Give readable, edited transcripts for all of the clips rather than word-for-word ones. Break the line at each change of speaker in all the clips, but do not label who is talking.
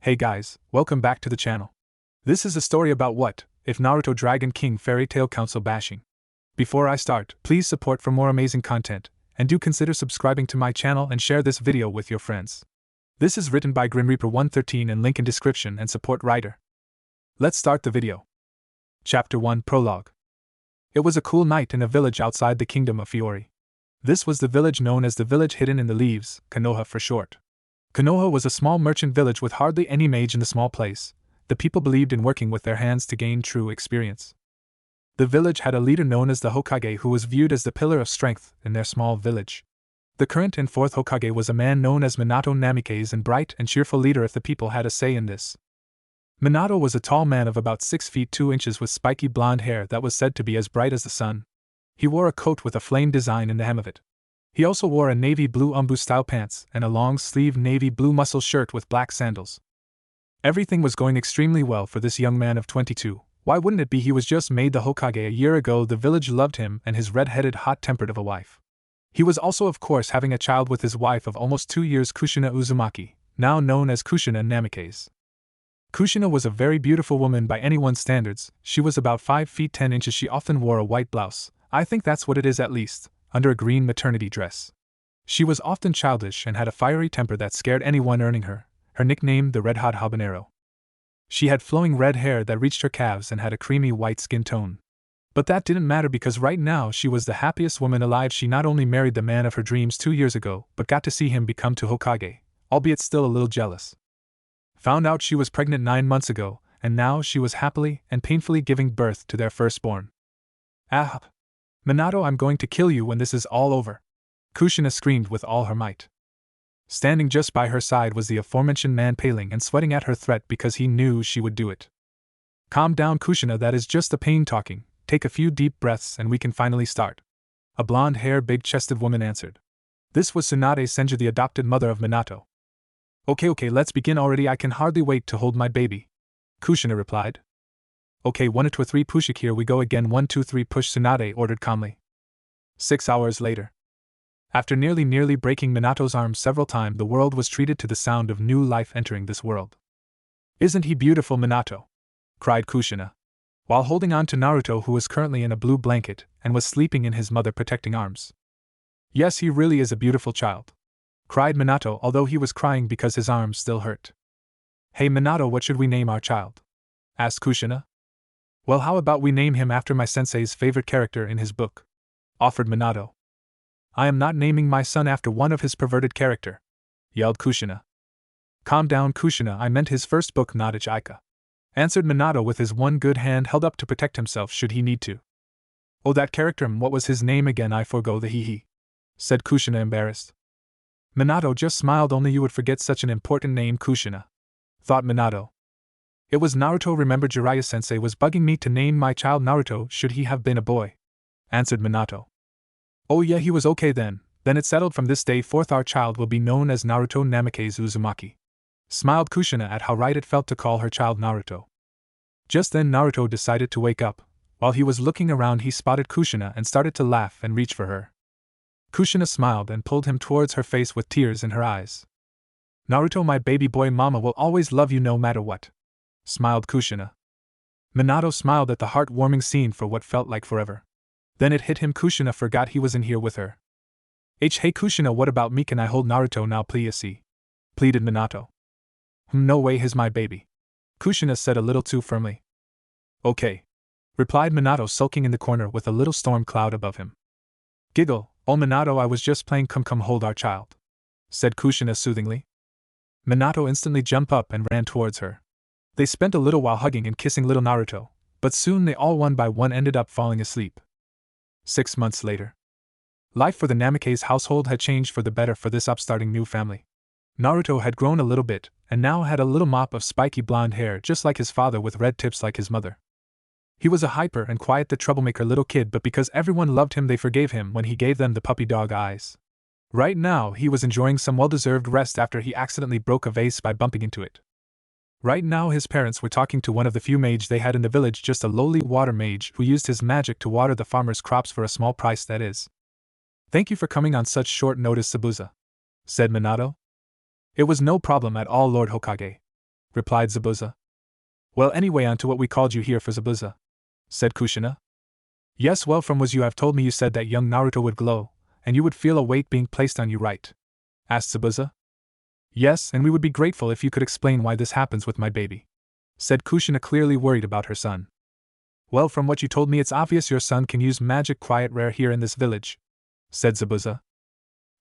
Hey guys, welcome back to the channel. This is a story about what if Naruto Dragon King Fairy Tale Council bashing. Before I start, please support for more amazing content, and do consider subscribing to my channel and share this video with your friends. This is written by Grim Reaper 113 and link in description and support writer. Let's start the video. Chapter 1 Prologue. It was a cool night in a village outside the kingdom of Fiori. This was the village known as the village hidden in the leaves, Konoha for short. Konoha was a small merchant village with hardly any mage in the small place. The people believed in working with their hands to gain true experience. The village had a leader known as the Hokage who was viewed as the pillar of strength in their small village. The current and fourth Hokage was a man known as Minato Namikaze, and bright and cheerful leader if the people had a say in this. Minato was a tall man of about 6 feet 2 inches with spiky blonde hair that was said to be as bright as the sun. He wore a coat with a flame design in the hem of it. He also wore a navy blue umbu-style pants and a long-sleeved navy blue muscle shirt with black sandals. Everything was going extremely well for this young man of 22. Why wouldn't it be? He was just made the Hokage a year ago. The village loved him and his red-headed, hot-tempered of a wife. He was also of course having a child with his wife of almost 2 years, Kushina Uzumaki, now known as Kushina Namikaze. Kushina was a very beautiful woman by anyone's standards. She was about 5 feet 10 inches. She often wore a white blouse, I think that's what it is at least, under a green maternity dress. She was often childish and had a fiery temper that scared anyone, earning her nickname the Red Hot Habanero. She had flowing red hair that reached her calves and had a creamy white skin tone. But that didn't matter because right now she was the happiest woman alive. She not only married the man of her dreams 2 years ago, but got to see him become to Hokage, albeit still a little jealous. Found out she was pregnant 9 months ago, and now she was happily and painfully giving birth to their firstborn. Ah! Minato, I'm going to kill you when this is all over! Kushina screamed with all her might. Standing just by her side was the aforementioned man, paling and sweating at her threat because he knew she would do it. Calm down, Kushina, that is just the pain talking. Take a few deep breaths and we can finally start. A blonde-haired, big-chested woman answered. This was Tsunade Senju, the adopted mother of Minato. Okay, let's begin already. I can hardly wait to hold my baby, Kushina replied. Okay, 1 2 3 push, here we go again. 1 2 3 push, Tsunade ordered calmly. 6 hours later. After nearly breaking Minato's arms several times, the world was treated to the sound of new life entering this world. Isn't he beautiful, Minato? Cried Kushina, while holding on to Naruto, who was currently in a blue blanket and was sleeping in his mother-protecting arms. Yes, he really is a beautiful child, cried Minato, although he was crying because his arms still hurt. Hey Minato, what should we name our child? Asked Kushina. Well, how about we name him after my sensei's favorite character in his book? Offered Minato. I am not naming my son after one of his perverted character, yelled Kushina. Calm down, Kushina, I meant his first book, not Ichika, answered Minato with his one good hand held up to protect himself should he need to. Oh, that character, what was his name again? I forgo the he, said Kushina, embarrassed. Minato just smiled. Only you would forget such an important name, Kushina, thought Minato. It was Naruto. Remember, Jiraiya-sensei was bugging me to name my child Naruto should he have been a boy, answered Minato. Oh yeah, he was okay then it's settled. From this day forth our child will be known as Naruto Namikaze Uzumaki, smiled Kushina at how right it felt to call her child Naruto. Just then Naruto decided to wake up. While he was looking around, he spotted Kushina and started to laugh and reach for her. Kushina smiled and pulled him towards her face with tears in her eyes. Naruto, my baby boy, mama will always love you no matter what, smiled Kushina. Minato smiled at the heartwarming scene for what felt like forever. Then it hit him, Kushina forgot he was in here with her. Hey Kushina, what about me? Can I hold Naruto now, please? Pleaded Minato. No way, he's my baby, Kushina said a little too firmly. Okay, replied Minato, sulking in the corner with a little storm cloud above him. Giggle, oh Minato, I was just playing. Come hold our child, said Kushina soothingly. Minato instantly jumped up and ran towards her. They spent a little while hugging and kissing little Naruto, but soon they all one by one ended up falling asleep. 6 months later. Life for the Namikaze household had changed for the better for this upstarting new family. Naruto had grown a little bit, and now had a little mop of spiky blonde hair just like his father with red tips like his mother. He was a hyper and quiet, the troublemaker little kid, but because everyone loved him they forgave him when he gave them the puppy dog eyes. Right now he was enjoying some well-deserved rest after he accidentally broke a vase by bumping into it. Right now his parents were talking to one of the few mage they had in the village, just a lowly water mage who used his magic to water the farmers' crops for a small price, that is. Thank you for coming on such short notice, Sabuza, said Minato. It was no problem at all, Lord Hokage, replied Zabuza. Well, anyway, on to what we called you here for, Zabuza, said Kushina. Yes, well, from what you have told me, you said that young Naruto would glow, and you would feel a weight being placed on you, right? Asked Zabuza. Yes, and we would be grateful if you could explain why this happens with my baby, said Kushina, clearly worried about her son. Well, from what you told me, it's obvious your son can use magic quite rare here in this village, said Zabuza.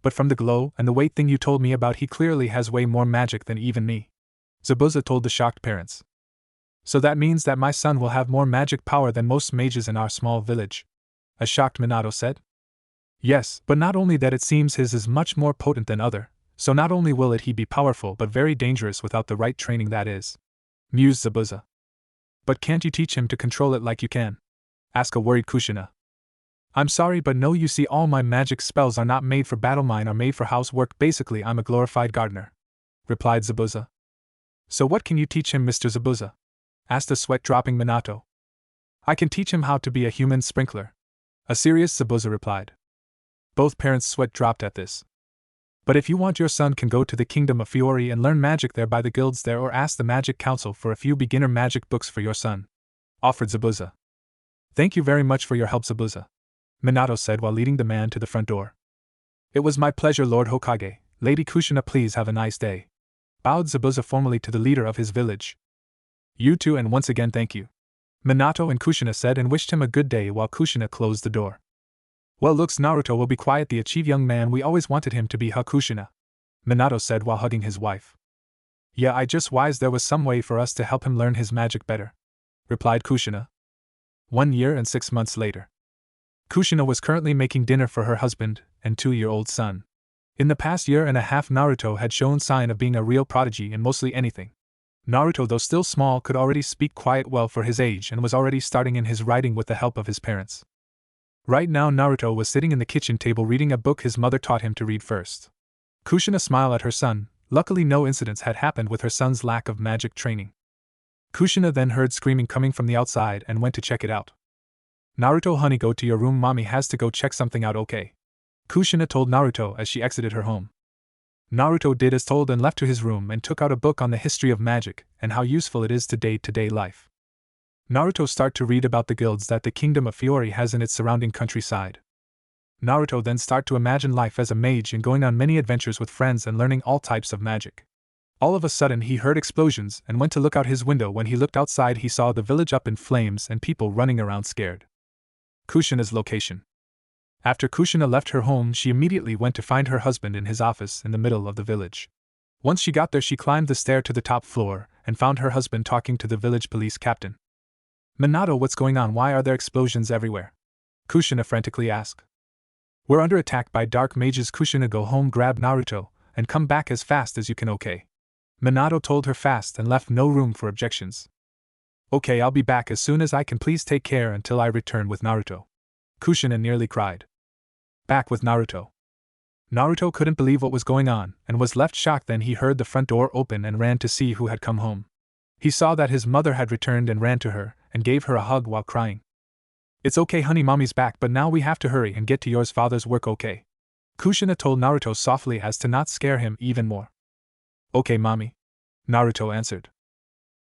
But from the glow and the weight thing you told me about, he clearly has way more magic than even me, Zabuza told the shocked parents. So that means that my son will have more magic power than most mages in our small village, a shocked Minato said. Yes, but not only that, it seems his is much more potent than other, so not only will he be powerful but very dangerous without the right training, that is, mused Zabuza. But can't you teach him to control it like you can? Asked a worried Kushina. I'm sorry, but no, you see, all my magic spells are not made for battle, mine are made for housework. Basically, I'm a glorified gardener, replied Zabuza. So what can you teach him, Mr. Zabuza? Asked a sweat-dropping Minato. I can teach him how to be a human sprinkler, a serious Zabuza replied. Both parents' sweat dropped at this. But if you want, your son can go to the Kingdom of Fiori and learn magic there by the guilds there, or ask the Magic Council for a few beginner magic books for your son, offered Zabuza. Thank you very much for your help, Zabuza, Minato said while leading the man to the front door. It was my pleasure, Lord Hokage. Lady Kushina, please have a nice day, bowed Zabuza formally to the leader of his village. You too, and once again thank you, Minato and Kushina said, and wished him a good day while Kushina closed the door. Well, looks Naruto will be quite the achieved young man we always wanted him to be, huh, Kushina? Minato said while hugging his wife. Yeah, I just wished there was some way for us to help him learn his magic better, replied Kushina. 1 year and 6 months later. Kushina was currently making dinner for her husband and 2-year-old son. In the past year and a half, Naruto had shown sign of being a real prodigy in mostly anything. Naruto, though still small, could already speak quite well for his age and was already starting in his writing with the help of his parents. Right now, Naruto was sitting in the kitchen table reading a book his mother taught him to read first. Kushina smiled at her son. Luckily, no incidents had happened with her son's lack of magic training. Kushina then heard screaming coming from the outside and went to check it out. Naruto, honey, go to your room, mommy has to go check something out, okay? Kushina told Naruto as she exited her home. Naruto did as told and left to his room and took out a book on the history of magic and how useful it is to day-to-day life. Naruto started to read about the guilds that the Kingdom of Fiori has in its surrounding countryside. Naruto then started to imagine life as a mage and going on many adventures with friends and learning all types of magic. All of a sudden he heard explosions and went to look out his window. When he looked outside, he saw the village up in flames and people running around scared. Kushina's location. After Kushina left her home, she immediately went to find her husband in his office in the middle of the village. Once she got there, she climbed the stair to the top floor and found her husband talking to the village police captain. Minato, what's going on? Why are there explosions everywhere? Kushina frantically asked. We're under attack by dark mages. Kushina, go home, grab Naruto, and come back as fast as you can, okay? Minato told her fast and left no room for objections. Okay, I'll be back as soon as I can. Please take care until I return with Naruto. Kushina nearly cried. Back with Naruto. Naruto couldn't believe what was going on and was left shocked. Then he heard the front door open and ran to see who had come home. He saw that his mother had returned and ran to her and gave her a hug while crying. It's okay, honey, mommy's back, but now we have to hurry and get to your father's work, okay? Kushina told Naruto softly as to not scare him even more. Okay, mommy, Naruto answered.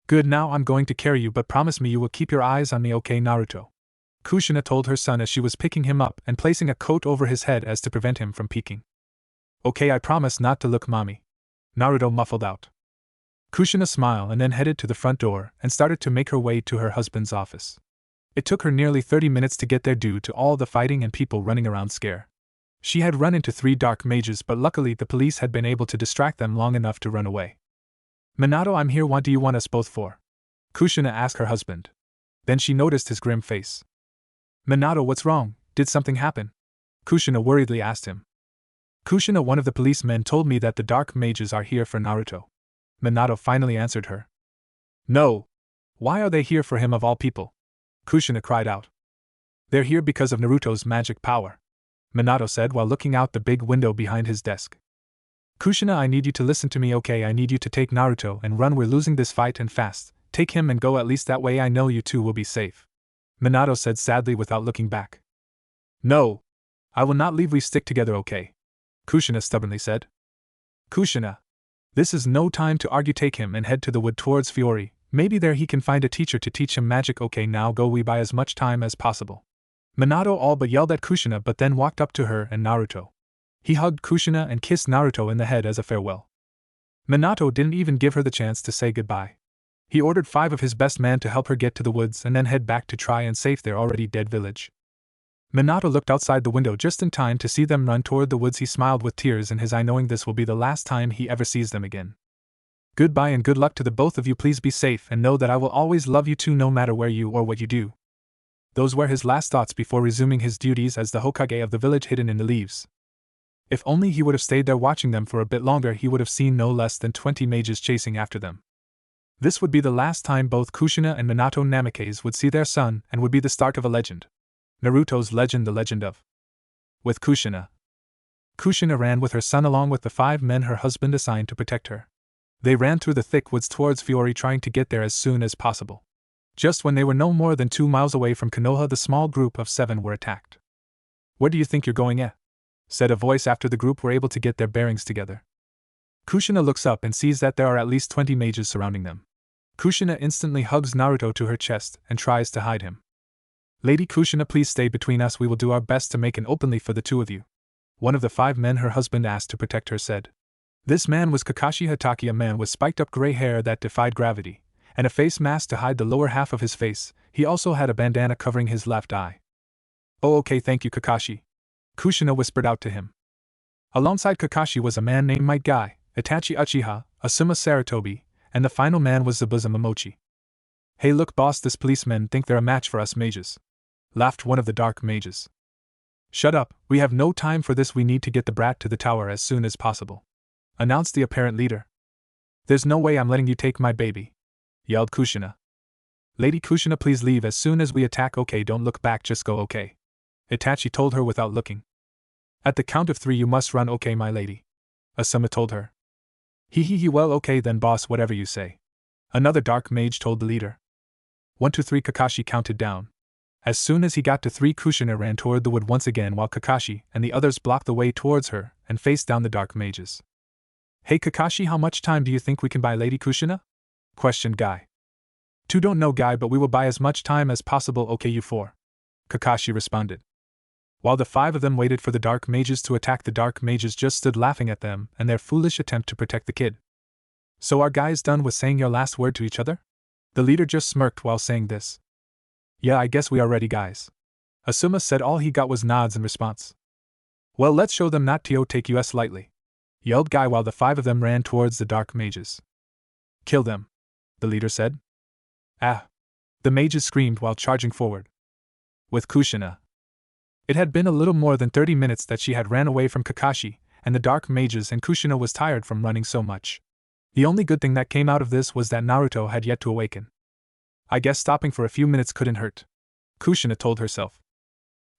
Good, now I'm going to carry you, but promise me you will keep your eyes on me, okay, Naruto? Kushina told her son as she was picking him up and placing a coat over his head as to prevent him from peeking. Okay, I promise not to look, mommy, Naruto muffled out. Kushina smiled and then headed to the front door and started to make her way to her husband's office. It took her nearly 30 minutes to get there due to all the fighting and people running around scare. She had run into 3 dark mages, but luckily the police had been able to distract them long enough to run away. Minato, I'm here, what do you want us both for? Kushina asked her husband. Then she noticed his grim face. Minato, what's wrong? Did something happen? Kushina worriedly asked him. Kushina, one of the policemen told me that the dark mages are here for Naruto. Minato finally answered her. No! Why are they here for him of all people? Kushina cried out. They're here because of Naruto's magic power, Minato said while looking out the big window behind his desk. Kushina, I need you to listen to me, okay? I need you to take Naruto and run. We're losing this fight and fast. Take him and go, at least that way I know you two will be safe, Minato said sadly without looking back. No! I will not leave, we stick together, okay? Kushina stubbornly said. Kushina! This is no time to argue, take him and head to the wood towards Fiori, maybe there he can find a teacher to teach him magic. Okay, now go, we buy as much time as possible. Minato all but yelled at Kushina but then walked up to her and Naruto. He hugged Kushina and kissed Naruto in the head as a farewell. Minato didn't even give her the chance to say goodbye. He ordered 5 of his best men to help her get to the woods and then head back to try and save their already dead village. Minato looked outside the window just in time to see them run toward the woods. He smiled with tears in his eye, knowing this will be the last time he ever sees them again. Goodbye and good luck to the both of you. Please be safe and know that I will always love you too, no matter where you or what you do. Those were his last thoughts before resuming his duties as the Hokage of the village hidden in the leaves. If only he would have stayed there watching them for a bit longer, he would have seen no less than 20 mages chasing after them. This would be the last time both Kushina and Minato Namikaze would see their son and would be the start of a legend. Naruto's legend, the legend of. With Kushina. Kushina ran with her son along with the 5 men her husband assigned to protect her. They ran through the thick woods towards Fiori, trying to get there as soon as possible. Just when they were no more than 2 miles away from Konoha, the small group of 7 were attacked. Where do you think you're going at? Said a voice after the group were able to get their bearings together. Kushina looks up and sees that there are at least 20 mages surrounding them. Kushina instantly hugs Naruto to her chest and tries to hide him. Lady Kushina, please stay between us, we will do our best to make an opening for the 2 of you. One of the 5 men her husband asked to protect her said. This man was Kakashi Hatake, a man with spiked up gray hair that defied gravity, and a face mask to hide the lower half of his face. He also had a bandana covering his left eye. Oh, okay, thank you, Kakashi. Kushina whispered out to him. Alongside Kakashi was a man named Might Guy, Itachi Uchiha, Asuma Saratobi, and the final man was Zabuza Momochi. Hey look boss, this policemen think they're a match for us mages. Laughed one of the dark mages. Shut up, we have no time for this, we need to get the brat to the tower as soon as possible. Announced the apparent leader. There's no way I'm letting you take my baby. Yelled Kushina. Lady Kushina, please leave as soon as we attack. Okay, don't look back, just go. Okay. Itachi told her without looking. At the count of 3 you must run. Okay, my lady. Asuma told her. He, well okay then boss, whatever you say. Another dark mage told the leader. 1, 2, 3, Kakashi counted down. As soon as he got to 3, Kushina ran toward the wood once again while Kakashi and the others blocked the way towards her and faced down the dark mages. Hey Kakashi, how much time do you think we can buy Lady Kushina? Questioned Guy. 2 don't know Guy, but we will buy as much time as possible. Okay, you 4. Kakashi responded. While the 5 of them waited for the dark mages to attack, the dark mages just stood laughing at them and their foolish attempt to protect the kid. So are guys done with saying your last word to each other? The leader just smirked while saying this. Yeah, I guess we are ready, guys. Asuma said. All he got was nods in response. Well, let's show them not to take us lightly. Yelled Guy while the 5 of them ran towards the dark mages. Kill them, the leader said. Ah! The mages screamed while charging forward. With Kushina. It had been a little more than 30 minutes that she had ran away from Kakashi and the dark mages, and Kushina was tired from running so much. The only good thing that came out of this was that Naruto had yet to awaken. I guess stopping for a few minutes couldn't hurt, Kushina told herself.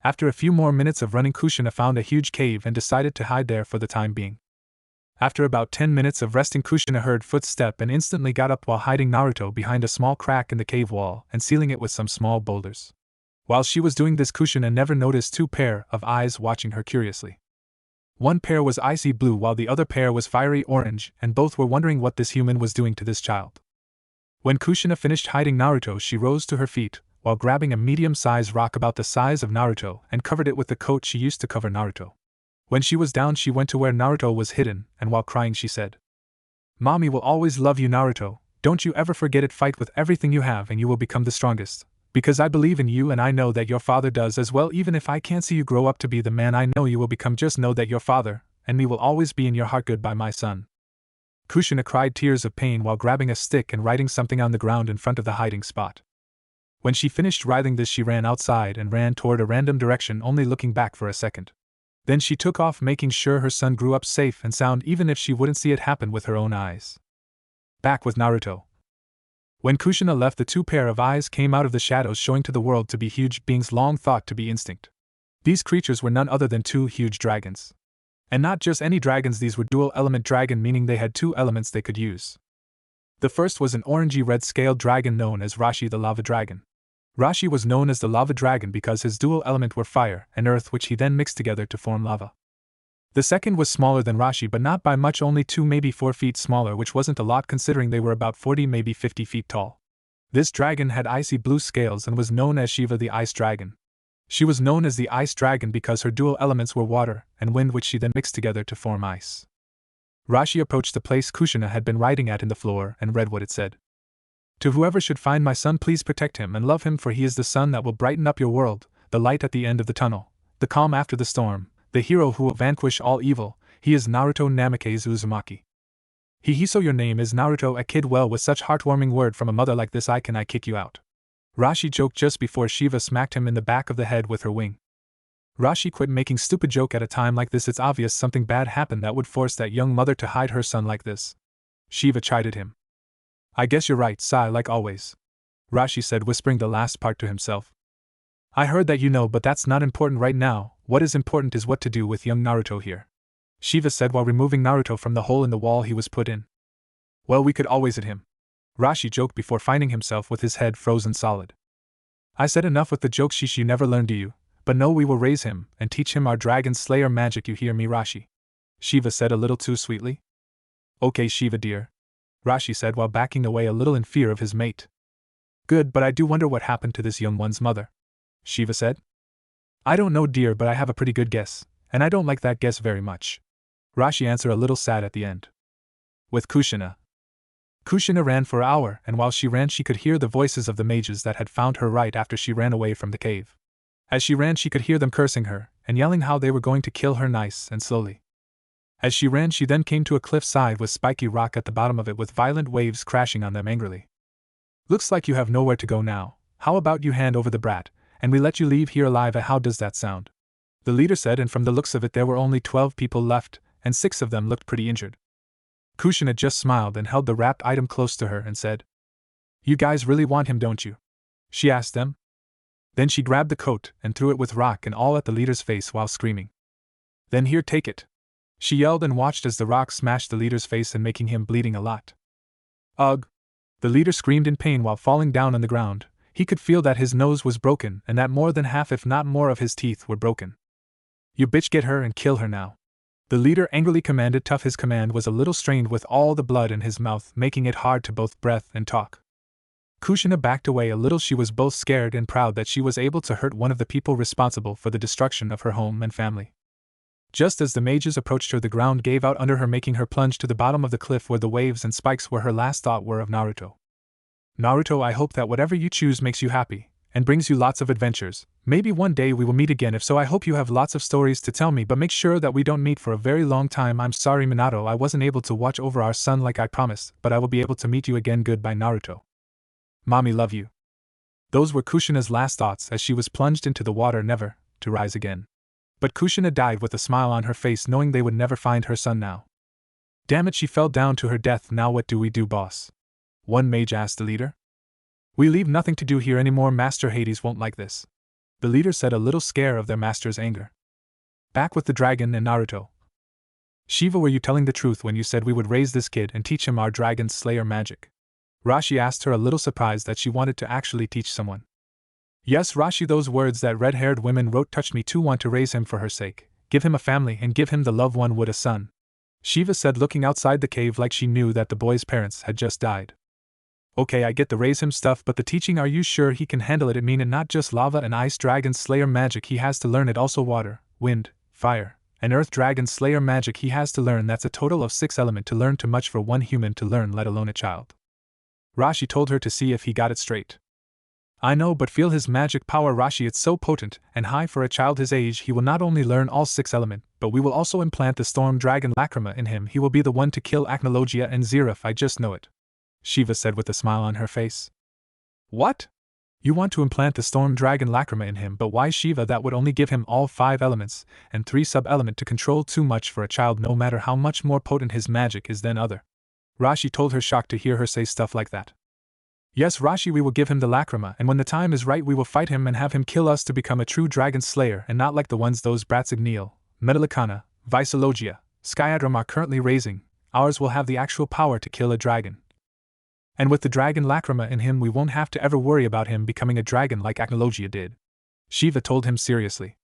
After a few more minutes of running, Kushina found a huge cave and decided to hide there for the time being. After about 10 minutes of resting, Kushina heard footsteps and instantly got up while hiding Naruto behind a small crack in the cave wall and sealing it with some small boulders. While she was doing this, Kushina never noticed 2 pair of eyes watching her curiously. One pair was icy blue while the other pair was fiery orange, and both were wondering what this human was doing to this child. When Kushina finished hiding Naruto, she rose to her feet, while grabbing a medium-sized rock about the size of Naruto and covered it with the coat she used to cover Naruto. When she was down, she went to where Naruto was hidden, and while crying she said, Mommy will always love you, Naruto, don't you ever forget it, fight with everything you have and you will become the strongest, because I believe in you and I know that your father does as well. Even if I can't see you grow up to be the man I know you will become, just know that your father and me will always be in your heart. Goodbye, my son. Kushina cried tears of pain while grabbing a stick and writing something on the ground in front of the hiding spot. When she finished writing this, she ran outside and ran toward a random direction, only looking back for a second. Then she took off, making sure her son grew up safe and sound even if she wouldn't see it happen with her own eyes. Back with Naruto. When Kushina left, the 2 pair of eyes came out of the shadows, showing to the world to be huge beings long thought to be extinct. These creatures were none other than 2 huge dragons. And not just any dragons, these were dual-element dragon, meaning they had 2 elements they could use. The first was an orangey-red scaled dragon known as Rashi the Lava Dragon. Rashi was known as the Lava Dragon because his dual element were fire and earth, which he then mixed together to form lava. The second was smaller than Rashi but not by much, only 2 maybe 4 feet smaller, which wasn't a lot considering they were about 40 maybe 50 feet tall. This dragon had icy blue scales and was known as Shiva the Ice Dragon. She was known as the Ice Dragon because her dual elements were water and wind, which she then mixed together to form ice. Rashi approached the place Kushina had been writing at in the floor and read what it said. To whoever should find my son, please protect him and love him, for he is the sun that will brighten up your world, the light at the end of the tunnel, the calm after the storm, the hero who will vanquish all evil. He is Naruto Namikaze Uzumaki. So your name is Naruto, a kid. Well, with such heartwarming word from a mother like this, I kick you out. Rashi joked just before Shiva smacked him in the back of the head with her wing. Rashi, quit making stupid joke at a time like this. It's obvious something bad happened that would force that young mother to hide her son like this. Shiva chided him. I guess you're right, Sai, like always. Rashi said, whispering the last part to himself. I heard that, but that's not important right now. What is important is what to do with young Naruto here. Shiva said while removing Naruto from the hole in the wall he was put in. Well, we could always hit him. Rashi joked before finding himself with his head frozen solid. I said enough with the jokes, Shish, you never learn, do you? But no, we will raise him and teach him our dragon slayer magic, you hear me, Rashi? Shiva said a little too sweetly. Okay, Shiva dear. Rashi said while backing away a little in fear of his mate. Good, but I do wonder what happened to this young one's mother. Shiva said. I don't know, dear, but I have a pretty good guess, and I don't like that guess very much. Rashi answered a little sad at the end. With Kushina. Kushina ran for an hour, and while she ran she could hear the voices of the mages that had found her right after she ran away from the cave. As she ran she could hear them cursing her, and yelling how they were going to kill her nice and slowly. As she ran she then came to a cliff side with spiky rock at the bottom of it with violent waves crashing on them angrily. Looks like you have nowhere to go now. How about you hand over the brat, and we let you leave here alive? How does that sound? The leader said, and from the looks of it there were only 12 people left, and 6 of them looked pretty injured. Kushina just smiled and held the wrapped item close to her and said, You guys really want him, don't you? She asked them. Then she grabbed the coat and threw it with rock and all at the leader's face while screaming. Then here, take it. She yelled and watched as the rock smashed the leader's face and making him bleeding a lot. Ugh! The leader screamed in pain while falling down on the ground. He could feel that his nose was broken and that more than half if not more of his teeth were broken. You bitch, get her and kill her now. The leader angrily commanded. Tough, his command was a little strained with all the blood in his mouth, making it hard to both breath and talk. Kushina backed away a little. She was both scared and proud that she was able to hurt one of the people responsible for the destruction of her home and family. Just as the mages approached her, the ground gave out under her, making her plunge to the bottom of the cliff where the waves and spikes were. Her last thought were of Naruto. Naruto, I hope that whatever you choose makes you happy and brings you lots of adventures. Maybe one day we will meet again. If so, I hope you have lots of stories to tell me, but make sure that we don't meet for a very long time. I'm sorry, Minato, I wasn't able to watch over our son like I promised, but I will be able to meet you again. Goodbye, Naruto. Mommy, love you. Those were Kushina's last thoughts as she was plunged into the water, never to rise again. But Kushina died with a smile on her face, knowing they would never find her son now. Damn it, she fell down to her death. Now what do we do, boss? One mage asked the leader. We leave nothing to do here anymore. Master Hades won't like this. The leader said, a little scared of their master's anger. Back with the dragon and Naruto. Shiva, were you telling the truth when you said we would raise this kid and teach him our dragon slayer magic? Rashi asked her, a little surprised that she wanted to actually teach someone. Yes, Rashi, those words that red-haired women wrote touched me too. Want to raise him for her sake, give him a family and give him the love one would a son. Shiva said, looking outside the cave like she knew that the boy's parents had just died. Okay, I get the raise him stuff, but the teaching, are you sure he can handle it? I mean, and not just lava and ice dragon slayer magic he has to learn, it also water, wind, fire, and earth dragon slayer magic he has to learn. That's a total of 6 elements to learn, too much for one human to learn, let alone a child. Rashi told her to see if he got it straight. I know, but feel his magic power, Rashi, it's so potent and high for a child his age. He will not only learn all 6 elements, but we will also implant the storm dragon Lacrima in him. He will be the one to kill Acnologia and Zeref, I just know it. Shiva said with a smile on her face. What? You want to implant the storm dragon Lacrima in him, but why, Shiva? That would only give him all 5 elements and 3 sub-elements to control, too much for a child, no matter how much more potent his magic is than other. Rashi told her, shocked to hear her say stuff like that. Yes, Rashi, we will give him the Lacrima, and when the time is right we will fight him and have him kill us to become a true dragon slayer, and not like the ones those brats Igneel, Metalicana, Visologia, Skyadram are currently raising. Ours will have the actual power to kill a dragon. And with the dragon Lacrima in him we won't have to ever worry about him becoming a dragon like Acnologia did. Shiva told him seriously.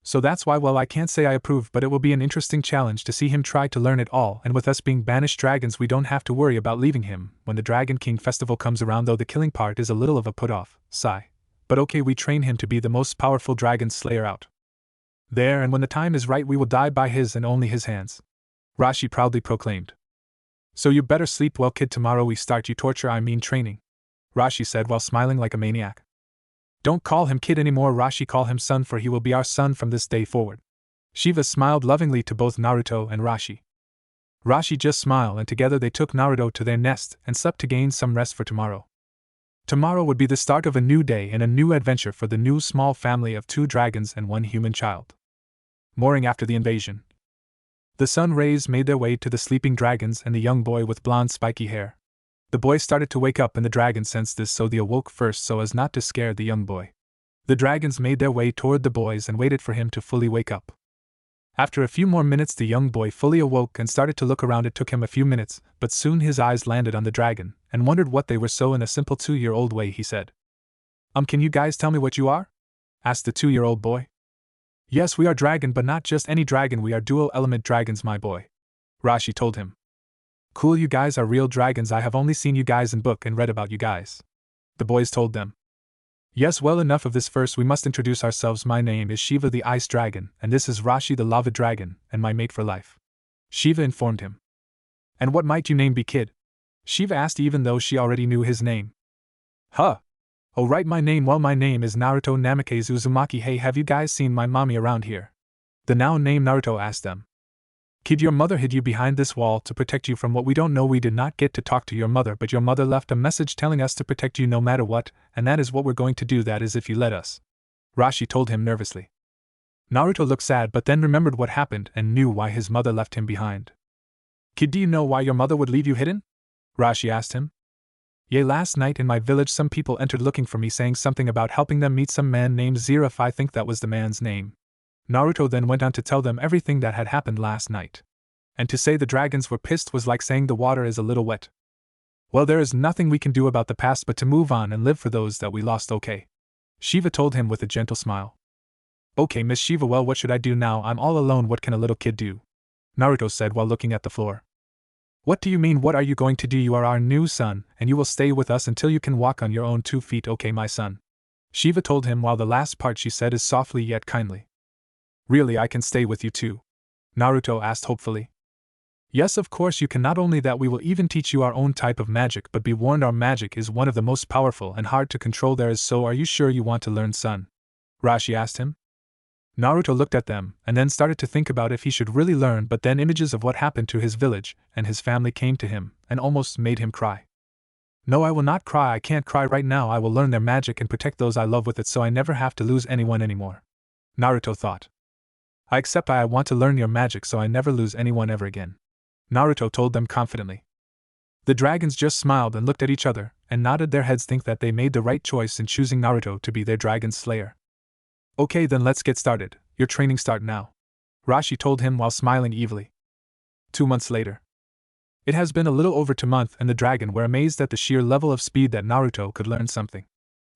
So that's why, well, I can't say I approve, but it will be an interesting challenge to see him try to learn it all, and with us being banished dragons we don't have to worry about leaving him when the Dragon King festival comes around, though the killing part is a little of a put-off, sigh. But okay, we train him to be the most powerful dragon slayer out there, and when the time is right we will die by his and only his hands. Rashi proudly proclaimed. So you better sleep well, kid, tomorrow we start you training, Rashi said while smiling like a maniac. Don't call him kid anymore, Rashi, call him son, for he will be our son from this day forward. Shiva smiled lovingly to both Naruto and Rashi. Rashi just smiled, and together they took Naruto to their nest and slept to gain some rest for tomorrow. Tomorrow would be the start of a new day and a new adventure for the new small family of 2 dragons and 1 human child. Morning after the invasion. The sun rays made their way to the sleeping dragons and the young boy with blonde spiky hair. The boy started to wake up and the dragon sensed this, so they awoke first so as not to scare the young boy. The dragons made their way toward the boys and waited for him to fully wake up. After a few more minutes the young boy fully awoke and started to look around. It took him a few minutes, but soon his eyes landed on the dragon, and wondered what they were. So in a simple 2-year-old way he said, Can you guys tell me what you are? Asked the 2-year-old boy. Yes, we are dragon, but not just any dragon, we are dual element dragons, my boy, Rashi told him. Cool, you guys are real dragons, I have only seen you guys in book and read about you guys, the boys told them. Yes, well, enough of this, first we must introduce ourselves. My name is Shiva the Ice Dragon, and this is Rashi the Lava Dragon, and my mate for life, Shiva informed him. And what might you name be, kid? Shiva asked, even though she already knew his name. Huh. Oh right, my name, well, my name is Naruto Namikaze Uzumaki. Hey, have you guys seen my mommy around here? The now named Naruto asked them. Kid, your mother hid you behind this wall to protect you from what we don't know. We did not get to talk to your mother, but your mother left a message telling us to protect you no matter what, and that is what we're going to do, that is if you let us, Rashi told him nervously. Naruto looked sad but then remembered what happened and knew why his mother left him behind. Kid, do you know why your mother would leave you hidden? Rashi asked him. Yeah, last night in my village some people entered looking for me, saying something about helping them meet some man named Ziraf, I think that was the man's name. Naruto then went on to tell them everything that had happened last night. And to say the dragons were pissed was like saying the water is a little wet. Well, there is nothing we can do about the past but to move on and live for those that we lost, okay? Shiva told him with a gentle smile. Okay, Miss Shiva, well, what should I do now? I'm all alone, what can a little kid do? Naruto said while looking at the floor. What do you mean, what are you going to do? You are our new son, and you will stay with us until you can walk on your own 2 feet, okay, my son? Shiva told him, while the last part she said is softly yet kindly. Really, I can stay with you too? Naruto asked hopefully. Yes, of course you can. Not only that, we will even teach you our own type of magic, but be warned, our magic is one of the most powerful and hard to control there is. So are you sure you want to learn, son? Rashi asked him. Naruto looked at them and then started to think about if he should really learn, but then images of what happened to his village and his family came to him and almost made him cry. No, I will not cry, I can't cry right now. I will learn their magic and protect those I love with it so I never have to lose anyone anymore, Naruto thought. I want to learn your magic so I never lose anyone ever again, Naruto told them confidently. The dragons just smiled and looked at each other and nodded their heads, think that they made the right choice in choosing Naruto to be their dragon slayer. Okay, then let's get started. Your training start now, Rashi told him while smiling evilly. 2 months later. It has been a little over 2 months, and the dragon were amazed at the sheer level of speed that Naruto could learn something.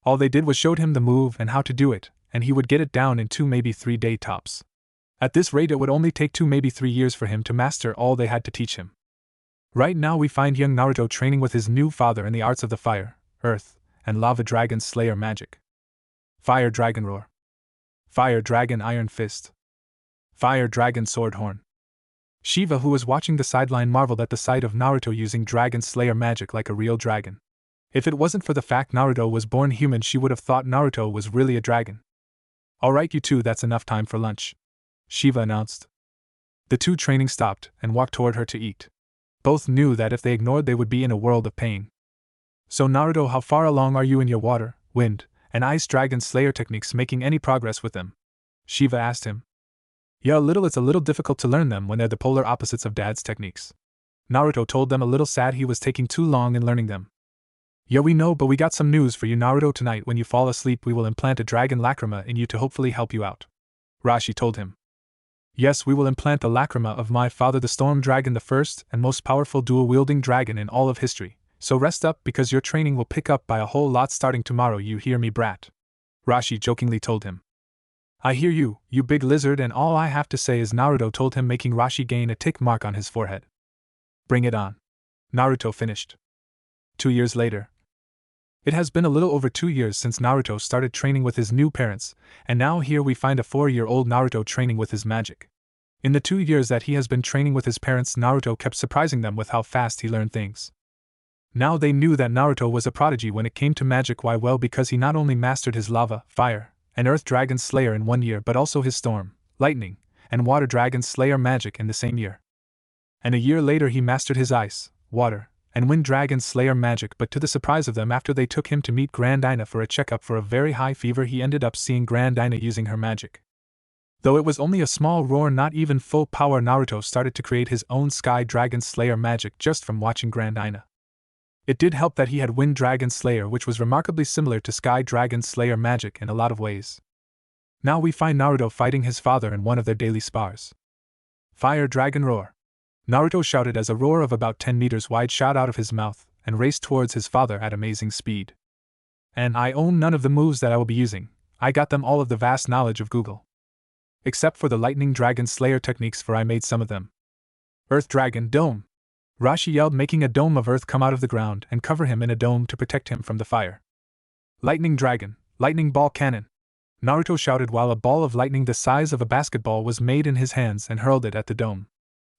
All they did was showed him the move and how to do it, and he would get it down in 2, maybe 3 day tops. At this rate it would only take 2, maybe 3 years for him to master all they had to teach him. Right now we find young Naruto training with his new father in the arts of the fire, earth, and lava dragon slayer magic. Fire dragon roar. Fire dragon iron fist. Fire dragon sword horn. Shiva, who was watching the sideline, marveled at the sight of Naruto using dragon slayer magic like a real dragon. If it wasn't for the fact Naruto was born human, she would have thought Naruto was really a dragon. Alright, you two, that's enough time for lunch, Shiva announced. The 2 training stopped and walked toward her to eat. Both knew that if they ignored they would be in a world of pain. So Naruto, how far along are you in your water, wind, and ice dragon slayer techniques? Making any progress with them? Shiva asked him. Yeah, a little. It's a little difficult to learn them when they're the polar opposites of Dad's techniques, Naruto told them, a little sad he was taking too long in learning them. Yeah, we know, but we got some news for you, Naruto. Tonight when you fall asleep we will implant a dragon lacrima in you to hopefully help you out, Rashi told him. Yes, we will implant the lacrima of my father, the storm dragon, the first and most powerful dual-wielding dragon in all of history. So rest up, because your training will pick up by a whole lot starting tomorrow, you hear me, brat? Rashi jokingly told him. I hear you, you big lizard, and all I have to say is Naruto told him, making Rashi gain a tick mark on his forehead. Bring it on. Naruto finished. 2 years later. It has been a little over 2 years since Naruto started training with his new parents, and now here we find a 4-year-old Naruto training with his magic. In the 2 years that he has been training with his parents, Naruto kept surprising them with how fast he learned things. Now they knew that Naruto was a prodigy when it came to magic. Why? Well, because he not only mastered his lava, fire, and earth dragon slayer in 1 year, but also his storm, lightning, and water dragon slayer magic in the same year. And a year later he mastered his ice, water, and wind dragon slayer magic. But to the surprise of them, after they took him to meet Grandina for a checkup for a very high fever, he ended up seeing Grandina using her magic. Though it was only a small roar, not even full power, Naruto started to create his own Sky Dragon Slayer magic just from watching Grandina. It did help that he had Wind Dragon Slayer, which was remarkably similar to Sky Dragon Slayer magic in a lot of ways. Now we find Naruto fighting his father in one of their daily spars. Fire Dragon Roar. Naruto shouted as a roar of about 10 meters wide shot out of his mouth and raced towards his father at amazing speed. And I own none of the moves that I will be using. I got them all of the vast knowledge of Google. Except for the Lightning Dragon Slayer techniques, for I made some of them. Earth Dragon Dome. Rashi yelled, making a dome of earth come out of the ground and cover him in a dome to protect him from the fire. Lightning Dragon, Lightning Ball Cannon. Naruto shouted while a ball of lightning the size of a basketball was made in his hands and hurled it at the dome.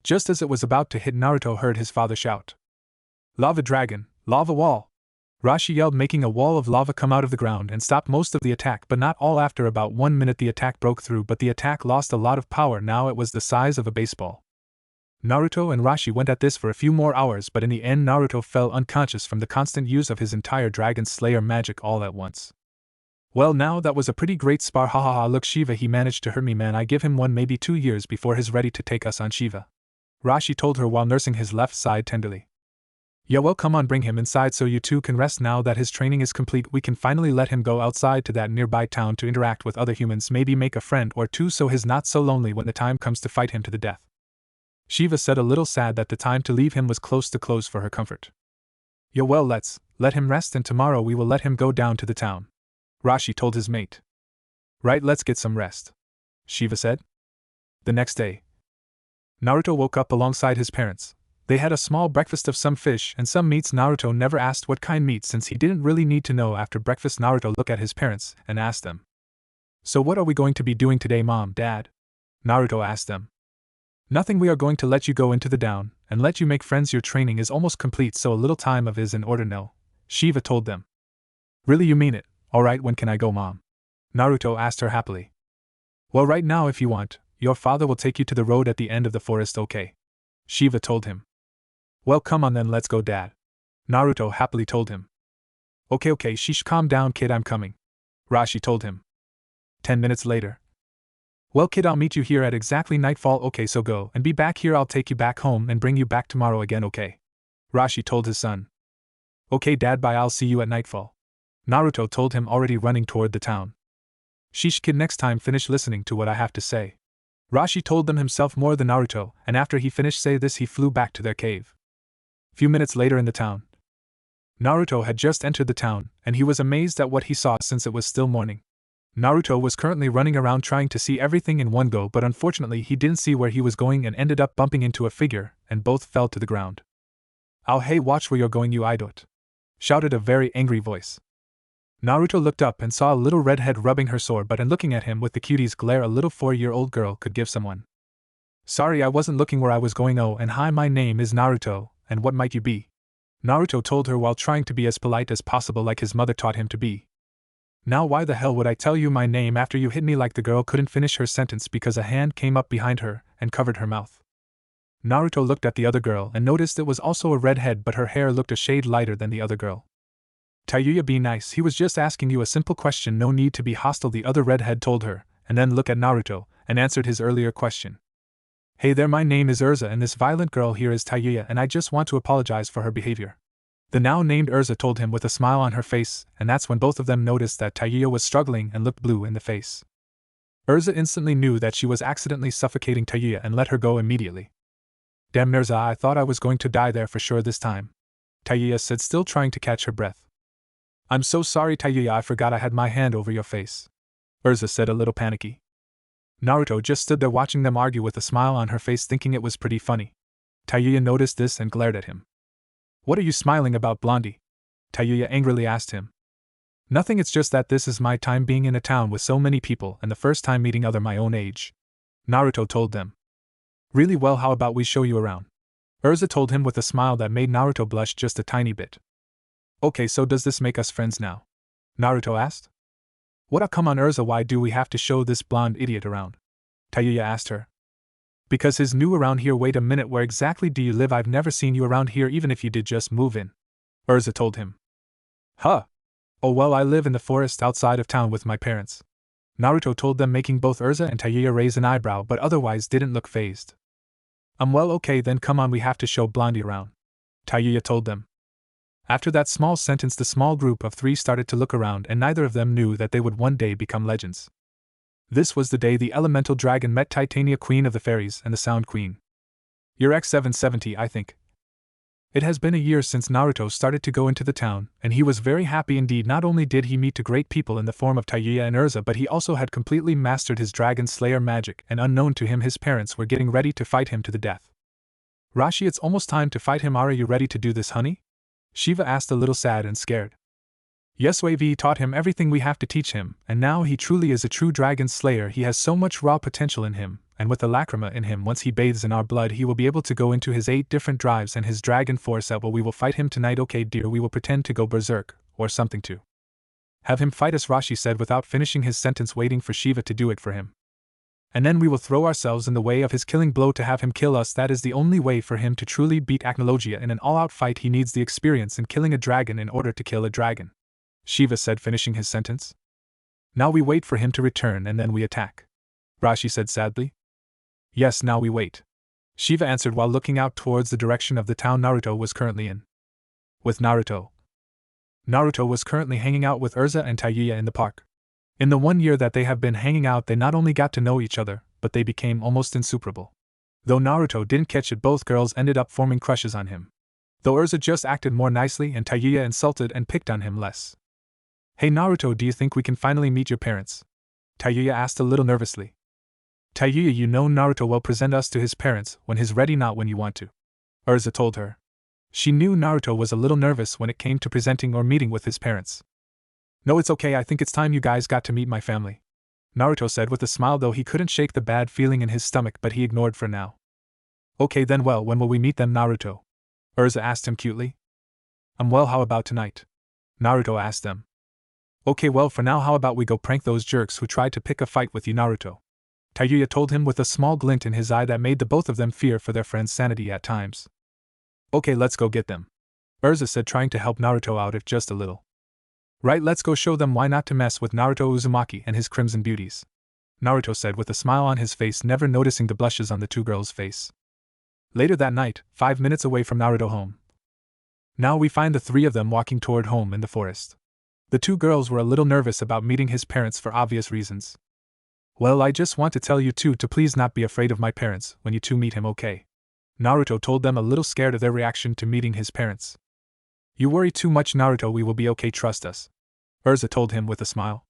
Just as it was about to hit, Naruto heard his father shout, Lava Dragon, Lava Wall. Rashi yelled, making a wall of lava come out of the ground and stopped most of the attack, but not all. After about 1 minute the attack broke through, but the attack lost a lot of power. Now it was the size of a baseball. Naruto and Rashi went at this for a few more hours, but in the end Naruto fell unconscious from the constant use of his entire Dragon Slayer magic all at once. Well, now that was a pretty great spar. Ha ha ha, look Shiva, he managed to hurt me, man. I give him 1 maybe 2 years before he's ready to take us on, Shiva. Rashi told her while nursing his left side tenderly. Yeah, well, come on, bring him inside so you two can rest. Now that his training is complete, we can finally let him go outside to that nearby town to interact with other humans, maybe make a friend or two so he's not so lonely when the time comes to fight him to the death. Shiva said, a little sad that the time to leave him was close to close for her comfort. Yeah, well, let him rest, and tomorrow we will let him go down to the town. Rashi told his mate. Right, let's get some rest, Shiva said. The next day, Naruto woke up alongside his parents. They had a small breakfast of some fish and some meats. Naruto never asked what kind meat since he didn't really need to know. After breakfast, Naruto looked at his parents and asked them, So what are we going to be doing today, Mom, Dad? Naruto asked them. Nothing, we are going to let you go into the town and let you make friends. Your training is almost complete, so a little time of is in order. No, Shiva told them. Really, you mean it? Alright, when can I go, Mom? Naruto asked her happily. Well, right now if you want. Your father will take you to the road at the end of the forest, okay? Shiva told him. Well, come on then, let's go, Dad. Naruto happily told him. Okay, sheesh, calm down, kid, I'm coming. Rashi told him. 10 minutes later. Well, kid, I'll meet you here at exactly nightfall. Okay, so go and be back here. I'll take you back home and bring you back tomorrow again, okay? Rashi told his son. Okay, Dad, bye, I'll see you at nightfall. Naruto told him, already running toward the town. Sheesh, kid, next time finish listening to what I have to say. Rashi told them himself more than Naruto, and after he finished say this he flew back to their cave. Few minutes later in the town. Naruto had just entered the town, and he was amazed at what he saw since it was still morning. Naruto was currently running around trying to see everything in one go, but unfortunately he didn't see where he was going and ended up bumping into a figure, and both fell to the ground. "Ow, hey, watch where you're going, you idiot!" shouted a very angry voice. Naruto looked up and saw a little redhead rubbing her sore butt and looking at him with the cutie's glare a little 4-year-old girl could give someone. "Sorry, I wasn't looking where I was going. Oh, and hi, my name is Naruto, and what might you be?" Naruto told her while trying to be as polite as possible like his mother taught him to be. "Now why the hell would I tell you my name after you hit me?" Like the girl couldn't finish her sentence because a hand came up behind her and covered her mouth. Naruto looked at the other girl and noticed it was also a redhead, but her hair looked a shade lighter than the other girl. "Tayuya, be nice, he was just asking you a simple question, no need to be hostile," the other redhead told her, and then looked at Naruto and answered his earlier question. "Hey there, my name is Urza and this violent girl here is Tayuya, and I just want to apologize for her behavior." The now named Urza told him with a smile on her face, and that's when both of them noticed that Tayuya was struggling and looked blue in the face. Urza instantly knew that she was accidentally suffocating Tayuya and let her go immediately. "Damn, Urza, I thought I was going to die there for sure this time," Tayuya said, still trying to catch her breath. "I'm so sorry, Tayuya, I forgot I had my hand over your face," Urza said, a little panicky. Naruto just stood there watching them argue with a smile on her face, thinking it was pretty funny. Tayuya noticed this and glared at him. "What are you smiling about, Blondie?" Tayuya angrily asked him. "Nothing, it's just that this is my time being in a town with so many people and the first time meeting other my own age," Naruto told them. "Really? Well, how about we show you around?" Urza told him with a smile that made Naruto blush just a tiny bit. "Okay, so does this make us friends now?" Naruto asked. "What? Come on, Urza, why do we have to show this blonde idiot around?" Tayuya asked her. "Because he's new around here." "Wait a minute, where exactly do you live? I've never seen you around here, even if you did just move in," Urza told him. "Huh. Oh well, I live in the forest outside of town with my parents," Naruto told them, making both Urza and Tayuya raise an eyebrow but otherwise didn't look fazed. Well, okay then, come on, we have to show Blondie around," Tayuya told them. After that small sentence, the small group of three started to look around, and neither of them knew that they would one day become legends. This was the day the elemental dragon met Titania, queen of the fairies, and the sound queen. "You're X770, I think." It has been a year since Naruto started to go into the town, and he was very happy indeed. Not only did he meet great people in the form of Tayuya and Urza, but he also had completely mastered his dragon slayer magic, and unknown to him his parents were getting ready to fight him to the death. "Rashi, it's almost time to fight him. Are you ready to do this, honey?" Shiva asked, a little sad and scared. "Yes, we taught him everything we have to teach him, and now he truly is a true dragon slayer. He has so much raw potential in him, and with the lacrima in him, once he bathes in our blood, he will be able to go into his 8 different drives and his dragon force. We will fight him tonight. Okay, dear, we will pretend to go berserk, or something to have him fight us," Rashi said without finishing his sentence, waiting for Shiva to do it for him. "And then we will throw ourselves in the way of his killing blow to have him kill us. That is the only way for him to truly beat Acnologia in an all-out fight. He needs the experience in killing a dragon in order to kill a dragon," Shiva said, finishing his sentence. "Now we wait for him to return and then we attack," Rashi said sadly. "Yes, now we wait," Shiva answered while looking out towards the direction of the town Naruto was currently in. With Naruto was currently hanging out with Urza and Tayuya in the park. In the 1 year that they have been hanging out, they not only got to know each other, but they became almost inseparable. Though Naruto didn't catch it, both girls ended up forming crushes on him. Though Urza just acted more nicely and Tayuya insulted and picked on him less. "Hey Naruto, do you think we can finally meet your parents?" Tayuya asked a little nervously. "Tayuya, you know Naruto will present us to his parents when he's ready, not when you want to," Urza told her. She knew Naruto was a little nervous when it came to presenting or meeting with his parents. "No, it's okay, I think it's time you guys got to meet my family," Naruto said with a smile, though he couldn't shake the bad feeling in his stomach, but he ignored for now. "Okay then, well, when will we meet them, Naruto?" Urza asked him cutely. Well, how about tonight?" Naruto asked them. "Okay, well, for now, how about we go prank those jerks who tried to pick a fight with you, Naruto?" Tayuya told him with a small glint in his eye that made the both of them fear for their friend's sanity at times. "Okay, let's go get them," Urza said, trying to help Naruto out if just a little. "Right, let's go show them why not to mess with Naruto Uzumaki and his crimson beauties," Naruto said with a smile on his face, never noticing the blushes on the two girls' face. Later that night, 5 minutes away from Naruto home. Now we find the three of them walking toward home in the forest. The two girls were a little nervous about meeting his parents for obvious reasons. "Well, I just want to tell you two to please not be afraid of my parents when you two meet him, okay?" Naruto told them, a little scared of their reaction to meeting his parents. "You worry too much, Naruto, we will be okay, trust us," Urza told him with a smile.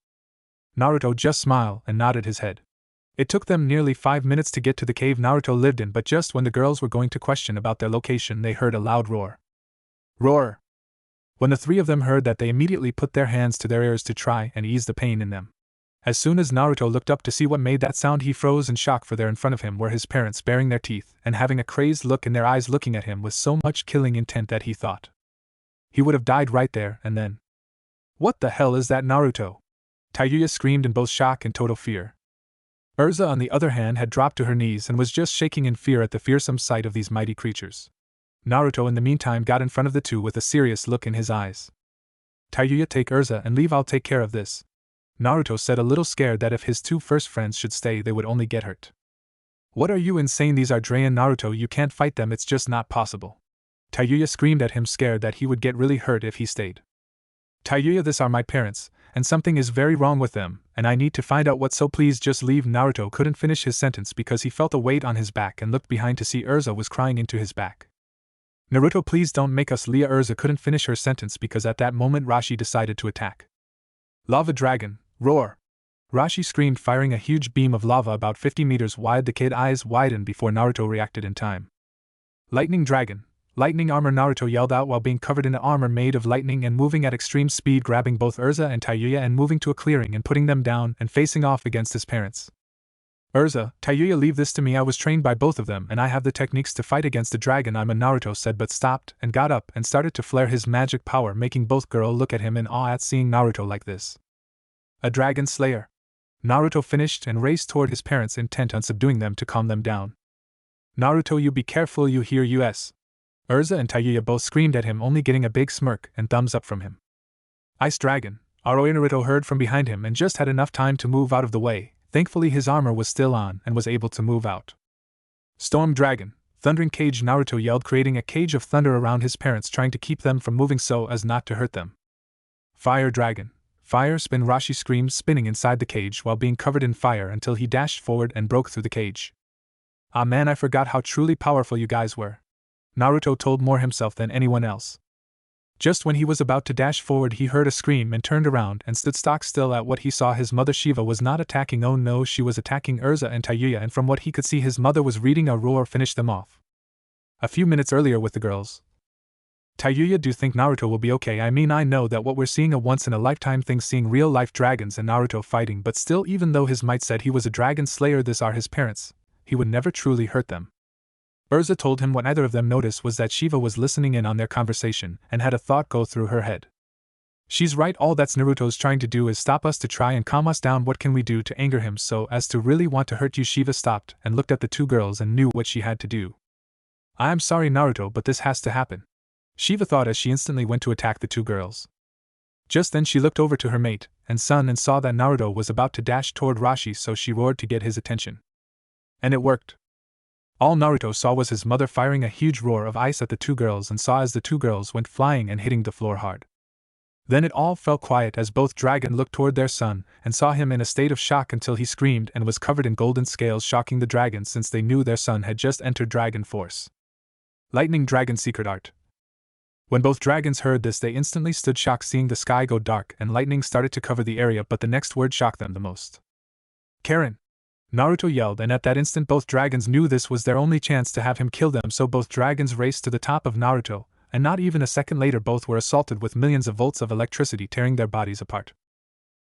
Naruto just smiled and nodded his head. It took them nearly 5 minutes to get to the cave Naruto lived in, but just when the girls were going to question about their location, they heard a loud roar. Roar! When the three of them heard that, they immediately put their hands to their ears to try and ease the pain in them. As soon as Naruto looked up to see what made that sound, he froze in shock, for there in front of him were his parents, baring their teeth and having a crazed look in their eyes, looking at him with so much killing intent that he thought he would have died right there and then. "What the hell is that, Naruto?" Tayuya screamed in both shock and total fear. Urza, on the other hand, had dropped to her knees and was just shaking in fear at the fearsome sight of these mighty creatures. Naruto, in the meantime, got in front of the two with a serious look in his eyes. "Tayuya, take Urza and leave, I'll take care of this," Naruto said, a little scared that if his two first friends should stay, they would only get hurt. "What, are you insane? These are Drayan, Naruto, you can't fight them, it's just not possible," Tayuya screamed at him, scared that he would get really hurt if he stayed. "Tayuya, these are my parents, and something is very wrong with them, and I need to find out what, so please just leave." Naruto couldn't finish his sentence because he felt a weight on his back and looked behind to see Urza was crying into his back. "Naruto, please don't make us leave." Urza couldn't finish her sentence because at that moment Rashi decided to attack. Lava Dragon, roar! Rashi screamed, firing a huge beam of lava about 50 meters wide. The kid's eyes widened before Naruto reacted in time. Lightning Dragon! Lightning armor! Naruto yelled out while being covered in armor made of lightning and moving at extreme speed, grabbing both Urza and Tayuya and moving to a clearing and putting them down and facing off against his parents. Urza, Tayuya, leave this to me. I was trained by both of them and I have the techniques to fight against a dragon. Naruto said, but stopped and got up and started to flare his magic power, making both girls look at him in awe at seeing Naruto like this. A dragon slayer! Naruto finished and raced toward his parents, intent on subduing them to calm them down. Naruto, you be careful, you hear us? Urza and Tayuya both screamed at him, only getting a big smirk and thumbs up from him. Ice Dragon! Naruto heard from behind him and just had enough time to move out of the way. Thankfully his armor was still on and was able to move out. Storm Dragon! Thundering Cage! Naruto yelled, creating a cage of thunder around his parents, trying to keep them from moving so as not to hurt them. Fire Dragon! Fire Spin! Rashi screamed, spinning inside the cage while being covered in fire until he dashed forward and broke through the cage. Ah man, I forgot how truly powerful you guys were. Naruto told more himself than anyone else. Just when he was about to dash forward, he heard a scream and turned around and stood stock still at what he saw. His mother Shiva was not attacking. Oh no, she was attacking Urza and Tayuya, and from what he could see his mother was reading a roar finish them off. A few minutes earlier with the girls. Tayuya, do you think Naruto will be okay? I mean, I know that what we're seeing a once-in-a-lifetime thing, seeing real-life dragons and Naruto fighting, but still, even though his might said he was a dragon slayer, this are his parents, he would never truly hurt them. Urza told him what neither of them noticed was that Shiva was listening in on their conversation and had a thought go through her head. She's right, all that's Naruto's trying to do is stop us, to try and calm us down. What can we do to anger him so as to really want to hurt you? Shiva stopped and looked at the two girls and knew what she had to do. I am sorry Naruto, but this has to happen, Shiva thought as she instantly went to attack the two girls. Just then she looked over to her mate and son and saw that Naruto was about to dash toward Rashi, so she roared to get his attention. And it worked. All Naruto saw was his mother firing a huge roar of ice at the two girls and saw as the two girls went flying and hitting the floor hard. Then it all fell quiet as both dragons looked toward their son and saw him in a state of shock until he screamed and was covered in golden scales, shocking the dragons since they knew their son had just entered Dragon Force. Lightning Dragon Secret Art. When both dragons heard this, they instantly stood shocked, seeing the sky go dark and lightning started to cover the area, but the next word shocked them the most. Karen! Naruto yelled, and at that instant both dragons knew this was their only chance to have him kill them, so both dragons raced to the top of Naruto, and not even a second later both were assaulted with millions of volts of electricity tearing their bodies apart.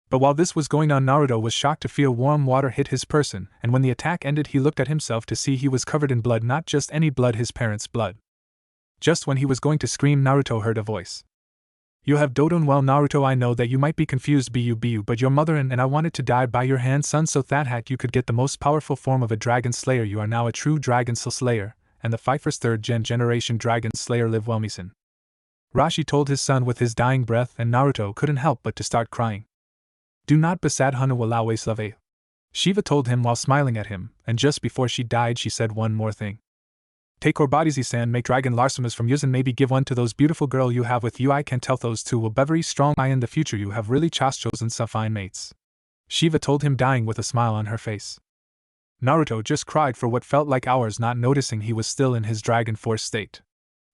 But while this was going on, Naruto was shocked to feel warm water hit his person, and when the attack ended he looked at himself to see he was covered in blood, not just any blood, his parents' blood. Just when he was going to scream, Naruto heard a voice. You have done well, Naruto. I know that you might be confused, but your mother and I wanted to die by your hand, son, so that you could get the most powerful form of a dragon slayer. You are now a true dragon slayer, and the Pfeiffer's third-generation dragon slayer. Live well, Misen. Rashi told his son with his dying breath, and Naruto couldn't help but to start crying. Do not be sad, Hana will always love you, Shiva told him while smiling at him, and just before she died she said one more thing. Take our bodies, Isan, make dragon larsumas from yours and maybe give one to those beautiful girl you have with you. I can tell those two will be very strong. In the future you have really chosen some fine mates, Shiva told him, dying with a smile on her face. Naruto just cried for what felt like hours, not noticing he was still in his Dragon Force state.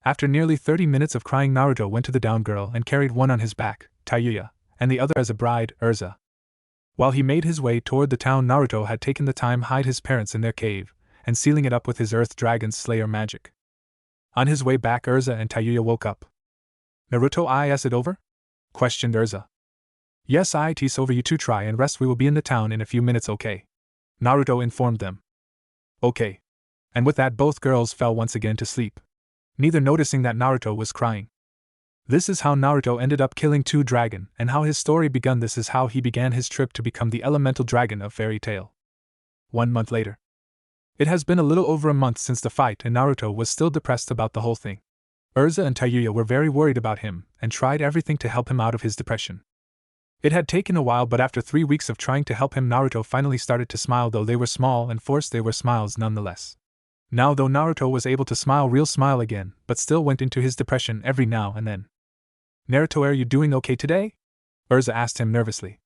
After nearly 30 minutes of crying, Naruto went to the down girl and carried one on his back, Tayuya, and the other as a bride, Urza. While he made his way toward the town, Naruto had taken the time hide his parents in their cave, and sealing it up with his Earth Dragon Slayer magic. On his way back, Urza and Tayuya woke up. Naruto, is it over? Questioned Urza. Yes, it's over. You two try and rest. We will be in the town in a few minutes, okay? Naruto informed them. Okay. And with that both girls fell once again to sleep, neither noticing that Naruto was crying. This is how Naruto ended up killing two dragons, and how his story begun. This is how he began his trip to become the elemental dragon of fairy tale. 1 month later. It has been a little over a month since the fight, and Naruto was still depressed about the whole thing. Urza and Tayuya were very worried about him, and tried everything to help him out of his depression. It had taken a while, but after 3 weeks of trying to help him, Naruto finally started to smile, though they were small and forced. They were smiles nonetheless. Now though Naruto was able to smile, real smile again, but still went into his depression every now and then. Naruto, are you doing okay today? Urza asked him nervously.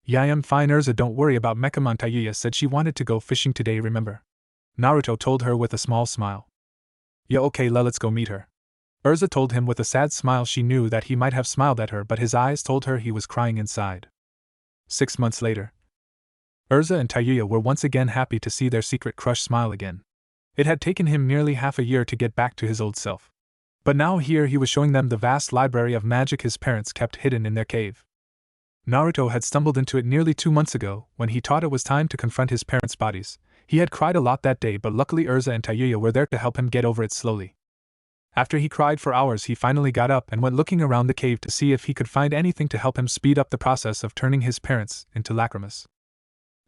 Yeah, I am fine, Urza, don't worry about Mechamon. Tayuya said she wanted to go fishing today, remember? Naruto told her with a small smile. Yeah, okay, let's go meet her, Urza told him with a sad smile. She knew that he might have smiled at her, but his eyes told her he was crying inside. 6 months later. Urza and Tayuya were once again happy to see their secret crush smile again. It had taken him nearly half a year to get back to his old self. But now here he was showing them the vast library of magic his parents kept hidden in their cave. Naruto had stumbled into it nearly 2 months ago, when he thought it was time to confront his parents' bodies. He had cried a lot that day, but luckily Urza and Tayuya were there to help him get over it slowly. After he cried for hours, he finally got up and went looking around the cave to see if he could find anything to help him speed up the process of turning his parents into lacrimas.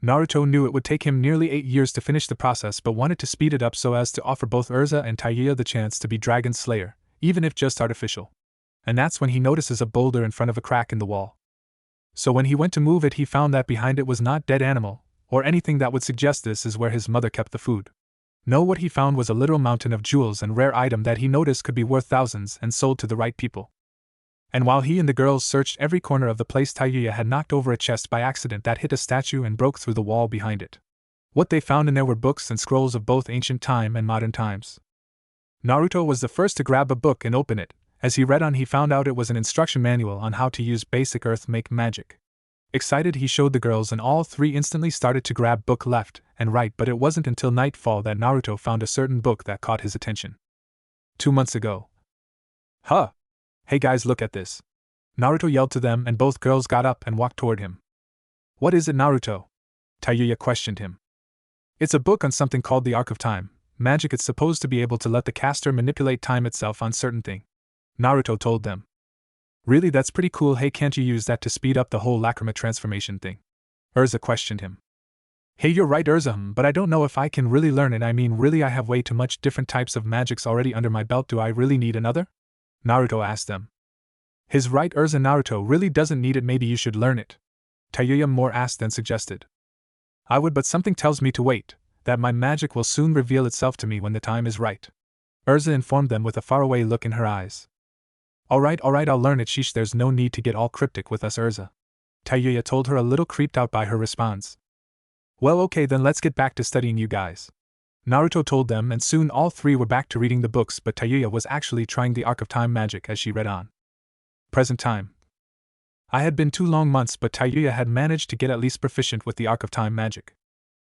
Naruto knew it would take him nearly 8 years to finish the process, but wanted to speed it up so as to offer both Urza and Tayuya the chance to be Dragon Slayer, even if just artificial. And that's when he notices a boulder in front of a crack in the wall. So when he went to move it, he found that behind it was not dead animal, or anything that would suggest this is where his mother kept the food. No, what he found was a literal mountain of jewels and rare item that he noticed could be worth thousands and sold to the right people. And while he and the girls searched every corner of the place, Tayuya had knocked over a chest by accident that hit a statue and broke through the wall behind it. What they found in there were books and scrolls of both ancient time and modern times. Naruto was the first to grab a book and open it. As he read on, he found out it was an instruction manual on how to use basic earth-make magic. Excited, he showed the girls and all three instantly started to grab book left and right, but it wasn't until nightfall that Naruto found a certain book that caught his attention. 2 months ago. Huh! Hey guys, look at this! Naruto yelled to them, and both girls got up and walked toward him. What is it, Naruto? Tayuya questioned him. It's a book on something called the Arc of Time. Magic. It's supposed to be able to let the caster manipulate time itself on certain thing. Naruto told them. Really, that's pretty cool. Hey, can't you use that to speed up the whole lacrima transformation thing? Urza questioned him. Hey, you're right, Urza, but I don't know if I can really learn it. I mean, really, I have way too much different types of magics already under my belt. Do I really need another? Naruto asked them. His right, Urza. Naruto really doesn't need it. Maybe you should learn it. Tayuya more asked than suggested. I would, but something tells me to wait, that my magic will soon reveal itself to me when the time is right. Urza informed them with a faraway look in her eyes. Alright, I'll learn it. Sheesh, there's no need to get all cryptic with us, Urza. Tayuya told her, a little creeped out by her response. Well, okay, then let's get back to studying, you guys. Naruto told them, and soon all three were back to reading the books, but Tayuya was actually trying the Arc of Time magic as she read on. Present time. I had been 2 long months, but Tayuya had managed to get at least proficient with the Arc of Time magic.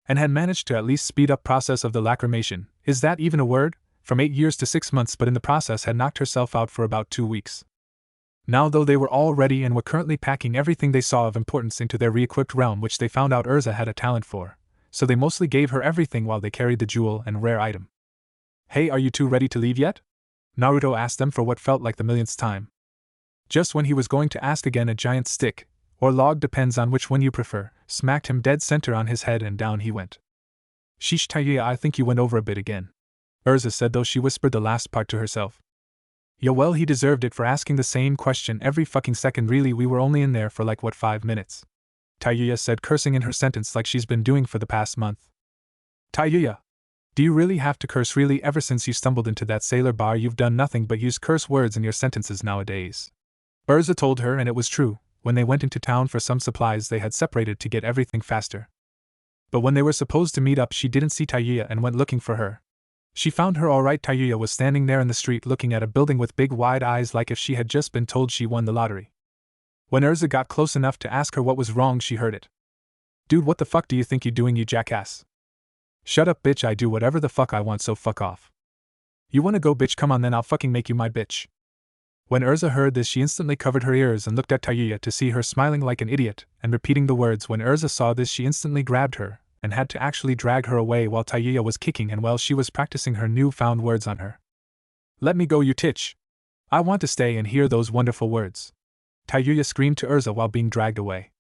And had managed to at least speed up process of the lacrimation. Is that even a word? From 8 years to 6 months, but in the process had knocked herself out for about 2 weeks. Now though, they were all ready and were currently packing everything they saw of importance into their re-equipped realm, which they found out Urza had a talent for, so they mostly gave her everything while they carried the jewel and rare item. Hey, are you two ready to leave yet? Naruto asked them for what felt like the millionth time. Just when he was going to ask again, a giant stick, or log, depends on which one you prefer, smacked him dead center on his head and down he went. Sheesh, Tayuya, I think you went over a bit again. Urza said, though she whispered the last part to herself. Yo, well, he deserved it for asking the same question every fucking second. Really, we were only in there for 5 minutes. Tayuya said, cursing in her sentence like she's been doing for the past month. Tayuya, do you really have to curse? Really, ever since you stumbled into that sailor bar, you've done nothing but use curse words in your sentences nowadays. Urza told her, and it was true. When they went into town for some supplies, they had separated to get everything faster. But when they were supposed to meet up, she didn't see Tayuya and went looking for her. She found her alright. Tayuya was standing there in the street looking at a building with big wide eyes, like if she had just been told she won the lottery. When Urza got close enough to ask her what was wrong, she heard it. Dude, what the fuck do you think you're doing, you jackass? Shut up, bitch. I do whatever the fuck I want, so fuck off. You wanna go, bitch? Come on then, I'll fucking make you my bitch. When Urza heard this, she instantly covered her ears and looked at Tayuya to see her smiling like an idiot and repeating the words. When Urza saw this, she instantly grabbed her and had to actually drag her away while Tayuya was kicking and while she was practicing her newfound words on her. Let me go, you titch. I want to stay and hear those wonderful words. Tayuya screamed to Urza while being dragged away.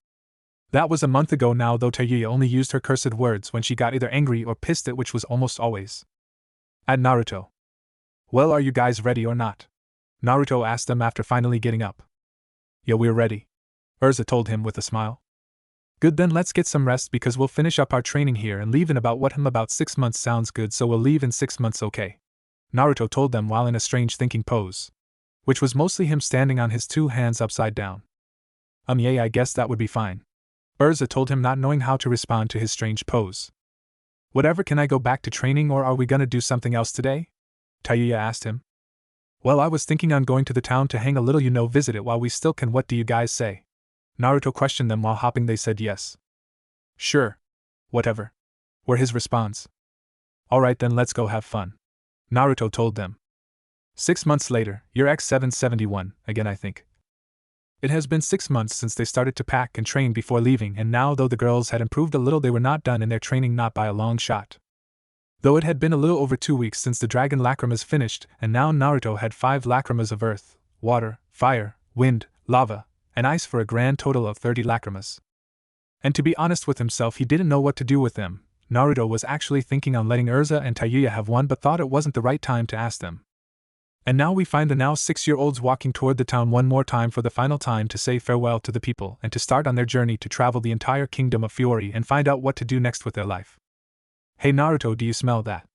That was a month ago now, though Tayuya only used her cursed words when she got either angry or pissed, at which was almost always at Naruto. Well, are you guys ready or not? Naruto asked them after finally getting up. Yeah, we're ready, Urza told him with a smile. Good, then let's get some rest because we'll finish up our training here and leave in about 6 months. Sounds good, so we'll leave in 6 months, okay? Naruto told them while in a strange thinking pose, which was mostly him standing on his 2 hands upside down. Yeah, I guess that would be fine, Urza told him, not knowing how to respond to his strange pose. Whatever, can I go back to training or are we gonna do something else today? Tayuya asked him. Well, I was thinking on going to the town to hang a little, visit it while we still can. What do you guys say? Naruto questioned them while hopping. They said yes. Sure. Whatever, were his response. Alright then, let's go have fun, Naruto told them. 6 months later, year X771, again I think. It has been 6 months since they started to pack and train before leaving, and now though the girls had improved a little, they were not done in their training, not by a long shot. Though it had been a little over 2 weeks since the dragon lacrimas finished, and now Naruto had 5 lacrimas of earth, water, fire, wind, lava, and ice for a grand total of 30 lacrimas. And to be honest with himself, he didn't know what to do with them. Naruto was actually thinking on letting Erza and Tayuya have one, but thought it wasn't the right time to ask them. And now we find the now 6-year-olds walking toward the town one more time for the final time to say farewell to the people and to start on their journey to travel the entire kingdom of Fiori and find out what to do next with their life. Hey Naruto, do you smell that?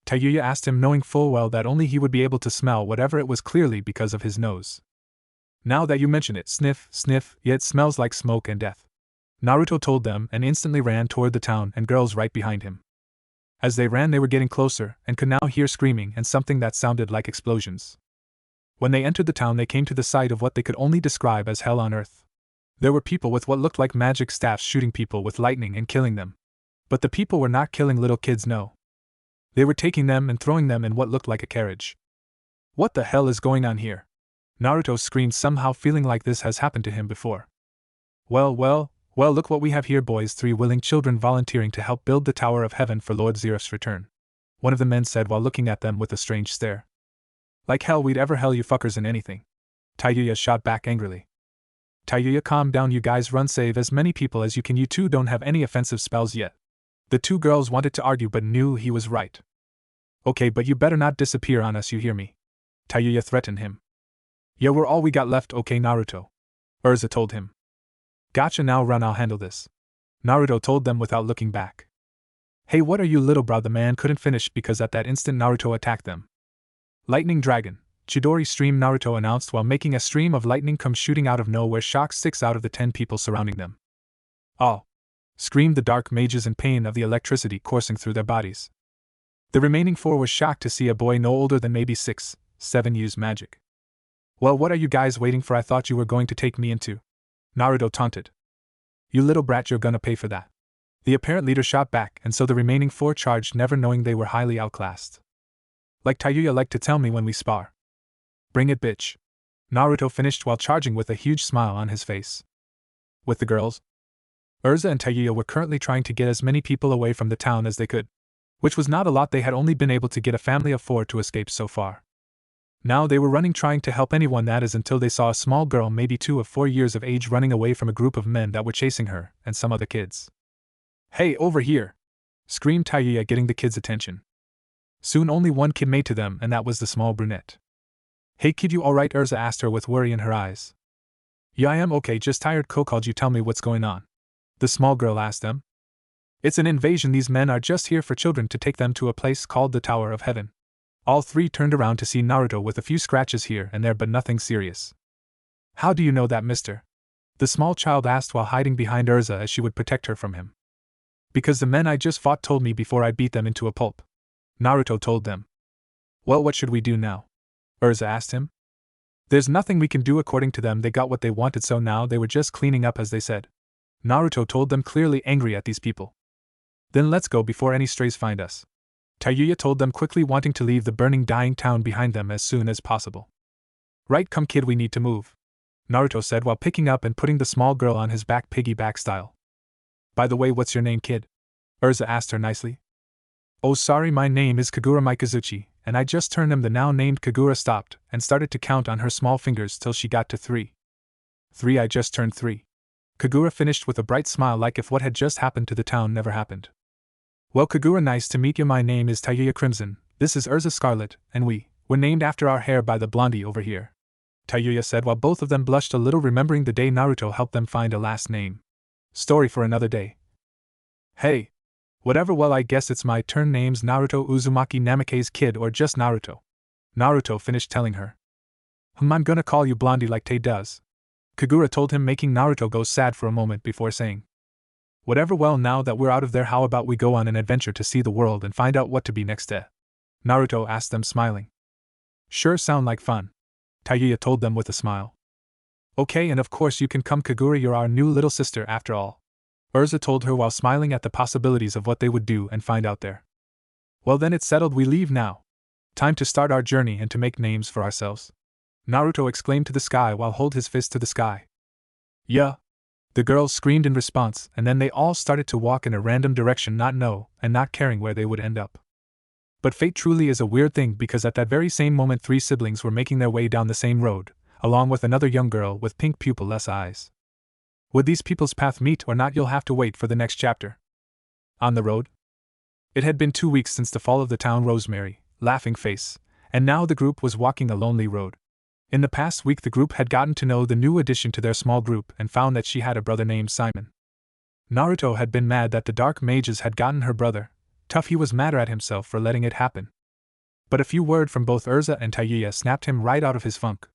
Tayuya asked him, knowing full well that only he would be able to smell whatever it was, clearly because of his nose. Now that you mention it, sniff, sniff, yeah, it smells like smoke and death, Naruto told them, and instantly ran toward the town and girls right behind him. As they ran, they were getting closer and could now hear screaming and something that sounded like explosions. When they entered the town, they came to the site of what they could only describe as hell on earth. There were people with what looked like magic staffs shooting people with lightning and killing them. But the people were not killing little kids, no. They were taking them and throwing them in what looked like a carriage. What the hell is going on here? Naruto screamed, somehow feeling like this has happened to him before. Well, look what we have here, boys. 3 willing children volunteering to help build the Tower of Heaven for Lord Zeref's return, one of the men said while looking at them with a strange stare. Like hell we'd ever hell you fuckers in anything, Tayuya shot back angrily. Tayuya, calm down, you guys, run, save as many people as you can, you two don't have any offensive spells yet. The 2 girls wanted to argue but knew he was right. Okay, but you better not disappear on us, you hear me? Tayuya threatened him. Yeah, we're all we got left, okay Naruto, Erza told him. Gotcha, now run, I'll handle this, Naruto told them without looking back. Hey, what are you, little bro? The man couldn't finish because at that instant Naruto attacked them. Lightning Dragon, Chidori stream, Naruto announced while making a stream of lightning come shooting out of nowhere, shocked 6 out of the 10 people surrounding them. Oh! Screamed the dark mages in pain of the electricity coursing through their bodies. The remaining 4 were shocked to see a boy no older than maybe 6, 7 use magic. Well, what are you guys waiting for? I thought you were going to take me into, Naruto taunted. You little brat, you're gonna pay for that, the apparent leader shot back, and so the remaining 4 charged, never knowing they were highly outclassed. Like Tayuya liked to tell me when we spar. Bring it, bitch, Naruto finished while charging with a huge smile on his face. With the girls, Erza and Tayuya were currently trying to get as many people away from the town as they could, which was not a lot. They had only been able to get a family of 4 to escape so far. Now they were running, trying to help anyone, that is, until they saw a small girl, maybe 2 or 4 years of age, running away from a group of men that were chasing her and some other kids. Hey, over here! Screamed Tayuya, getting the kids' attention. Soon only one kid made to them, and that was the small brunette. Hey kid, you alright? Erza asked her with worry in her eyes. Yeah, I am okay, just tired. Called you, tell me what's going on, the small girl asked them. It's an invasion. These men are just here for children to take them to a place called the Tower of Heaven. All 3 turned around to see Naruto with a few scratches here and there, but nothing serious. How do you know that, mister? The small child asked while hiding behind Erza as she would protect her from him. Because the men I just fought told me before I beat them into a pulp, Naruto told them. Well, what should we do now? Erza asked him. There's nothing we can do. According to them, they got what they wanted, so now they were just cleaning up, as they said, Naruto told them, clearly angry at these people. Then let's go before any strays find us, Tayuya told them quickly, wanting to leave the burning, dying town behind them as soon as possible. Right, come kid, we need to move, Naruto said while picking up and putting the small girl on his back, piggyback style. By the way, what's your name, kid? Erza asked her nicely. Oh, sorry, my name is Kagura Mikazuchi, and I just turned them. The now named Kagura stopped and started to count on her small fingers till she got to 3. 3, I just turned 3. Kagura finished with a bright smile, like if what had just happened to the town never happened. Well, Kagura, nice to meet you. My name is Tayuya Crimson, this is Erza Scarlet, and we're named after our hair by the blondie over here, Tayuya said while both of them blushed a little, remembering the day Naruto helped them find a last name. Story for another day. Hey! Whatever, well, I guess it's my turn. Name's Naruto Uzumaki, Namikaze kid, or just Naruto, Naruto finished telling her. I'm gonna call you Blondie like Tay does, Kagura told him, making Naruto go sad for a moment before saying, whatever, well, now that we're out of there, how about we go on an adventure to see the world and find out what to be next, Naruto asked them, smiling. Sure, sound like fun, Tayuya told them with a smile. Okay, and of course you can come, Kagura, you're our new little sister after all, Urza told her while smiling at the possibilities of what they would do and find out there. Well then, it's settled, we leave now. Time to start our journey and to make names for ourselves. Naruto exclaimed to the sky while holding his fist to the sky. Yeah. The girls screamed in response, and then they all started to walk in a random direction, not caring where they would end up. But fate truly is a weird thing, because at that very same moment 3 siblings were making their way down the same road, along with another young girl with pink pupil-less eyes. Would these people's path meet or not? You'll have to wait for the next chapter. On the road. It had been 2 weeks since the fall of the town Rosemary, Laughing Face, and now the group was walking a lonely road. In the past week the group had gotten to know the new addition to their small group and found that she had a brother named Simon. Naruto had been mad that the dark mages had gotten her brother. Tough, he was madder at himself for letting it happen. But a few words from both Urza and Tayuya snapped him right out of his funk.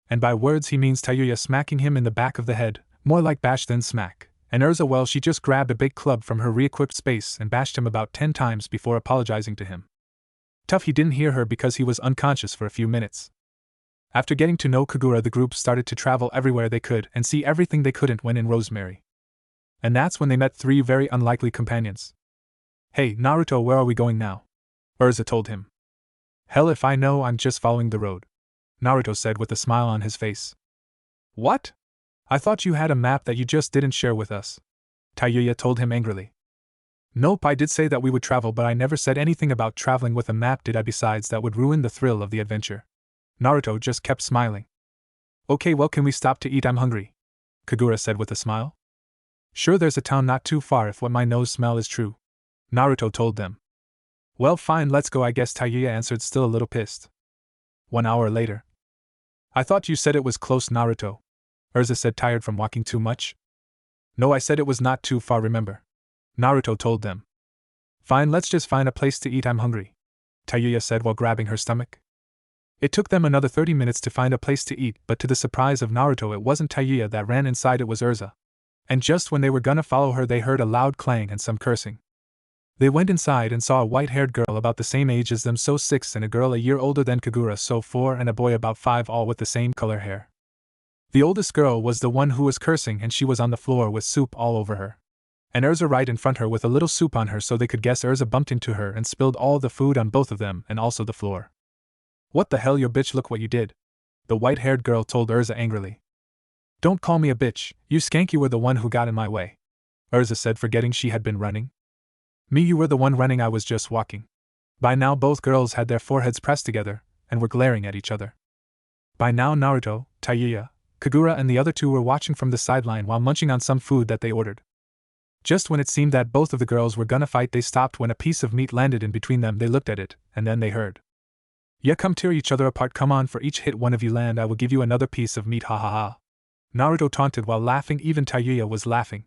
And by words he means Tayuya smacking him in the back of the head, more like bash than smack, and Urza, well, she just grabbed a big club from her re-equipped space and bashed him about 10 times before apologizing to him. Tough, he didn't hear her because he was unconscious for a few minutes. After getting to know Kagura, the group started to travel everywhere they could and see everything they couldn't when in Rosemary. And that's when they met 3 very unlikely companions. Hey, Naruto, where are we going now? Urza told him. Hell if I know, I'm just following the road, Naruto said with a smile on his face. What? I thought you had a map that you just didn't share with us, Tayuya told him angrily. Nope, I did say that we would travel, but I never said anything about traveling with a map, did I? Besides, that would ruin the thrill of the adventure. Naruto just kept smiling. Okay, well, can we stop to eat? I'm hungry, Kagura said with a smile. Sure, there's a town not too far if what my nose smell is true, Naruto told them. Well, fine, let's go, I guess, Tayuya answered, still a little pissed. 1 hour later. I thought you said it was close, Naruto, Urza said, tired from walking too much. No, I said it was not too far, remember, Naruto told them. Fine, let's just find a place to eat, I'm hungry, Tayuya said while grabbing her stomach. It took them another 30 minutes to find a place to eat, but to the surprise of Naruto, it wasn't Tayuya that ran inside, it was Urza. And just when they were gonna follow her, they heard a loud clang and some cursing. They went inside and saw a white-haired girl about the same age as them, so 6, and a girl a year older than Kagura, so 4, and a boy about 5, all with the same color hair. The oldest girl was the one who was cursing, and she was on the floor with soup all over her. And Urza right in front her with a little soup on her, so they could guess Urza bumped into her and spilled all the food on both of them and also the floor. What the hell, your bitch, look what you did, the white-haired girl told Urza angrily. Don't call me a bitch, you skank, you were the one who got in my way, Urza said, forgetting she had been running. Me, you were the one running, I was just walking. By now both girls had their foreheads pressed together and were glaring at each other. By now Naruto, Tayuya, Kagura and the other 2 were watching from the sideline while munching on some food that they ordered. Just when it seemed that both of the girls were gonna fight, they stopped when a piece of meat landed in between them. They looked at it, and then they heard. Yeah, come tear each other apart, come on, for each hit one of you land I will give you another piece of meat, ha ha ha. Naruto taunted while laughing, even Tayuya was laughing.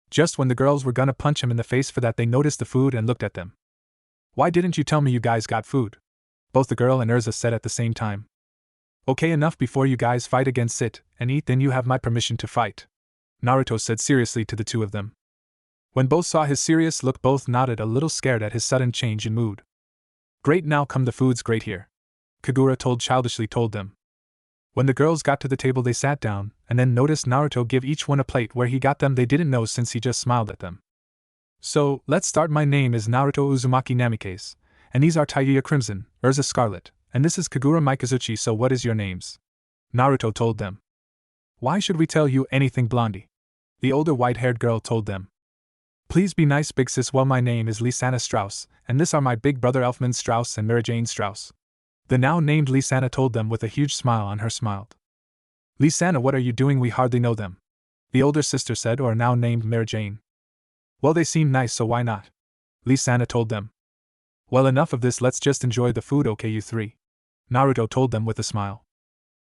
Just when the girls were gonna punch him in the face for that, they noticed the food and looked at them. Why didn't you tell me you guys got food? Both the girl and Urza said at the same time. Okay, enough, before you guys fight again, sit and eat, then you have my permission to fight, Naruto said seriously to the 2 of them. When both saw his serious look, both nodded, a little scared at his sudden change in mood. Great, now come, the food's great here, Kagura childishly told them. When the girls got to the table, they sat down, and then noticed Naruto give each one a plate. Where he got them they didn't know, since he just smiled at them. So, let's start. My name is Naruto Uzumaki Namikaze, and these are Tayuya Crimson, Urza Scarlet, and this is Kagura Mikazuchi. So what is your names? Naruto told them. Why should we tell you anything, Blondie? The older white-haired girl told them. Please be nice, big sis. Well, my name is Lisanna Strauss, and this are my big brother Elfman Strauss and Mary Jane Strauss. The now named Lisanna told them with a huge smile on her smiled. Lisanna, what are you doing? We hardly know them, the older sister said, or now named Mary Jane. Well, they seem nice, so why not? Lisanna told them. Well, enough of this, let's just enjoy the food, okay, you 3, Naruto told them with a smile.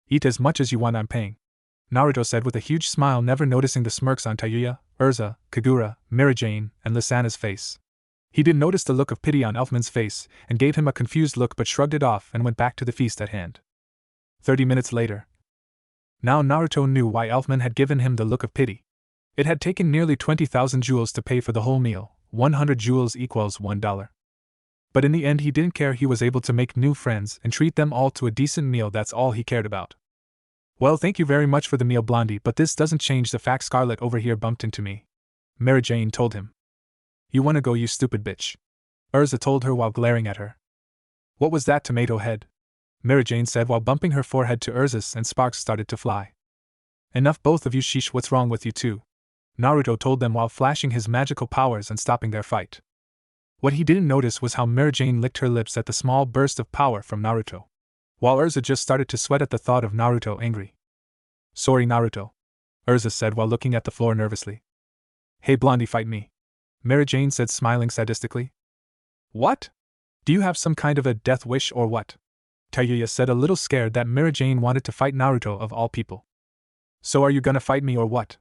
Eat as much as you want, I'm paying, Naruto said with a huge smile, never noticing the smirks on Tayuya, Urza, Kagura, Mary Jane, and Lisanna's face. He did notice the look of pity on Elfman's face, and gave him a confused look, but shrugged it off and went back to the feast at hand. 30 minutes later. Now Naruto knew why Elfman had given him the look of pity. It had taken nearly 20,000 jewels to pay for the whole meal. 100 jewels equals $1. But in the end he didn't care, he was able to make new friends and treat them all to a decent meal, that's all he cared about. Well, thank you very much for the meal, Blondie, but this doesn't change the fact Scarlet over here bumped into me, Mary Jane told him. You wanna go, you stupid bitch? Urza told her while glaring at her. What was that, tomato head? Mary Jane said while bumping her forehead to Urza's, and sparks started to fly. Enough, both of you, sheesh, what's wrong with you two? Naruto told them while flashing his magical powers and stopping their fight. What he didn't notice was how Mary Jane licked her lips at the small burst of power from Naruto, while Urza just started to sweat at the thought of Naruto angry. Sorry, Naruto, Urza said while looking at the floor nervously. Hey Blondie, fight me, Mary Jane said, smiling sadistically. What? Do you have some kind of a death wish or what? Tayuya said, a little scared that Mary Jane wanted to fight Naruto of all people. So are you gonna fight me or what?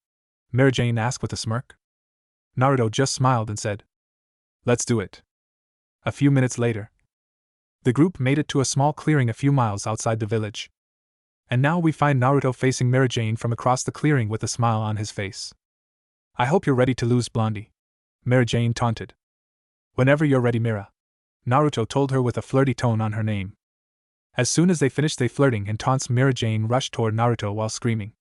Mary Jane asked with a smirk. Naruto just smiled and said, Let's do it. A few minutes later, the group made it to a small clearing a few miles outside the village. And now we find Naruto facing Mary Jane from across the clearing with a smile on his face. I hope you're ready to lose, Blondie, Mary Jane taunted. Whenever you're ready, Mira, Naruto told her with a flirty tone on her name. As soon as they finished their flirting and taunts, Mary Jane rushed toward Naruto while screaming,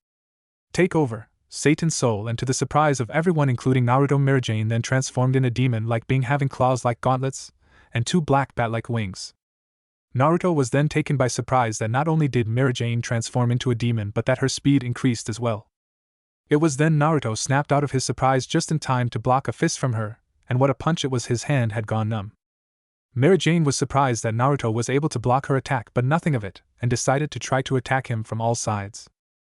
Take over, Satan's soul, and to the surprise of everyone including Naruto, Mary Jane then transformed in a demon-like being having claws like gauntlets, and two black bat-like wings. Naruto was then taken by surprise that not only did Mary Jane transform into a demon but that her speed increased as well. It was then Naruto snapped out of his surprise just in time to block a fist from her, and what a punch it was, his hand had gone numb. Mary Jane was surprised that Naruto was able to block her attack but nothing of it, and decided to try to attack him from all sides.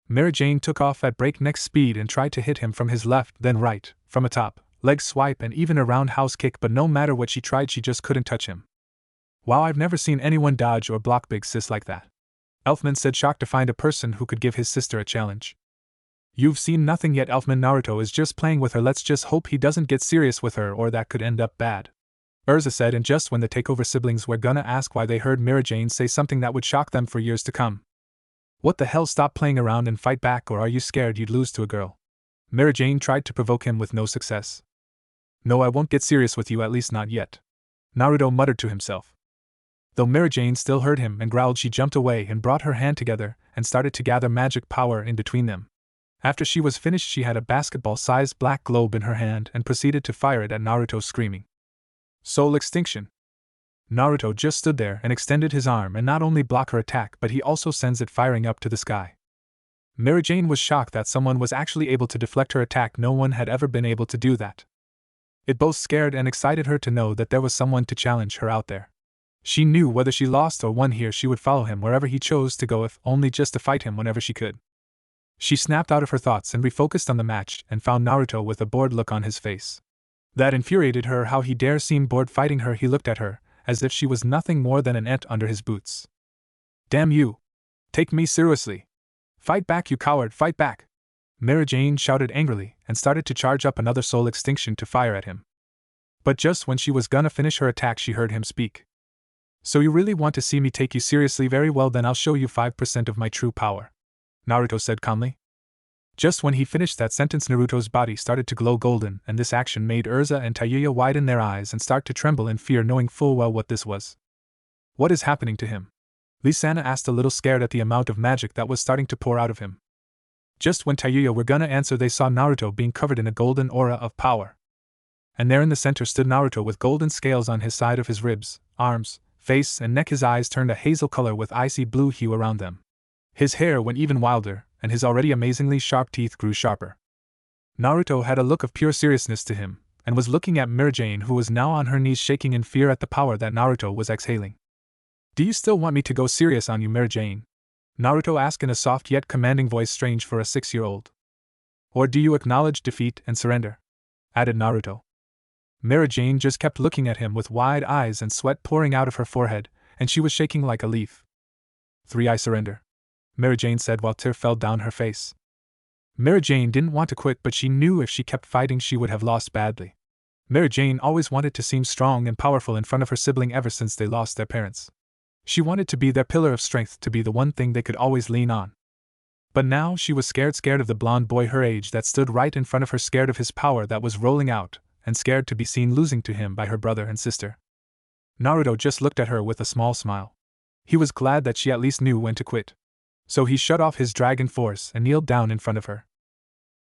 Mary Jane took off at breakneck speed and tried to hit him from his left, then right, from atop, leg swipe and even a roundhouse kick, but no matter what she tried she just couldn't touch him. Wow, I've never seen anyone dodge or block big sis like that, Elfman said, shocked to find a person who could give his sister a challenge. You've seen nothing yet, Elfman. Naruto is just playing with her, let's just hope he doesn't get serious with her or that could end up bad, Urza said, and just when the takeover siblings were gonna ask why, they heard Mary Jane say something that would shock them for years to come. What the hell, stop playing around and fight back, or are you scared you'd lose to a girl? Mary Jane tried to provoke him with no success. No, I won't get serious with you, at least not yet, Naruto muttered to himself. Though Mary Jane still heard him and growled, she jumped away and brought her hand together and started to gather magic power in between them. After she was finished, she had a basketball-sized black globe in her hand and proceeded to fire it at Naruto, screaming, Soul extinction! Naruto just stood there and extended his arm and not only blocked her attack but he also sends it firing up to the sky. Mary Jane was shocked that someone was actually able to deflect her attack. No one had ever been able to do that. It both scared and excited her to know that there was someone to challenge her out there. She knew whether she lost or won here she would follow him wherever he chose to go, if only just to fight him whenever she could. She snapped out of her thoughts and refocused on the match and found Naruto with a bored look on his face. That infuriated her. How he dare seem bored fighting her. He looked at her as if she was nothing more than an ant under his boots. Damn you! Take me seriously! Fight back, you coward, fight back! Mary Jane shouted angrily and started to charge up another soul extinction to fire at him. But just when she was gonna finish her attack, she heard him speak. So you really want to see me take you seriously? Very well, then I'll show you 5% of my true power, Naruto said calmly. Just when he finished that sentence, Naruto's body started to glow golden, and this action made Urza and Tayuya widen their eyes and start to tremble in fear, knowing full well what this was. What is happening to him? Lisana asked, a little scared at the amount of magic that was starting to pour out of him. Just when Tayuya were gonna answer, they saw Naruto being covered in a golden aura of power. And there in the center stood Naruto with golden scales on his side of his ribs, arms, face and neck. His eyes turned a hazel color with icy blue hue around them. His hair went even wilder, and his already amazingly sharp teeth grew sharper. Naruto had a look of pure seriousness to him, and was looking at Mary Jane, who was now on her knees shaking in fear at the power that Naruto was exhaling. Do you still want me to go serious on you, Mary Jane? Naruto asked in a soft yet commanding voice, strange for a 6-year-old. Or do you acknowledge defeat and surrender? Added Naruto. Mary Jane just kept looking at him with wide eyes and sweat pouring out of her forehead, and she was shaking like a leaf. 3. I surrender, Mary Jane said while tears fell down her face. Mary Jane didn't want to quit, but she knew if she kept fighting she would have lost badly. Mary Jane always wanted to seem strong and powerful in front of her sibling ever since they lost their parents. She wanted to be their pillar of strength, to be the one thing they could always lean on. But now she was scared of the blonde boy her age that stood right in front of her, scared of his power that was rolling out, and scared to be seen losing to him by her brother and sister. Naruto just looked at her with a small smile. He was glad that she at least knew when to quit. So he shut off his dragon force and kneeled down in front of her.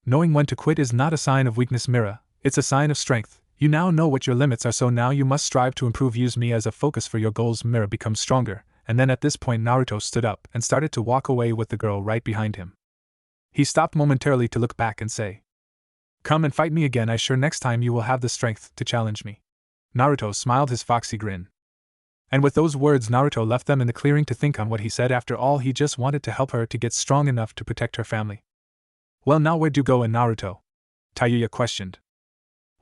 Knowing when to quit is not a sign of weakness, Mira, It's a sign of strength. You now know what your limits are, so now you must strive to improve. Use me as a focus for your goals. Mirror becomes stronger, and then at this point Naruto stood up and started to walk away with the girl right behind him. He stopped momentarily to look back and say, "Come and fight me again. I sure next time you will have the strength to challenge me." Naruto smiled his foxy grin. And with those words Naruto left them in the clearing to think on what he said. After all, he just wanted to help her to get strong enough to protect her family. "Well, now where'd you go in Naruto?" Tayuya questioned.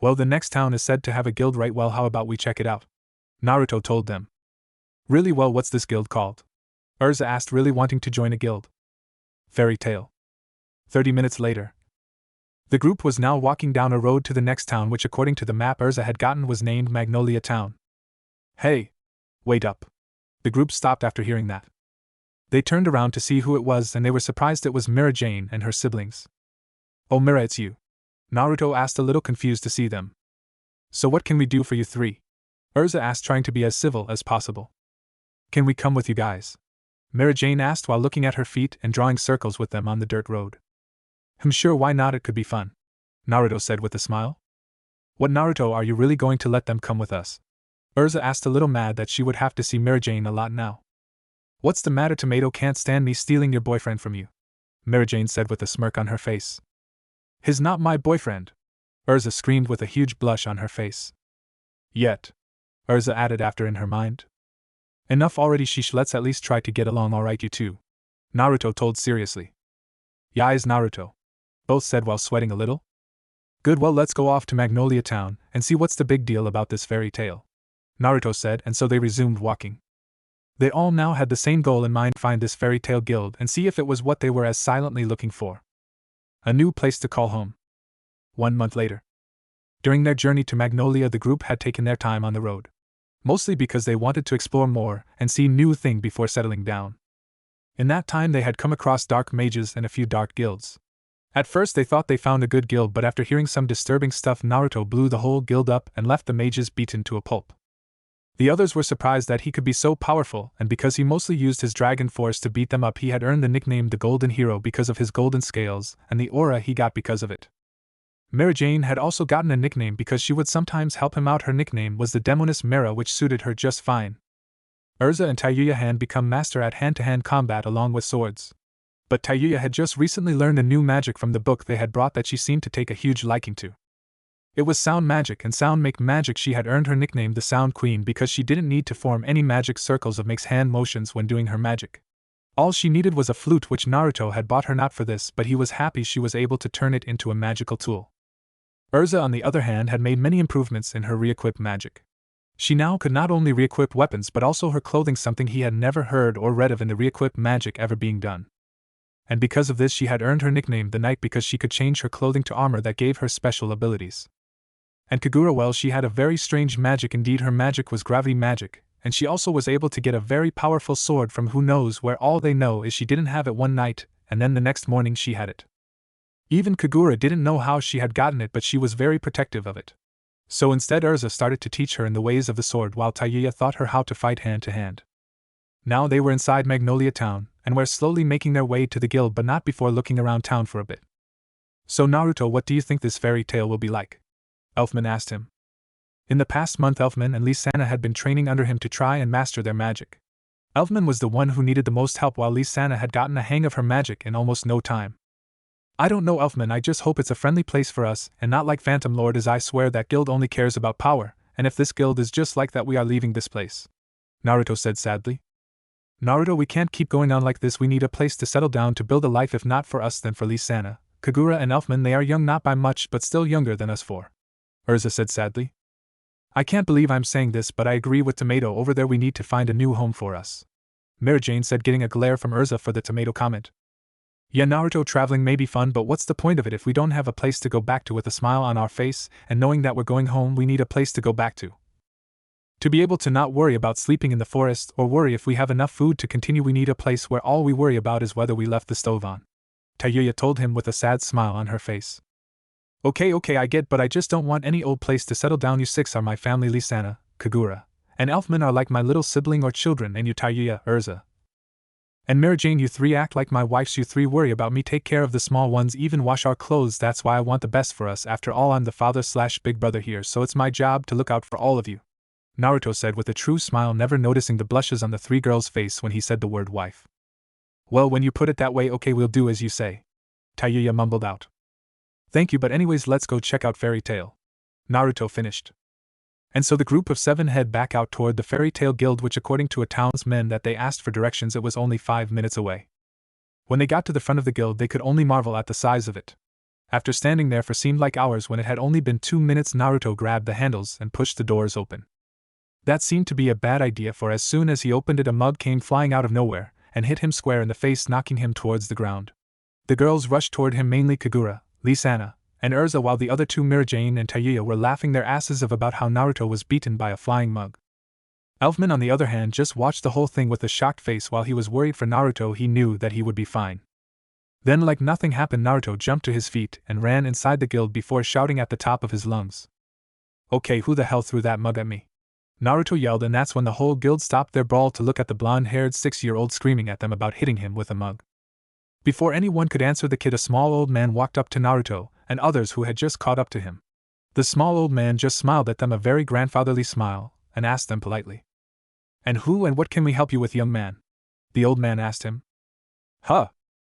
"Well, the next town is said to have a guild, right? Well, how about we check it out?" Naruto told them. "Really? Well, what's this guild called?" Urza asked, really wanting to join a guild. Fairy Tail. 30 minutes later. The group was now walking down a road to the next town, which according to the map Urza had gotten was named Magnolia Town. "Hey! Wait up!" The group stopped after hearing that. They turned around to see who it was, and they were surprised it was Mira Jane and her siblings. "Oh Mira, it's you," Naruto asked, a little confused to see them. "So what can we do for you three?" Urza asked, trying to be as civil as possible. "Can we come with you guys?" Mira Jane asked while looking at her feet and drawing circles with them on the dirt road. Sure, why not? It could be fun," Naruto said with a smile. "What, Naruto, are you really going to let them come with us?" Urza asked, a little mad that she would have to see Mira Jane a lot now. "What's the matter, Tomato? Can't stand me stealing your boyfriend from you," Mira Jane said with a smirk on her face. "He's not my boyfriend," Urza screamed with a huge blush on her face. "Yet," Urza added after in her mind. "Enough already, sheesh, let's at least try to get along. Alright, you two," Naruto told seriously. "Yais, Naruto," both said while sweating a little. "Good, well, let's go off to Magnolia Town and see what's the big deal about this fairy tale," Naruto said, and so they resumed walking. They all now had the same goal in mind: find this fairy tale guild and see if it was what they were as silently looking for. A new place to call home. 1 month later. During their journey to Magnolia, the group had taken their time on the road. Mostly because they wanted to explore more and see new things before settling down. In that time they had come across dark mages and a few dark guilds. At first they thought they found a good guild, but after hearing some disturbing stuff, Naruto blew the whole guild up and left the mages beaten to a pulp. The others were surprised that he could be so powerful, and because he mostly used his dragon force to beat them up, he had earned the nickname the Golden Hero because of his golden scales and the aura he got because of it. Mira Jane had also gotten a nickname because she would sometimes help him out. Her nickname was the Demoness Mira, which suited her just fine. Urza and Tayuya had become master at hand-to-hand combat along with swords. But Tayuya had just recently learned a new magic from the book they had brought that she seemed to take a huge liking to. It was sound magic, and sound make magic. She had earned her nickname the Sound Queen because she didn't need to form any magic circles or makes hand motions when doing her magic. All she needed was a flute, which Naruto had bought her not for this, but he was happy she was able to turn it into a magical tool. Urza, on the other hand, had made many improvements in her re-equipped magic. She now could not only re-equip weapons but also her clothing, something he had never heard or read of in the re-equipped magic ever being done. And because of this she had earned her nickname the Knight because she could change her clothing to armor that gave her special abilities. And Kagura, well, she had a very strange magic indeed. Her magic was gravity magic, and she also was able to get a very powerful sword from who knows where. All they know is she didn't have it one night, and then the next morning she had it. Even Kagura didn't know how she had gotten it, but she was very protective of it. So instead Urza started to teach her in the ways of the sword, while Tayuya taught her how to fight hand to hand. Now they were inside Magnolia Town, and were slowly making their way to the guild, but not before looking around town for a bit. "So Naruto, what do you think this fairy tale will be like?" Elfman asked him. In the past month Elfman and Lisana had been training under him to try and master their magic. Elfman was the one who needed the most help, while Lisana had gotten a hang of her magic in almost no time. "I don't know, Elfman, I just hope it's a friendly place for us, and not like Phantom Lord, as I swear that guild only cares about power, and if this guild is just like that we are leaving this place," Naruto said sadly. "Naruto, we can't keep going on like this. We need a place to settle down to build a life, if not for us then for Lisana, Kagura and Elfman. They are young, not by much, but still younger than us four," Urza said sadly. "I can't believe I'm saying this, but I agree with Tomato over there. We need to find a new home for us," Mira Jane said, getting a glare from Urza for the Tomato comment. "Yeah, Naruto, traveling may be fun, but what's the point of it if we don't have a place to go back to?" With a smile on our face, and knowing that we're going home, we need a place to go back to. To be able to not worry about sleeping in the forest, or worry if we have enough food to continue, we need a place where all we worry about is whether we left the stove on," Tayuya told him with a sad smile on her face. Okay, I get, but I just don't want any old place to settle down. You six are my family. Lisana, Kagura, and Elfman are like my little sibling or children, and you Tayuya, Urza, And Mary Jane, you three act like my wives, you three worry about me, take care of the small ones, even wash our clothes, that's why I want the best for us, after all I'm the father/big brother here, so it's my job to look out for all of you. Naruto said with a true smile, never noticing the blushes on the three girls' face when he said the word wife. Well, when you put it that way, okay, we'll do as you say. Tayuya mumbled out. Thank you, but anyways, let's go check out Fairy Tail. Naruto finished. And so the group of 7 head back out toward the Fairy Tail Guild, which according to a townsman that they asked for directions, it was only 5 minutes away. When they got to the front of the guild, they could only marvel at the size of it. After standing there for seemed like hours when it had only been 2 minutes, Naruto grabbed the handles and pushed the doors open. That seemed to be a bad idea, for as soon as he opened it, a mug came flying out of nowhere and hit him square in the face, knocking him towards the ground. The girls rushed toward him, mainly Kagura, Lisana, and Urza, while the other two, Mirajane and Tayuya, were laughing their asses off about how Naruto was beaten by a flying mug. Elfman, on the other hand, just watched the whole thing with a shocked face. While he was worried for Naruto, he knew that he would be fine. Then, like nothing happened, Naruto jumped to his feet and ran inside the guild before shouting at the top of his lungs. Okay, who the hell threw that mug at me? Naruto yelled, and that's when the whole guild stopped their brawl to look at the blonde-haired 6-year-old screaming at them about hitting him with a mug. Before anyone could answer the kid, a small old man walked up to Naruto and others who had just caught up to him. The small old man just smiled at them, a very grandfatherly smile, and asked them politely. And who and what can we help you with, young man? The old man asked him. Huh.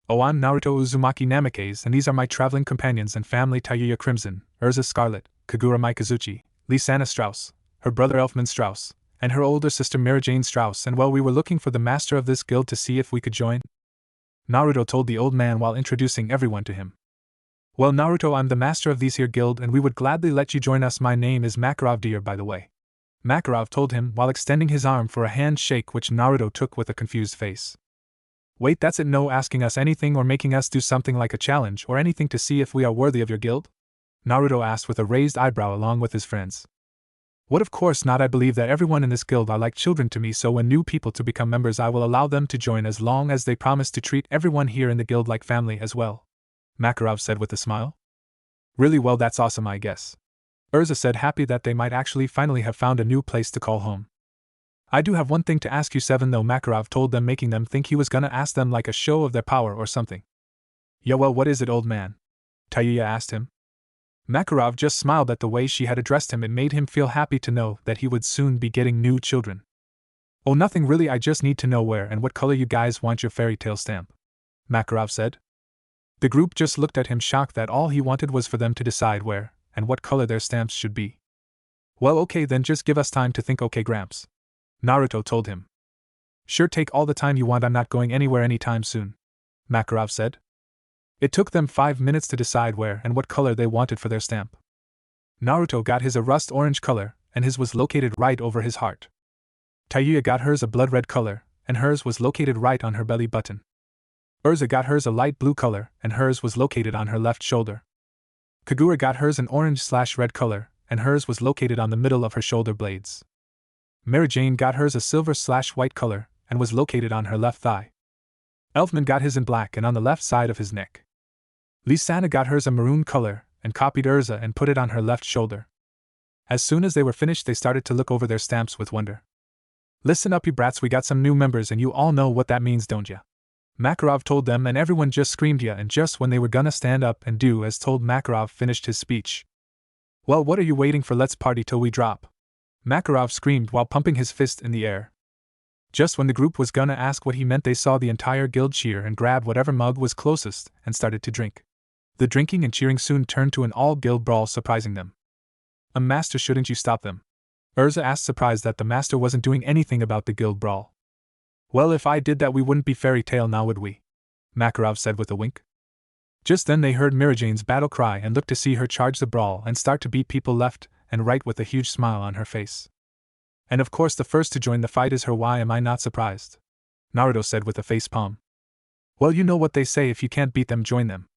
Oh, I'm Naruto Uzumaki Namikaze, and these are my traveling companions and family, Tayuya Crimson, Urza Scarlet, Kagura Mikazuchi, Lisana Strauss, her brother Elfman Strauss, and her older sister Mirajane Strauss, and well, we were looking for the master of this guild to see if we could join. Naruto told the old man while introducing everyone to him. Well, Naruto, I'm the master of these here guild, and we would gladly let you join us. My name is Makarov, dear, by the way. Makarov told him while extending his arm for a handshake, which Naruto took with a confused face. Wait, that's it, no asking us anything or making us do something like a challenge or anything to see if we are worthy of your guild? Naruto asked with a raised eyebrow along with his friends. What, of course not. I believe that everyone in this guild are like children to me, so when new people to become members, I will allow them to join as long as they promise to treat everyone here in the guild like family as well, Makarov said with a smile. Really? Well, that's awesome, I guess. Urza said, happy that they might actually finally have found a new place to call home. I do have one thing to ask you, 7, though, Makarov told them, making them think he was gonna ask them like a show of their power or something. Yeah, well, what is it, old man? Tayuya asked him. Makarov just smiled at the way she had addressed him. It made him feel happy to know that he would soon be getting new children. Oh, nothing really, I just need to know where and what color you guys want your fairy tale stamp, Makarov said. The group just looked at him, shocked that all he wanted was for them to decide where and what color their stamps should be. Well, okay, then just give us time to think, okay, Gramps, Naruto told him. Sure, take all the time you want, I'm not going anywhere anytime soon, Makarov said. It took them 5 minutes to decide where and what color they wanted for their stamp. Naruto got his a rust orange color, and his was located right over his heart. Tayuya got hers a blood red color, and hers was located right on her belly button. Urza got hers a light blue color, and hers was located on her left shoulder. Kagura got hers an orange/red color, and hers was located on the middle of her shoulder blades. Mirajane got hers a silver/white color, and was located on her left thigh. Elfman got his in black and on the left side of his neck. Lisana got hers a maroon color, and copied Urza and put it on her left shoulder. As soon as they were finished, they started to look over their stamps with wonder. Listen up, you brats, we got some new members and you all know what that means, don't ya? Makarov told them, and everyone just screamed yeah, and just when they were gonna stand up and do as told, Makarov finished his speech. Well, what are you waiting for? Let's party till we drop, Makarov screamed while pumping his fist in the air. Just when the group was gonna ask what he meant, they saw the entire guild cheer and grab whatever mug was closest and started to drink. The drinking and cheering soon turned to an all-guild brawl, surprising them. Master, shouldn't you stop them? Urza asked, surprised that the master wasn't doing anything about the guild brawl. Well, if I did that, we wouldn't be fairy tale now, would we? Makarov said with a wink. Just then they heard Mirajane's battle cry and looked to see her charge the brawl and start to beat people left and right with a huge smile on her face. And of course the first to join the fight is her. Why am I not surprised? Naruto said with a face palm. Well, you know what they say, if you can't beat them, join them,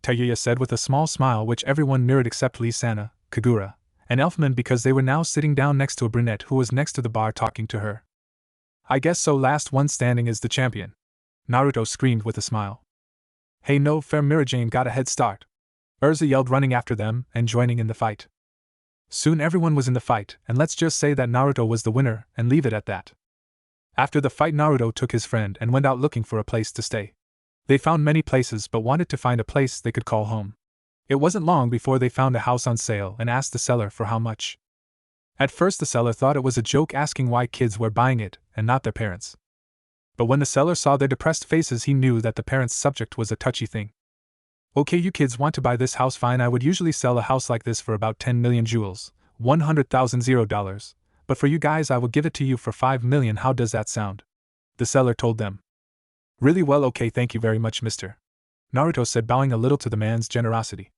Tayuya said with a small smile, which everyone mirrored except Lisana, Kagura, and Elfman, because they were now sitting down next to a brunette who was next to the bar talking to her. I guess so, last one standing is the champion, Naruto screamed with a smile. Hey, no fair, Mirajane got a head start, Urza yelled, running after them and joining in the fight. Soon everyone was in the fight, and let's just say that Naruto was the winner and leave it at that. After the fight, Naruto took his friend and went out looking for a place to stay. They found many places but wanted to find a place they could call home. It wasn't long before they found a house on sale and asked the seller for how much. At first the seller thought it was a joke, asking why kids were buying it and not their parents. But when the seller saw their depressed faces, he knew that the parents' subject was a touchy thing. Okay, you kids want to buy this house, fine. I would usually sell a house like this for about 10 million jewels, $100,000, but for you guys I will give it to you for 5 million. How does that sound? The seller told them. Really well, okay, thank you very much, Mr. Naruto said, bowing a little to the man's generosity.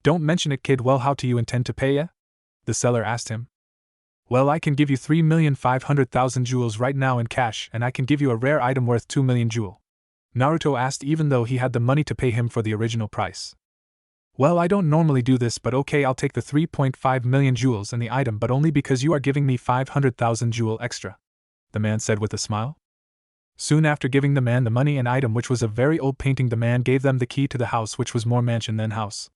Don't mention it, kid. Well, how do you intend to pay ya? The seller asked him. Well, I can give you 3,500,000 jewels right now in cash, and I can give you a rare item worth 2 million jewel. Naruto asked, even though he had the money to pay him for the original price. Well, I don't normally do this, but okay, I'll take the 3.5 million jewels and the item, but only because you are giving me 500,000 jewel extra, the man said with a smile. Soon after giving the man the money and item, which was a very old painting, the man gave them the key to the house, which was more mansion than house.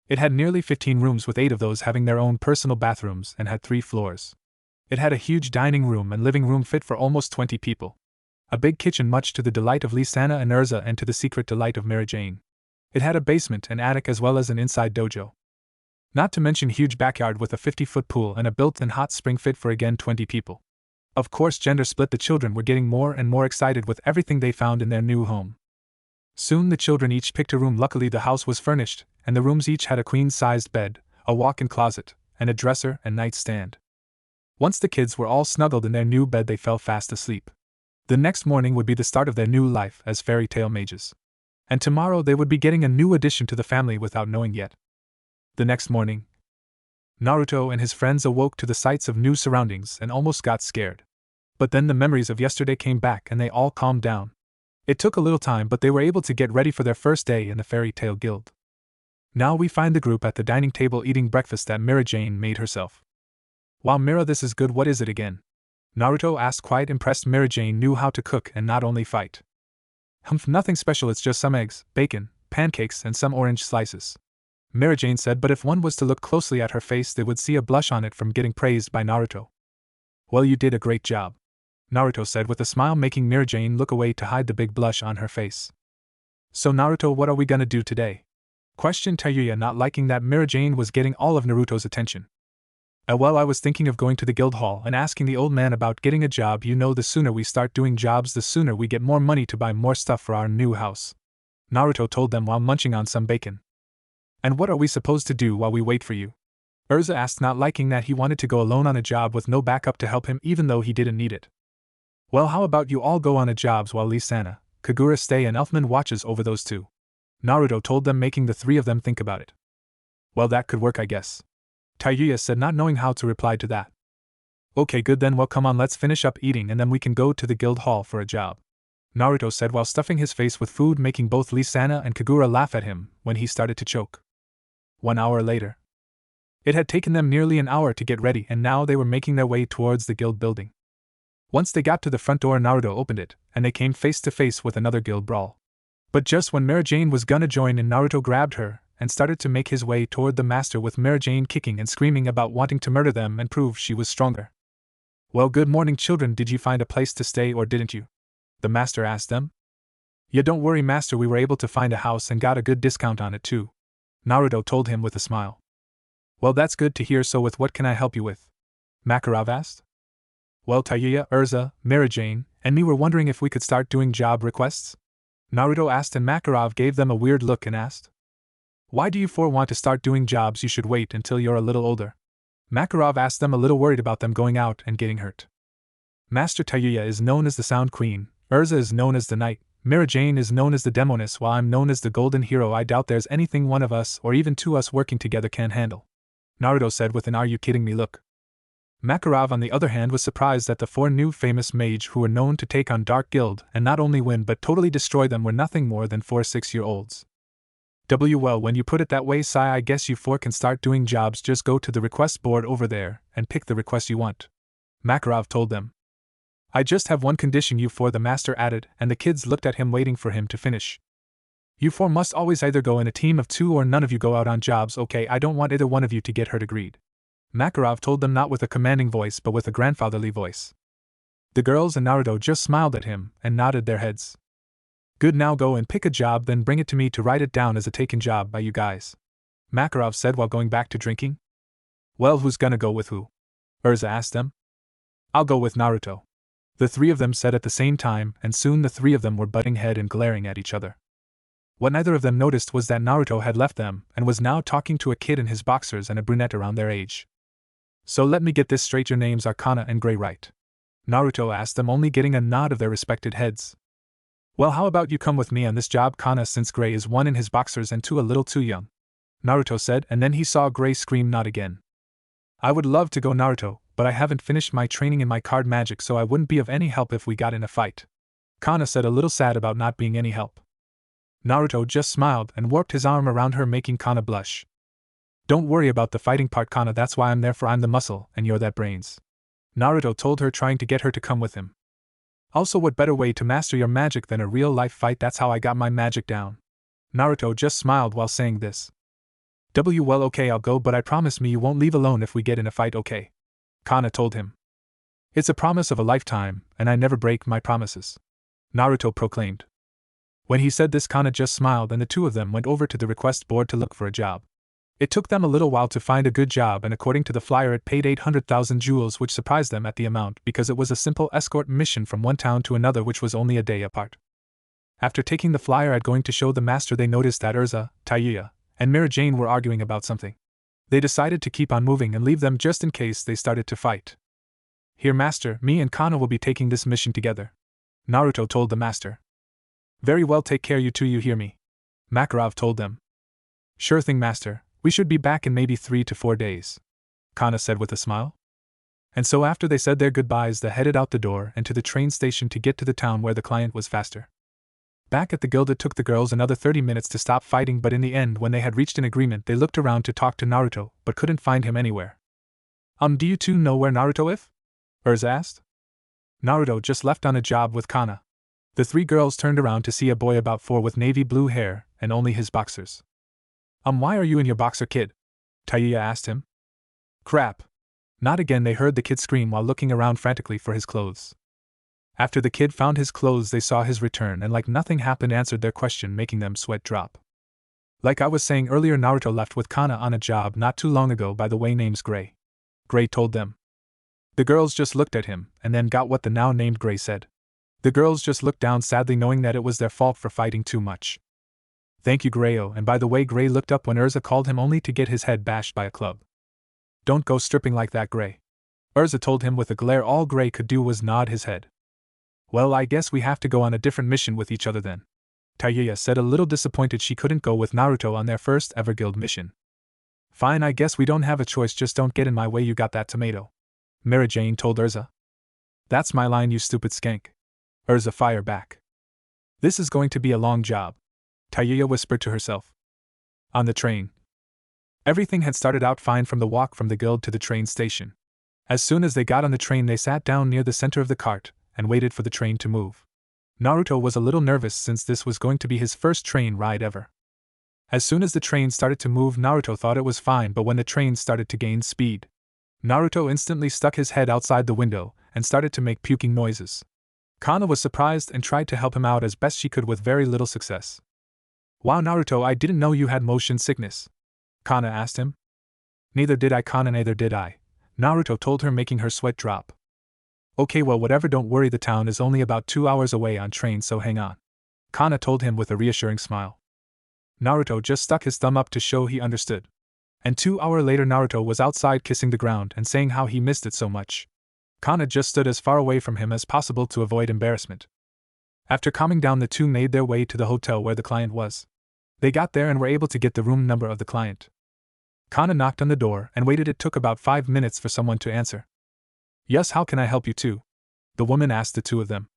It had nearly 15 rooms, with 8 of those having their own personal bathrooms, and had 3 floors. It had a huge dining room and living room fit for almost 20 people. A big kitchen, much to the delight of Lisa and Urza and to the secret delight of Mary Jane. It had a basement and attic as well as an inside dojo. Not to mention huge backyard with a 50-foot pool and a built-in hot spring fit for again 20 people. Of course, gender split. The children were getting more and more excited with everything they found in their new home. Soon the children each picked a room. Luckily the house was furnished, and the rooms each had a queen-sized bed, a walk-in closet, and a dresser and nightstand. Once the kids were all snuggled in their new bed, they fell fast asleep. The next morning would be the start of their new life as fairy tale mages. And tomorrow they would be getting a new addition to the family without knowing yet. The next morning, Naruto and his friends awoke to the sights of new surroundings and almost got scared. But then the memories of yesterday came back and they all calmed down. It took a little time, but they were able to get ready for their first day in the Fairy Tale Guild. Now we find the group at the dining table eating breakfast that Mira Jane made herself. Wow, Mira, this is good. What is it again? Naruto asked, quite impressed. Mira Jane knew how to cook and not only fight. Nothing special, it's just some eggs, bacon, pancakes, and some orange slices, Mira Jane said, but if one was to look closely at her face, they would see a blush on it from getting praised by Naruto. Well, you did a great job, Naruto said with a smile, making Mira Jane look away to hide the big blush on her face. So Naruto, what are we gonna do today? Questioned Tayuya, not liking that Mira Jane was getting all of Naruto's attention. Well, I was thinking of going to the guild hall and asking the old man about getting a job. You know, the sooner we start doing jobs, the sooner we get more money to buy more stuff for our new house, Naruto told them while munching on some bacon. And what are we supposed to do while we wait for you? Urza asked, not liking that he wanted to go alone on a job with no backup to help him even though he didn't need it. Well, how about you all go on a jobs while Lee-sana, Kagura stay and Elfman watches over those two, Naruto told them, making the 3 of them think about it. Well, that could work, I guess, Tayuya said, not knowing how to reply to that. Okay, good then, well come on, let's finish up eating and then we can go to the guild hall for a job, Naruto said while stuffing his face with food, making both Lee-sana and Kagura laugh at him when he started to choke. 1 hour later. It had taken them nearly an hour to get ready, and now they were making their way towards the guild building. Once they got to the front door, Naruto opened it, and they came face to face with another guild brawl. But just when Mira Jane was gonna join in, Naruto grabbed her and started to make his way toward the master, with Mira Jane kicking and screaming about wanting to murder them and prove she was stronger. Well, good morning children, did you find a place to stay or didn't you? The master asked them. Yeah, don't worry master, we were able to find a house and got a good discount on it too, Naruto told him with a smile. Well, that's good to hear, so with what can I help you with? Makarov asked. Well, Tayuya, Urza, Mira Jane, and me were wondering if we could start doing job requests? Naruto asked, and Makarov gave them a weird look and asked. Why do you 4 want to start doing jobs? You should wait until you're a little older. Makarov asked them, a little worried about them going out and getting hurt. Master Tayuya is known as the Sound Queen, Urza is known as the Knight, Mira Jane is known as the Demoness, while I'm known as the Golden Hero. I doubt there's anything one of us or even 2 us working together can handle, Naruto said with an "are you kidding me" look. Makarov, on the other hand, was surprised that the 4 new famous mage who were known to take on Dark Guild and not only win but totally destroy them were nothing more than 4 6-year-olds. Well, when you put it that way, Sai, I guess you 4 can start doing jobs. Just go to the request board over there and pick the request you want, Makarov told them. I just have one condition, you 4, the master added, and the kids looked at him waiting for him to finish. You 4 must always either go in a team of 2 or none of you go out on jobs. Okay, I don't want either one of you to get hurt, agreed, Makarov told them, not with a commanding voice but with a grandfatherly voice. The girls and Naruto just smiled at him and nodded their heads. Good, now go and pick a job, then bring it to me to write it down as a taken job by you guys, Makarov said while going back to drinking. Well, who's gonna go with who? Urza asked them. I'll go with Naruto, the three of them said at the same time, and soon the three of them were butting head and glaring at each other. What neither of them noticed was that Naruto had left them and was now talking to a kid in his boxers and a brunette around their age. So let me get this straight, your names are Kana and Gray, right? Naruto asked them, only getting a nod of their respected heads. Well, how about you come with me on this job, Kana, since Gray is 1 in his boxers and 2 a little too young, Naruto said, and then he saw Gray scream nod again. I would love to go, Naruto, but I haven't finished my training in my card magic, so I wouldn't be of any help if we got in a fight, Kana said, a little sad about not being any help. Naruto just smiled and warped his arm around her, making Kana blush. Don't worry about the fighting part, Kana, that's why I'm there, for I'm the muscle and you're that brains, Naruto told her, trying to get her to come with him. Also, what better way to master your magic than a real-life fight? That's how I got my magic down. Naruto just smiled while saying this. Well, okay, I'll go, but I promise me you won't leave alone if we get in a fight, okay? Kana told him. It's a promise of a lifetime, and I never break my promises, Naruto proclaimed. When he said this, Kana just smiled and the two of them went over to the request board to look for a job. It took them a little while to find a good job, and according to the flyer it paid 800,000 jewels, which surprised them at the amount because it was a simple escort mission from one town to another, which was only a day apart. After taking the flyer and going to show the master, they noticed that Urza, Taiya, and Mira Jane were arguing about something. They decided to keep on moving and leave them just in case they started to fight. Here, master, me and Kana will be taking this mission together, Naruto told the master. Very well, take care, you two, you hear me? Makarov told them. Sure thing, master. We should be back in maybe 3 to 4 days, Kana said with a smile. And so after they said their goodbyes, they headed out the door and to the train station to get to the town where the client was faster. Back at the guild, it took the girls another 30 minutes to stop fighting, but in the end, when they had reached an agreement, they looked around to talk to Naruto, but couldn't find him anywhere. Do you two know where Naruto is? Urza asked. Naruto just left on a job with Kana. The 3 girls turned around to see a boy about 4 with navy blue hair and only his boxers. Why are you in your boxer, kid? Taiya asked him. Crap. Not again, they heard the kid scream while looking around frantically for his clothes. After the kid found his clothes, they saw his return and like nothing happened answered their question, making them sweat drop. Like I was saying earlier, Naruto left with Kana on a job not too long ago, by the way, name's Gray. Gray told them. The girls just looked at him and then got what the now named Gray said. The girls just looked down sadly, knowing that it was their fault for fighting too much. Thank you, Grayo, and by the way, Gray looked up when Urza called him, only to get his head bashed by a club. Don't go stripping like that, Gray, Urza told him with a glare. All Gray could do was nod his head. Well, I guess we have to go on a different mission with each other then, Taiya said, a little disappointed she couldn't go with Naruto on their first ever guild mission. Fine, I guess we don't have a choice, just don't get in my way, you got that, tomato, Mira Jane told Urza. That's my line, you stupid skank, Urza fired back. This is going to be a long job, Taiya whispered to herself. On the train. Everything had started out fine from the walk from the guild to the train station. As soon as they got on the train, they sat down near the center of the cart and waited for the train to move. Naruto was a little nervous since this was going to be his first train ride ever. As soon as the train started to move, Naruto thought it was fine, but when the train started to gain speed, Naruto instantly stuck his head outside the window and started to make puking noises. Kana was surprised and tried to help him out as best she could with very little success. Wow, Naruto, I didn't know you had motion sickness, Kana asked him. Neither did I, Kana, neither did I, Naruto told her, making her sweat drop. Okay, well, whatever, don't worry, the town is only about 2 hours away on train, so hang on, Kana told him with a reassuring smile. Naruto just stuck his thumb up to show he understood. And 2 hours later, Naruto was outside kissing the ground and saying how he missed it so much. Kana just stood as far away from him as possible to avoid embarrassment. After calming down, the two made their way to the hotel where the client was. They got there and were able to get the room number of the client. Kana knocked on the door and waited. It took about 5 minutes for someone to answer. Yes, how can I help you too? The woman asked the two of them.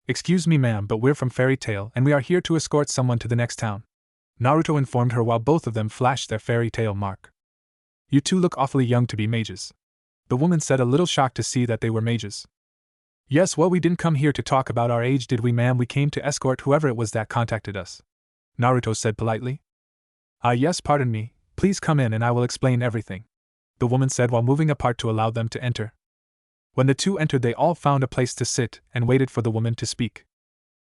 Excuse me, ma'am, but we're from Fairy Tail and we are here to escort someone to the next town, Naruto informed her while both of them flashed their fairy tale mark. You two look awfully young to be mages, the woman said, a little shocked to see that they were mages. Yes, well, we didn't come here to talk about our age, did we, ma'am? We came to escort whoever it was that contacted us, Naruto said politely. Yes, pardon me, please come in and I will explain everything, the woman said while moving apart to allow them to enter. When the two entered, they all found a place to sit and waited for the woman to speak.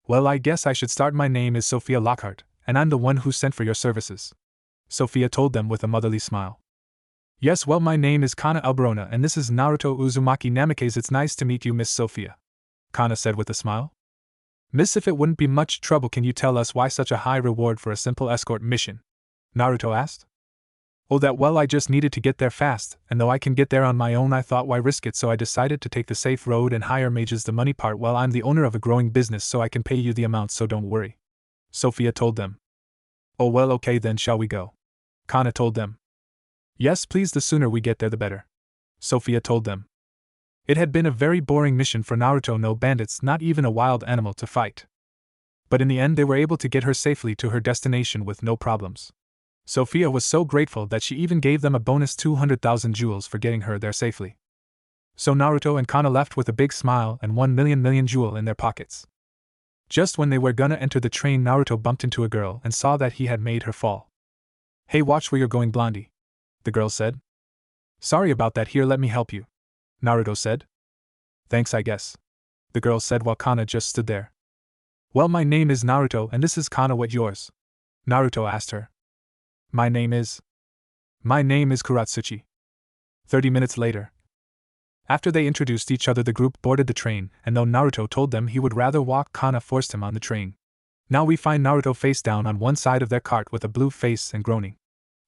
Well, I guess I should start. My name is Sophia Lockhart, and I'm the one who sent for your services. Sophia told them with a motherly smile. Yes, well, my name is Kana Alberona, and this is Naruto Uzumaki Namikaze. It's nice to meet you, Miss Sophia, Kana said with a smile. Miss, if it wouldn't be much trouble, can you tell us why such a high reward for a simple escort mission? Naruto asked. Oh, that, well, I just needed to get there fast, and though I can get there on my own, I thought why risk it, so I decided to take the safe road and hire mages. The money part, well, I'm the owner of a growing business, so I can pay you the amount, so don't worry. Sophia told them. Oh, well, okay then, shall we go? Kana told them. Yes, please, the sooner we get there the better. Sophia told them. It had been a very boring mission for Naruto, no bandits, not even a wild animal to fight. But in the end they were able to get her safely to her destination with no problems. Sophia was so grateful that she even gave them a bonus 200,000 jewels for getting her there safely. So Naruto and Kana left with a big smile and 1 million jewel in their pockets. Just when they were gonna enter the train, Naruto bumped into a girl and saw that he had made her fall. Hey, watch where you're going, Blondie, the girl said. Sorry about that, here, let me help you, Naruto said. Thanks, I guess, the girl said while Kana just stood there. Well, my name is Naruto and this is Kana. What yours? Naruto asked her. My name is Kuratsuchi. 30 minutes later. After they introduced each other, the group boarded the train, and though Naruto told them he would rather walk, Kana forced him on the train. Now we find Naruto face down on one side of their cart with a blue face and groaning.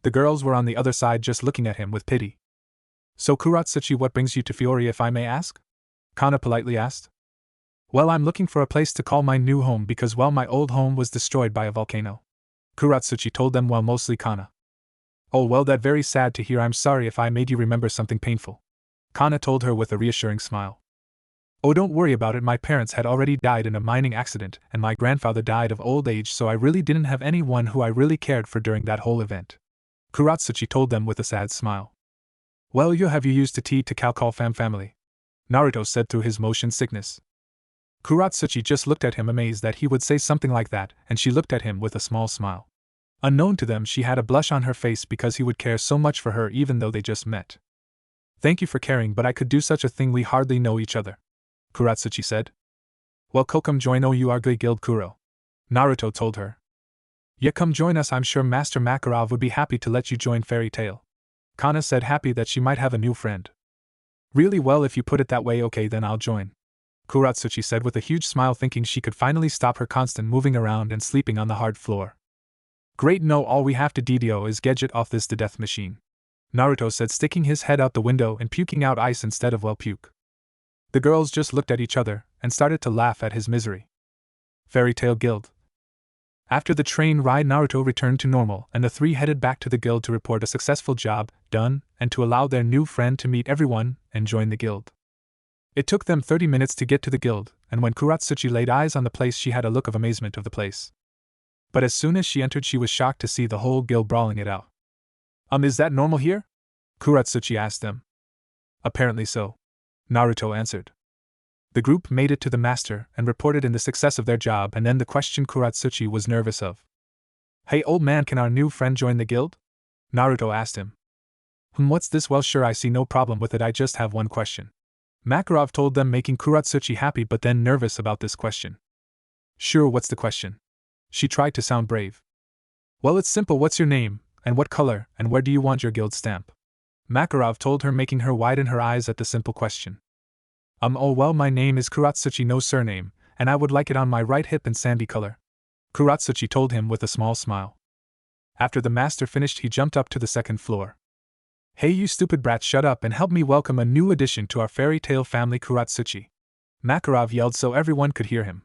The girls were on the other side just looking at him with pity. So Kuratsuchi, what brings you to Fiori, if I may ask? Kana politely asked. Well, I'm looking for a place to call my new home because, well, my old home was destroyed by a volcano, Kuratsuchi told them, well, mostly Kana. Oh, well, that very sad to hear. I'm sorry if I made you remember something painful, Kana told her with a reassuring smile. Oh, don't worry about it. My parents had already died in a mining accident, and my grandfather died of old age, so I really didn't have anyone who I really cared for during that whole event, Kuratsuchi told them with a sad smile. Well, you used to tea to call family, Naruto said through his motion sickness. Kuratsuchi just looked at him amazed that he would say something like that, and she looked at him with a small smile. Unknown to them, she had a blush on her face because he would care so much for her even though they just met. Thank you for caring, but I could do such a thing. We hardly know each other, Kuratsuchi said. Well, come join our guild, Kuro, Naruto told her. Yeah, come join us. I'm sure Master Makarov would be happy to let you join Fairy Tail, Kana said, happy that she might have a new friend. Really? Well, if you put it that way, okay, then I'll join, Kuratsuchi said with a huge smile, thinking she could finally stop her constant moving around and sleeping on the hard floor. Great, no, all we have to do is get off this death machine, Naruto said, sticking his head out the window and puking out ice instead of puke. The girls just looked at each other and started to laugh at his misery. Fairy Tail Guild. After the train ride, Naruto returned to normal, and the three headed back to the guild to report a successful job done and to allow their new friend to meet everyone and join the guild. It took them 30 minutes to get to the guild, and when Kuratsuchi laid eyes on the place, she had a look of amazement of the place. But as soon as she entered, she was shocked to see the whole guild brawling it out. Is that normal here? Kuratsuchi asked them. Apparently so, Naruto answered. The group made it to the master and reported in the success of their job, and then the question Kuratsuchi was nervous of. Hey, old man, can our new friend join the guild? Naruto asked him. What's this? Well, sure, I see no problem with it. I just have one question, Makarov told them, making Kuratsuchi happy but then nervous about this question. Sure, what's the question? She tried to sound brave. Well, it's simple. What's your name, and what color, and where do you want your guild stamp? Makarov told her, making her widen her eyes at the simple question. Oh, well, my name is Kuratsuchi, no surname, and I would like it on my right hip in sandy color, Kuratsuchi told him with a small smile. After the master finished, he jumped up to the second floor. Hey, you stupid brat, shut up and help me welcome a new addition to our fairy tale family, Kuratsuchi, Makarov yelled so everyone could hear him.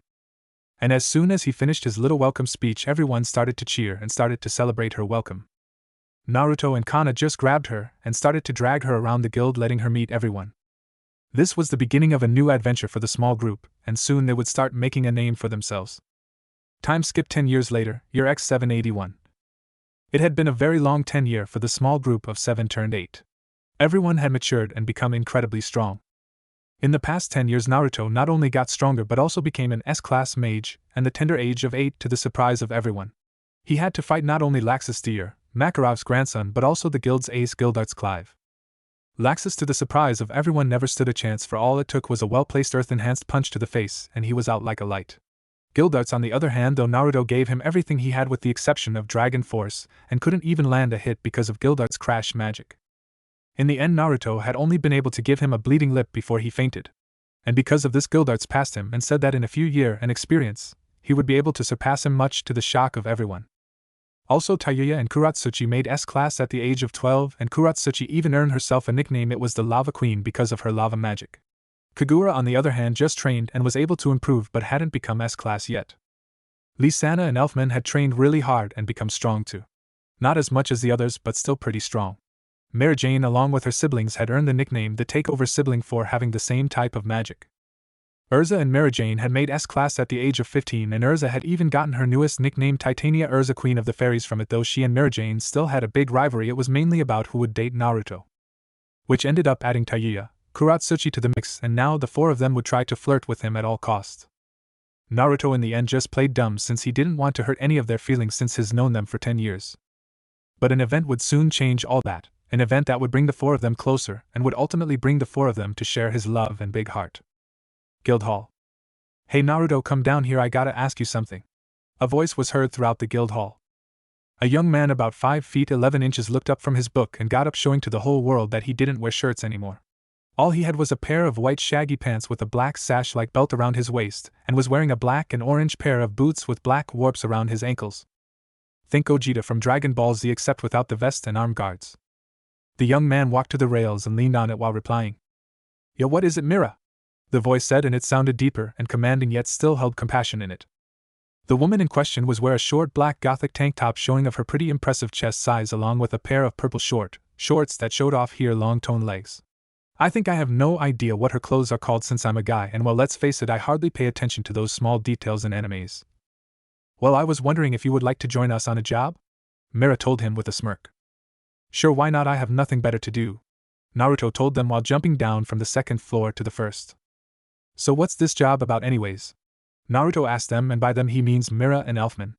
And as soon as he finished his little welcome speech, everyone started to cheer and started to celebrate her welcome. Naruto and Kana just grabbed her and started to drag her around the guild, letting her meet everyone. This was the beginning of a new adventure for the small group, and soon they would start making a name for themselves. Time skip 10 years later, year X781. It had been a very long 10 year for the small group of 7 turned 8. Everyone had matured and become incredibly strong. In the past 10 years, Naruto not only got stronger but also became an S-class mage, and the tender age of 8 to the surprise of everyone. He had to fight not only Laxus Deer, Makarov's grandson, but also the guild's ace Guildarts Clive. Laxus, to the surprise of everyone, never stood a chance, for all it took was a well-placed earth-enhanced punch to the face, and he was out like a light. Gildarts, on the other hand, though Naruto gave him everything he had with the exception of Dragon Force, and couldn't even land a hit because of Gildart's crash magic. In the end, Naruto had only been able to give him a bleeding lip before he fainted. And because of this, Gildarts passed him and said that in a few years and experience, he would be able to surpass him, much to the shock of everyone. Also, Tayuya and Kuratsuchi made S-class at the age of 12, and Kuratsuchi even earned herself a nickname. It was the Lava Queen because of her lava magic. Kagura, on the other hand, just trained and was able to improve but hadn't become S-class yet. Lisana and Elfman had trained really hard and become strong too. Not as much as the others, but still pretty strong. Mary Jane, along with her siblings, had earned the nickname the Takeover Sibling for having the same type of magic. Urza and Mary Jane had made S-class at the age of 15, and Urza had even gotten her newest nickname, Titania Urza, Queen of the Fairies, from it. Though she and Mary Jane still had a big rivalry, it was mainly about who would date Naruto, which ended up adding Tayuya, Kuratsuchi to the mix, and now the four of them would try to flirt with him at all costs. Naruto in the end just played dumb, since he didn't want to hurt any of their feelings since he's known them for 10 years. But an event would soon change all that, an event that would bring the four of them closer and would ultimately bring the four of them to share his love and big heart. Guild Hall. Hey Naruto, come down here, I gotta ask you something. A voice was heard throughout the guild hall. A young man about 5 feet 11 inches looked up from his book and got up, showing to the whole world that he didn't wear shirts anymore. All he had was a pair of white shaggy pants with a black sash-like belt around his waist, and was wearing a black and orange pair of boots with black warps around his ankles. Think Gogeta from Dragon Ball Z, except without the vest and arm guards. The young man walked to the rails and leaned on it while replying. Yo, what is it, Mira? The voice said, and it sounded deeper and commanding, yet still held compassion in it. The woman in question was wearing a short black gothic tank top showing of her pretty impressive chest size, along with a pair of purple shorts that showed off her long toned legs. I think I have no idea what her clothes are called since I'm a guy, and well, let's face it, I hardly pay attention to those small details in animes. Well, I was wondering if you would like to join us on a job? Mira told him with a smirk. Sure, why not, I have nothing better to do, Naruto told them while jumping down from the second floor to the first. So what's this job about anyways? Naruto asked them, and by them he means Mira and Elfman.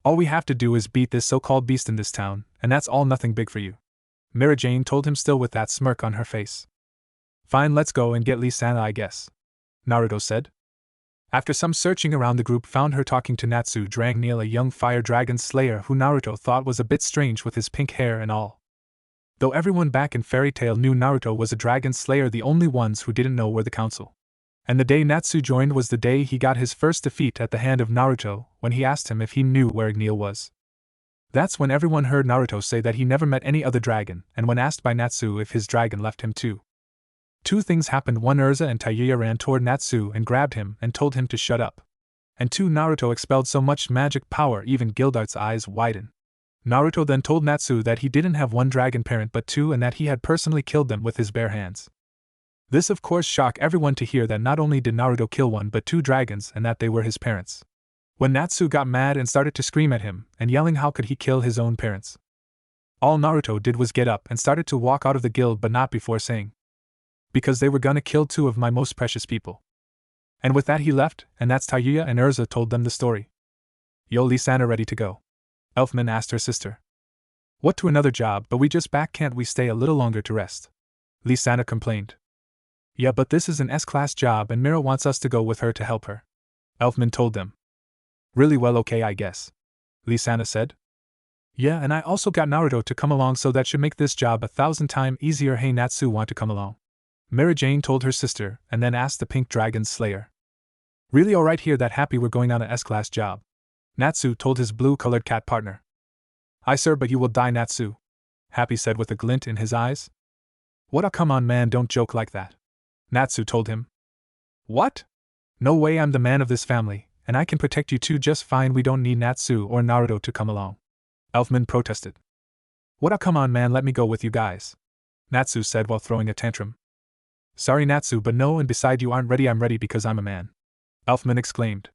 All we have to do is beat this so-called beast in this town, and that's all, nothing big for you, Mira Jane told him, still with that smirk on her face. Fine, let's go and get Lisana, I guess, Naruto said. After some searching around, the group found her talking to Natsu Dragneel, a young fire dragon slayer who Naruto thought was a bit strange with his pink hair and all. Though everyone back in Fairy Tail knew Naruto was a dragon slayer, the only ones who didn't know were the council. And the day Natsu joined was the day he got his first defeat at the hand of Naruto, when he asked him if he knew where Dragneel was. That's when everyone heard Naruto say that he never met any other dragon, and when asked by Natsu if his dragon left him too. Two things happened. One, Urza and Tayuya ran toward Natsu and grabbed him and told him to shut up. And two, Naruto expelled so much magic power even Gildart's eyes widened. Naruto then told Natsu that he didn't have one dragon parent but two, and that he had personally killed them with his bare hands. This of course shocked everyone to hear that not only did Naruto kill one but two dragons, and that they were his parents. When Natsu got mad and started to scream at him, and yelling how could he kill his own parents, all Naruto did was get up and started to walk out of the guild, but not before saying, because they were gonna kill two of my most precious people. And with that he left, and that's Tayuya and Urza told them the story. Yo, Lisana ready to go? Elfman asked her sister. What, to another job? But we just back, can't we stay a little longer to rest? Lisana complained. Yeah, but this is an S-class job and Mira wants us to go with her to help her, Elfman told them. Really, well, okay, I guess, Lisana said. Yeah, and I also got Naruto to come along, so that should make this job 1,000 times easier. Hey Natsu, want to come along? Mary Jane told her sister, and then asked the Pink Dragon Slayer. Really, alright, here, that happy we're going on a S-class job, Natsu told his blue-colored cat partner. Aye sir, but you will die, Natsu, Happy said with a glint in his eyes. What, oh come on man, don't joke like that, Natsu told him. What? No way, I'm the man of this family, and I can protect you two just fine. We don't need Natsu or Naruto to come along, Elfman protested. What, oh come on man, let me go with you guys, Natsu said while throwing a tantrum. Sorry Natsu, but no, and beside you aren't ready. I'm ready because I'm a man, Elfman exclaimed.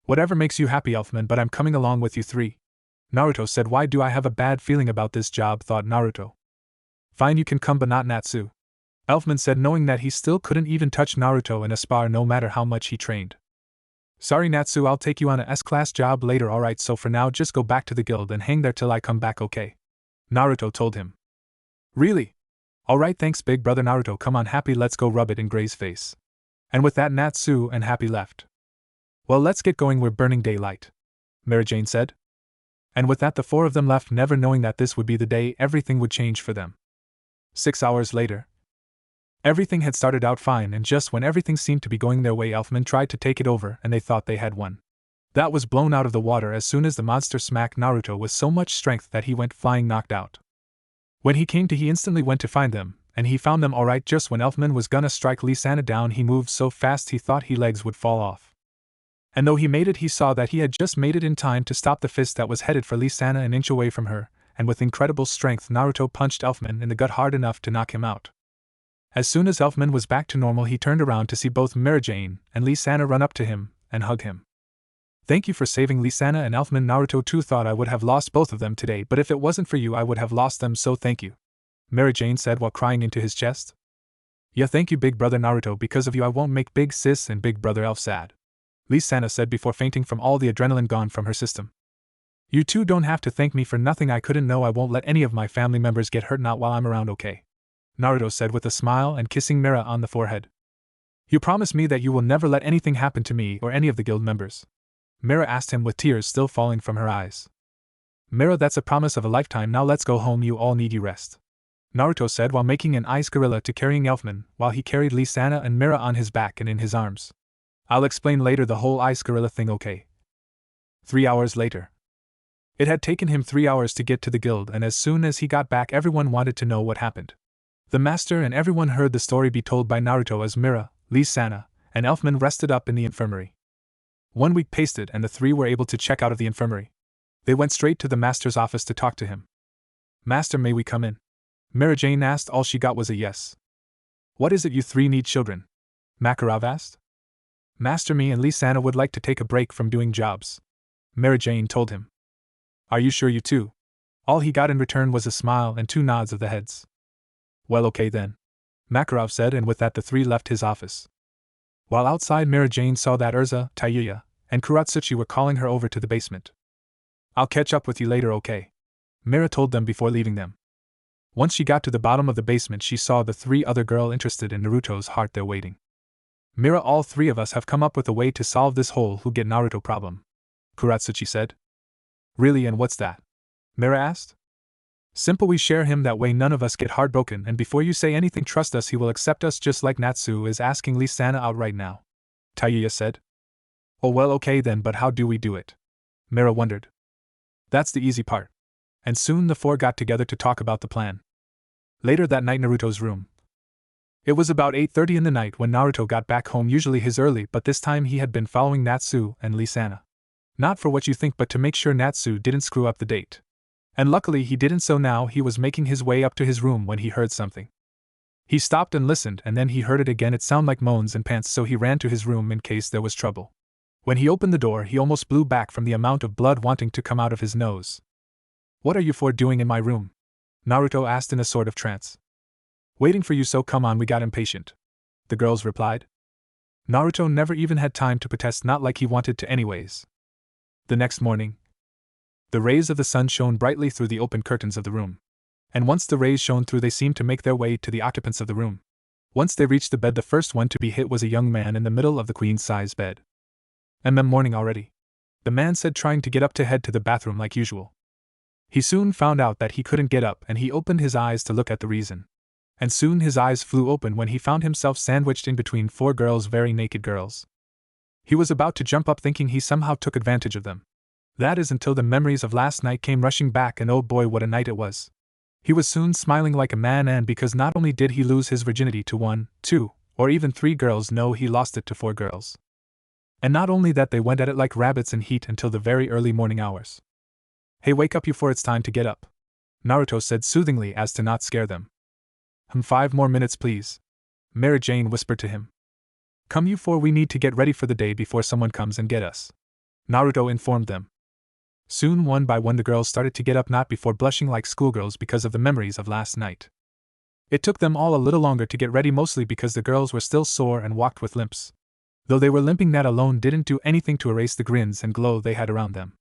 Whatever makes you happy, Elfman, but I'm coming along with you three, Naruto said. Why do I have a bad feeling about this job, thought Naruto. Fine, you can come, but not Natsu, Elfman said, knowing that he still couldn't even touch Naruto in a spar no matter how much he trained. Sorry Natsu, I'll take you on a S-class job later. Alright, so for now just go back to the guild and hang there till I come back, okay? Naruto told him. Really? Alright, thanks big brother Naruto, come on Happy, let's go rub it in Gray's face. And with that Natsu and Happy left. Well, let's get going, we're burning daylight, Mary Jane said. And with that the four of them left, never knowing that this would be the day everything would change for them. 6 hours later. Everything had started out fine, and just when everything seemed to be going their way, Elfman tried to take it over and they thought they had won. That was blown out of the water as soon as the monster smacked Naruto with so much strength that he went flying knocked out. When he came to, he instantly went to find them, and he found them alright. Just when Elfman was gonna strike Lysana down, he moved so fast he thought his legs would fall off. And though he made it, he saw that he had just made it in time to stop the fist that was headed for Lysana an inch away from her, and with incredible strength Naruto punched Elfman in the gut hard enough to knock him out. As soon as Elfman was back to normal, he turned around to see both Mary Jane and Lysana run up to him and hug him. Thank you for saving Lysana and Elfman. Naruto too thought I would have lost both of them today, but if it wasn't for you I would have lost them, so thank you, Mary Jane said while crying into his chest. Yeah, thank you big brother Naruto, because of you I won't make big sis and big brother Elf sad, Lysana said before fainting from all the adrenaline gone from her system. You two don't have to thank me for nothing, I couldn't know I won't let any of my family members get hurt, not while I'm around, okay? Naruto said with a smile and kissing Mira on the forehead. You promise me that you will never let anything happen to me or any of the guild members? Mira asked him with tears still falling from her eyes. Mira, that's a promise of a lifetime, now let's go home, you all need you rest, Naruto said while making an ice gorilla to carrying Elfman while he carried Lysana and Mira on his back and in his arms. I'll explain later the whole ice gorilla thing, okay? 3 hours later. It had taken him 3 hours to get to the guild, and as soon as he got back everyone wanted to know what happened. The master and everyone heard the story be told by Naruto as Mira, Lysana, and Elfman rested up in the infirmary. 1 week passed and the three were able to check out of the infirmary. They went straight to the master's office to talk to him. Master, may we come in? Mary Jane asked. All she got was a yes. What is it, you three need children? Makarov asked. Master, me and Lysana would like to take a break from doing jobs, Mary Jane told him. Are you sure, you two? All he got in return was a smile and 2 nods of the heads. Well, okay then, Makarov said, and with that the three left his office. While outside, Mary Jane saw that Urza, Tayuya, and Kuratsuchi were calling her over to the basement. I'll catch up with you later, okay? Mira told them before leaving them. Once she got to the bottom of the basement, she saw the 3 other girls interested in Naruto's heart there waiting. Mira, all 3 of us have come up with a way to solve this whole who get Naruto problem, Kuratsuchi said. Really, and what's that? Mira asked. Simple, we share him, that way none of us get heartbroken, and before you say anything trust us, he will accept us just like Natsu is asking Lysana out right now, Tayuya said. Oh well, okay then, but how do we do it? Mira wondered. That's the easy part. And soon the 4 got together to talk about the plan. Later that night, Naruto's room. It was about 8:30 in the night when Naruto got back home, usually his early, but this time he had been following Natsu and Lysana. Not for what you think, but to make sure Natsu didn't screw up the date. And luckily he didn't, so now he was making his way up to his room when he heard something. He stopped and listened, and then he heard it again. It sounded like moans and pants, so he ran to his room in case there was trouble. When he opened the door, he almost blew back from the amount of blood wanting to come out of his nose. What are you 4 doing in my room? Naruto asked in a sort of trance. Waiting for you, so come on, we got impatient, the girls replied. Naruto never even had time to protest, not like he wanted to anyways. The next morning, the rays of the sun shone brightly through the open curtains of the room. And once the rays shone through, they seemed to make their way to the occupants of the room. Once they reached the bed, the first one to be hit was a young man in the middle of the queen-size bed. Morning already, the man said, trying to get up to head to the bathroom like usual. He soon found out that he couldn't get up, and he opened his eyes to look at the reason. And soon his eyes flew open when he found himself sandwiched in between 4 girls, very naked girls. He was about to jump up, thinking he somehow took advantage of them. That is, until the memories of last night came rushing back, and oh boy, what a night it was. He was soon smiling like a man, and because not only did he lose his virginity to 1, 2, or even 3 girls, no, he lost it to 4 girls. And not only that, they went at it like rabbits in heat until the very early morning hours. Hey, wake up, you 4, it's time to get up, Naruto said soothingly as to not scare them. 5 more minutes please, Mary Jane whispered to him. Come you 4, we need to get ready for the day before someone comes and get us, Naruto informed them. Soon, one by one, the girls started to get up, not before blushing like schoolgirls because of the memories of last night. It took them all a little longer to get ready, mostly because the girls were still sore and walked with limps. Though they were limping, that alone didn't do anything to erase the grins and glow they had around them.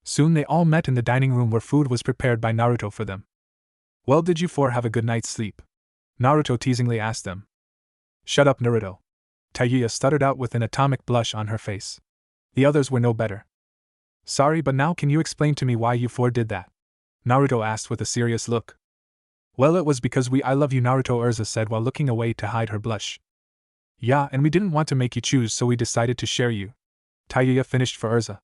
Soon they all met in the dining room where food was prepared by Naruto for them. Well, did you 4 have a good night's sleep? Naruto teasingly asked them. Shut up, Naruto. Tayuya stuttered out with an atomic blush on her face. The others were no better. Sorry, but now can you explain to me why you four did that? Naruto asked with a serious look. Well, it was because I love you, Naruto, Urza said while looking away to hide her blush. Yeah, and we didn't want to make you choose, so we decided to share you. Tayuya finished for Urza.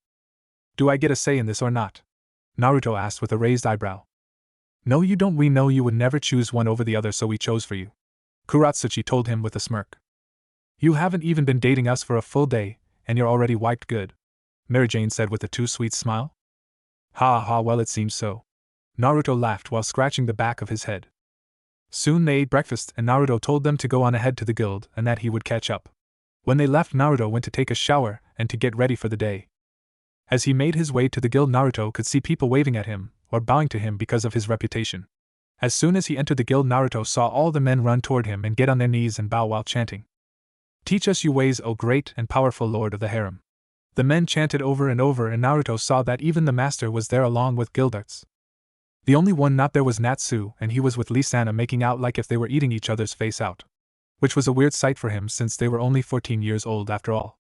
Do I get a say in this or not? Naruto asked with a raised eyebrow. No, you don't. We know you would never choose one over the other, so we chose for you. Kuratsuchi told him with a smirk. You haven't even been dating us for a full day, and you're already wiped good, Mary Jane said with a too sweet smile. Ha ha, well it seems so. Naruto laughed while scratching the back of his head. Soon they ate breakfast and Naruto told them to go on ahead to the guild and that he would catch up. When they left, Naruto went to take a shower and to get ready for the day. As he made his way to the guild, Naruto could see people waving at him or bowing to him because of his reputation. As soon as he entered the guild, Naruto saw all the men run toward him and get on their knees and bow while chanting. Teach us your ways, O great and powerful lord of the harem. The men chanted over and over, and Naruto saw that even the master was there along with guildarts. The only one not there was Natsu, and he was with Lee-sana making out like if they were eating each other's face out. Which was a weird sight for him since they were only 14 years old after all.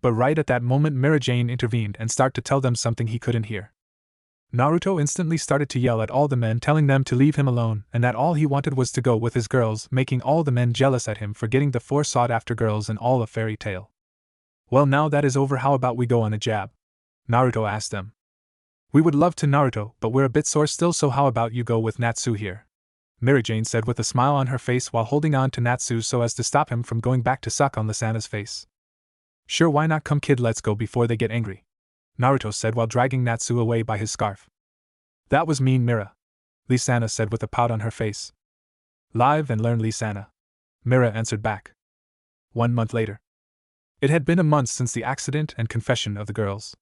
But right at that moment Mary Jane intervened and started to tell them something he couldn't hear. Naruto instantly started to yell at all the men, telling them to leave him alone and that all he wanted was to go with his girls, making all the men jealous at him for getting the 4 sought-after girls in all of Fairy Tail. Well, now that is over, how about we go on a jab? Naruto asked them. We would love to, Naruto, but we're a bit sore still, so how about you go with Natsu here? Mary Jane said with a smile on her face while holding on to Natsu so as to stop him from going back to suck on Lee-sana's face. Sure, why not? Come kid, let's go before they get angry, Naruto said while dragging Natsu away by his scarf. That was mean, Mira, Lee-sana said with a pout on her face. Live and learn, Lee-sana, Mira answered back. 1 month later. It had been a month since the accident and confession of the girls.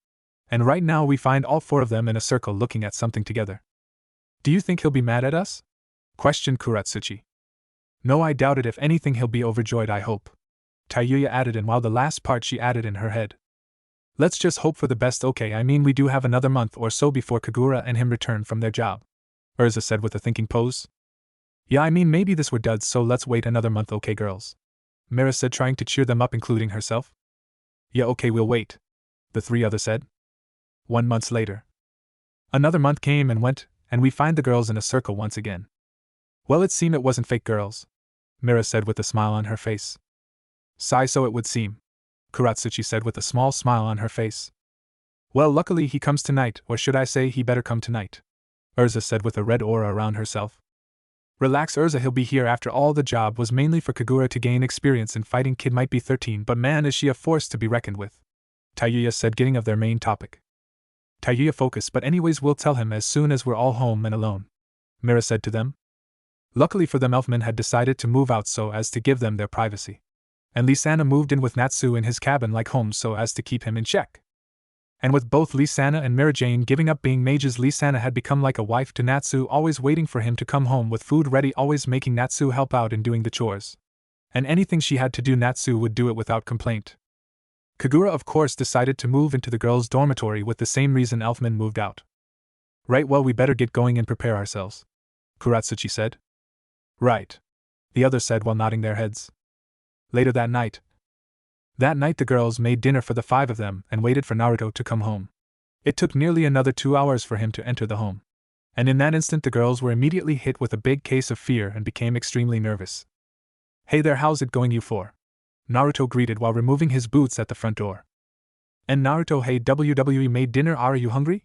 And right now we find all 4 of them in a circle looking at something together. Do you think he'll be mad at us? Questioned Kuratsuchi. No, I doubt it. If anything, he'll be overjoyed, I hope, Tayuya added, and while the last part she added in her head. Let's just hope for the best. Okay, I mean we do have another month or so before Kagura and him return from their job, Urza said with a thinking pose. Yeah, I mean maybe this were duds, so let's wait another month, okay girls, Mira said, trying to cheer them up, including herself. Yeah, okay, we'll wait, the 3 others said. 1 month later. Another month came and went, and we find the girls in a circle once again. Well, it seemed it wasn't fake, girls, Mira said with a smile on her face. Sigh, so it would seem, Kuratsuchi said with a small smile on her face. Well, luckily he comes tonight, or should I say he better come tonight, Urza said with a red aura around herself. Relax, Urza, he'll be here after all. The job was mainly for Kagura to gain experience in fighting. Kid might be 13, but man, is she a force to be reckoned with, Tayuya said, getting of their main topic. Tayuya focused, but anyways we'll tell him as soon as we're all home and alone, Mira said to them. Luckily for them, Elfman had decided to move out so as to give them their privacy. And Lee-sana moved in with Natsu in his cabin like home so as to keep him in check. And with both Lee-sana and Mary Jane giving up being mages, Lee-sana had become like a wife to Natsu, always waiting for him to come home with food ready, always making Natsu help out in doing the chores. And anything she had to do, Natsu would do it without complaint. Kagura, of course, decided to move into the girls' dormitory with the same reason Elfman moved out. Right, well, we better get going and prepare ourselves, Kuratsuchi said. Right, the others said while nodding their heads. Later that night. The girls made dinner for the 5 of them and waited for Naruto to come home. It took nearly another 2 hours for him to enter the home. And in that instant the girls were immediately hit with a big case of fear and became extremely nervous. Hey there, how's it going, you 4? Naruto greeted while removing his boots at the front door. And Naruto, hey, WWE made dinner, are you hungry?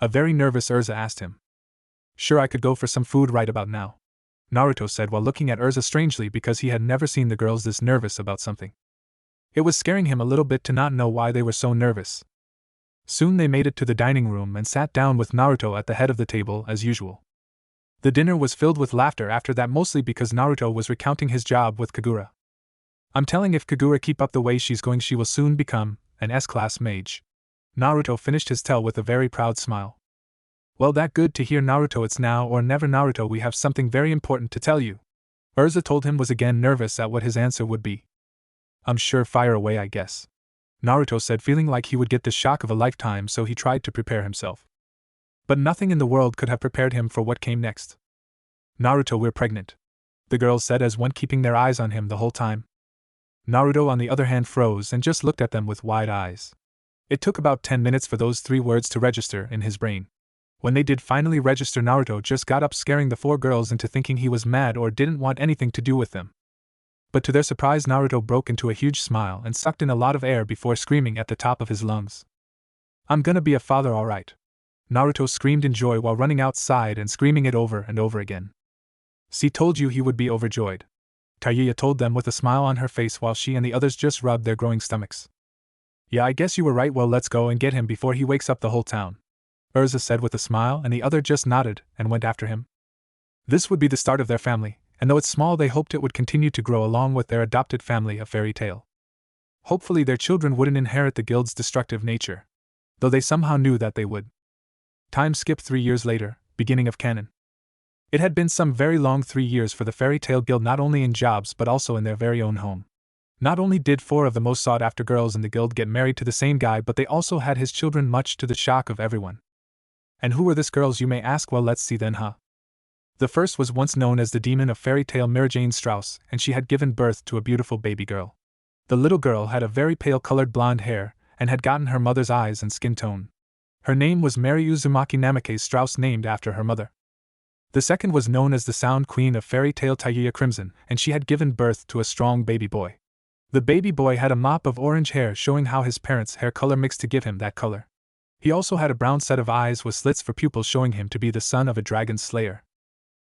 A very nervous Urza asked him. Sure, I could go for some food right about now, Naruto said while looking at Urza strangely because he had never seen the girls this nervous about something. It was scaring him a little bit to not know why they were so nervous. Soon they made it to the dining room and sat down with Naruto at the head of the table as usual. The dinner was filled with laughter after that, mostly because Naruto was recounting his job with Kagura. I'm telling, if Kagura keep up the way she's going, she will soon become an S-class mage. Naruto finished his tell with a very proud smile. Well, that good to hear, Naruto. It's now or never, Naruto. We have something very important to tell you, Urza told him, was again nervous at what his answer would be. I'm sure, fire away, I guess, Naruto said, feeling like he would get the shock of a lifetime, so he tried to prepare himself. But nothing in the world could have prepared him for what came next. Naruto, we're pregnant, the girls said as one keeping their eyes on him the whole time. Naruto on the other hand froze and just looked at them with wide eyes. It took about 10 minutes for those 3 words to register in his brain. When they did finally register, Naruto just got up, scaring the 4 girls into thinking he was mad or didn't want anything to do with them. But to their surprise, Naruto broke into a huge smile and sucked in a lot of air before screaming at the top of his lungs. "I'm gonna be a father, alright." Naruto screamed in joy while running outside and screaming it over and over again. "See, told you he would be overjoyed," Tayuya told them with a smile on her face while she and the others just rubbed their growing stomachs. "Yeah, I guess you were right. Well, let's go and get him before he wakes up the whole town," Urza said with a smile, and the other just nodded and went after him. This would be the start of their family, and though it's small, they hoped it would continue to grow along with their adopted family of Fairy Tail. Hopefully their children wouldn't inherit the guild's destructive nature, though they somehow knew that they would. Time skipped 3 years later, beginning of canon. It had been some very long 3 years for the Fairy Tail Guild, not only in jobs but also in their very own home. Not only did 4 of the most sought-after girls in the guild get married to the same guy, but they also had his children, much to the shock of everyone. And who were these girls, you may ask? Well, let's see then, The first was once known as the demon of Fairy Tail, Jane Strauss, and she had given birth to a beautiful baby girl. The little girl had a very pale-colored blonde hair, and had gotten her mother's eyes and skin tone. Her name was Mary Uzumaki Namikaze Strauss, named after her mother. The second was known as the Sound Queen of Fairy Tail, Tayuya Crimson, and she had given birth to a strong baby boy. The baby boy had a mop of orange hair, showing how his parents' hair color mixed to give him that color. He also had a brown set of eyes with slits for pupils, showing him to be the son of a dragon slayer.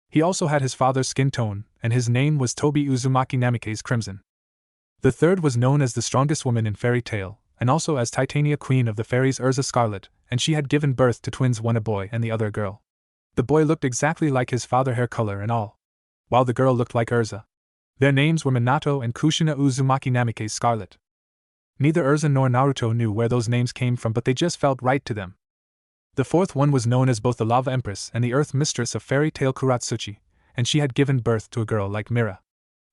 He also had his father's skin tone, and his name was Tobi Uzumaki Namikaze Crimson. The third was known as the strongest woman in Fairy Tail, and also as Titania Queen of the Fairies, Urza Scarlet, and she had given birth to twins, one a boy and the other a girl. The boy looked exactly like his father, hair color and all, while the girl looked like Urza. Their names were Minato and Kushina Uzumaki Namikaze Scarlet. Neither Urza nor Naruto knew where those names came from, but they just felt right to them. The fourth one was known as both the Lava Empress and the Earth Mistress of Fairy Tail, Kuratsuchi, and she had given birth to a girl like Mira.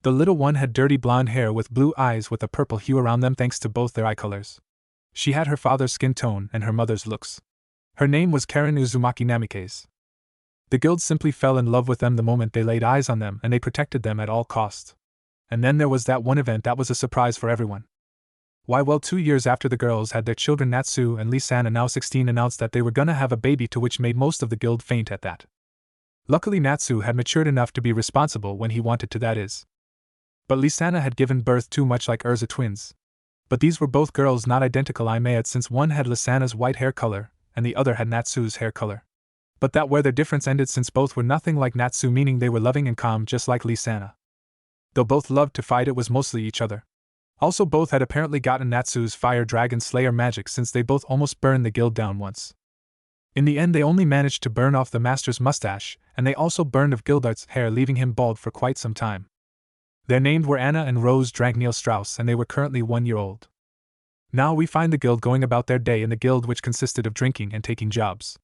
The little one had dirty blonde hair with blue eyes with a purple hue around them thanks to both their eye colors. She had her father's skin tone and her mother's looks. Her name was Karen Uzumaki Namikaze. The guild simply fell in love with them the moment they laid eyes on them, and they protected them at all costs. And then there was that one event that was a surprise for everyone. Why, well, 2 years after the girls had their children, Natsu and Lisana, now 16, announced that they were gonna have a baby, to which made most of the guild faint at that. Luckily Natsu had matured enough to be responsible when he wanted to, that is. But Lisana had given birth too much like Urza twins. But these were both girls, not identical, I may add, since one had Lisana's white hair color, and the other had Natsu's hair color. But that where their difference ended, since both were nothing like Natsu, meaning they were loving and calm just like Lisana. Though both loved to fight, it was mostly each other. Also, both had apparently gotten Natsu's Fire Dragon Slayer magic, since they both almost burned the guild down once. In the end, they only managed to burn off the master's mustache, and they also burned of Gildart's hair, leaving him bald for quite some time. Their names were Anna and Rose Dragneel Strauss, and they were currently 1 year old. Now we find the guild going about their day in the guild, which consisted of drinking and taking jobs.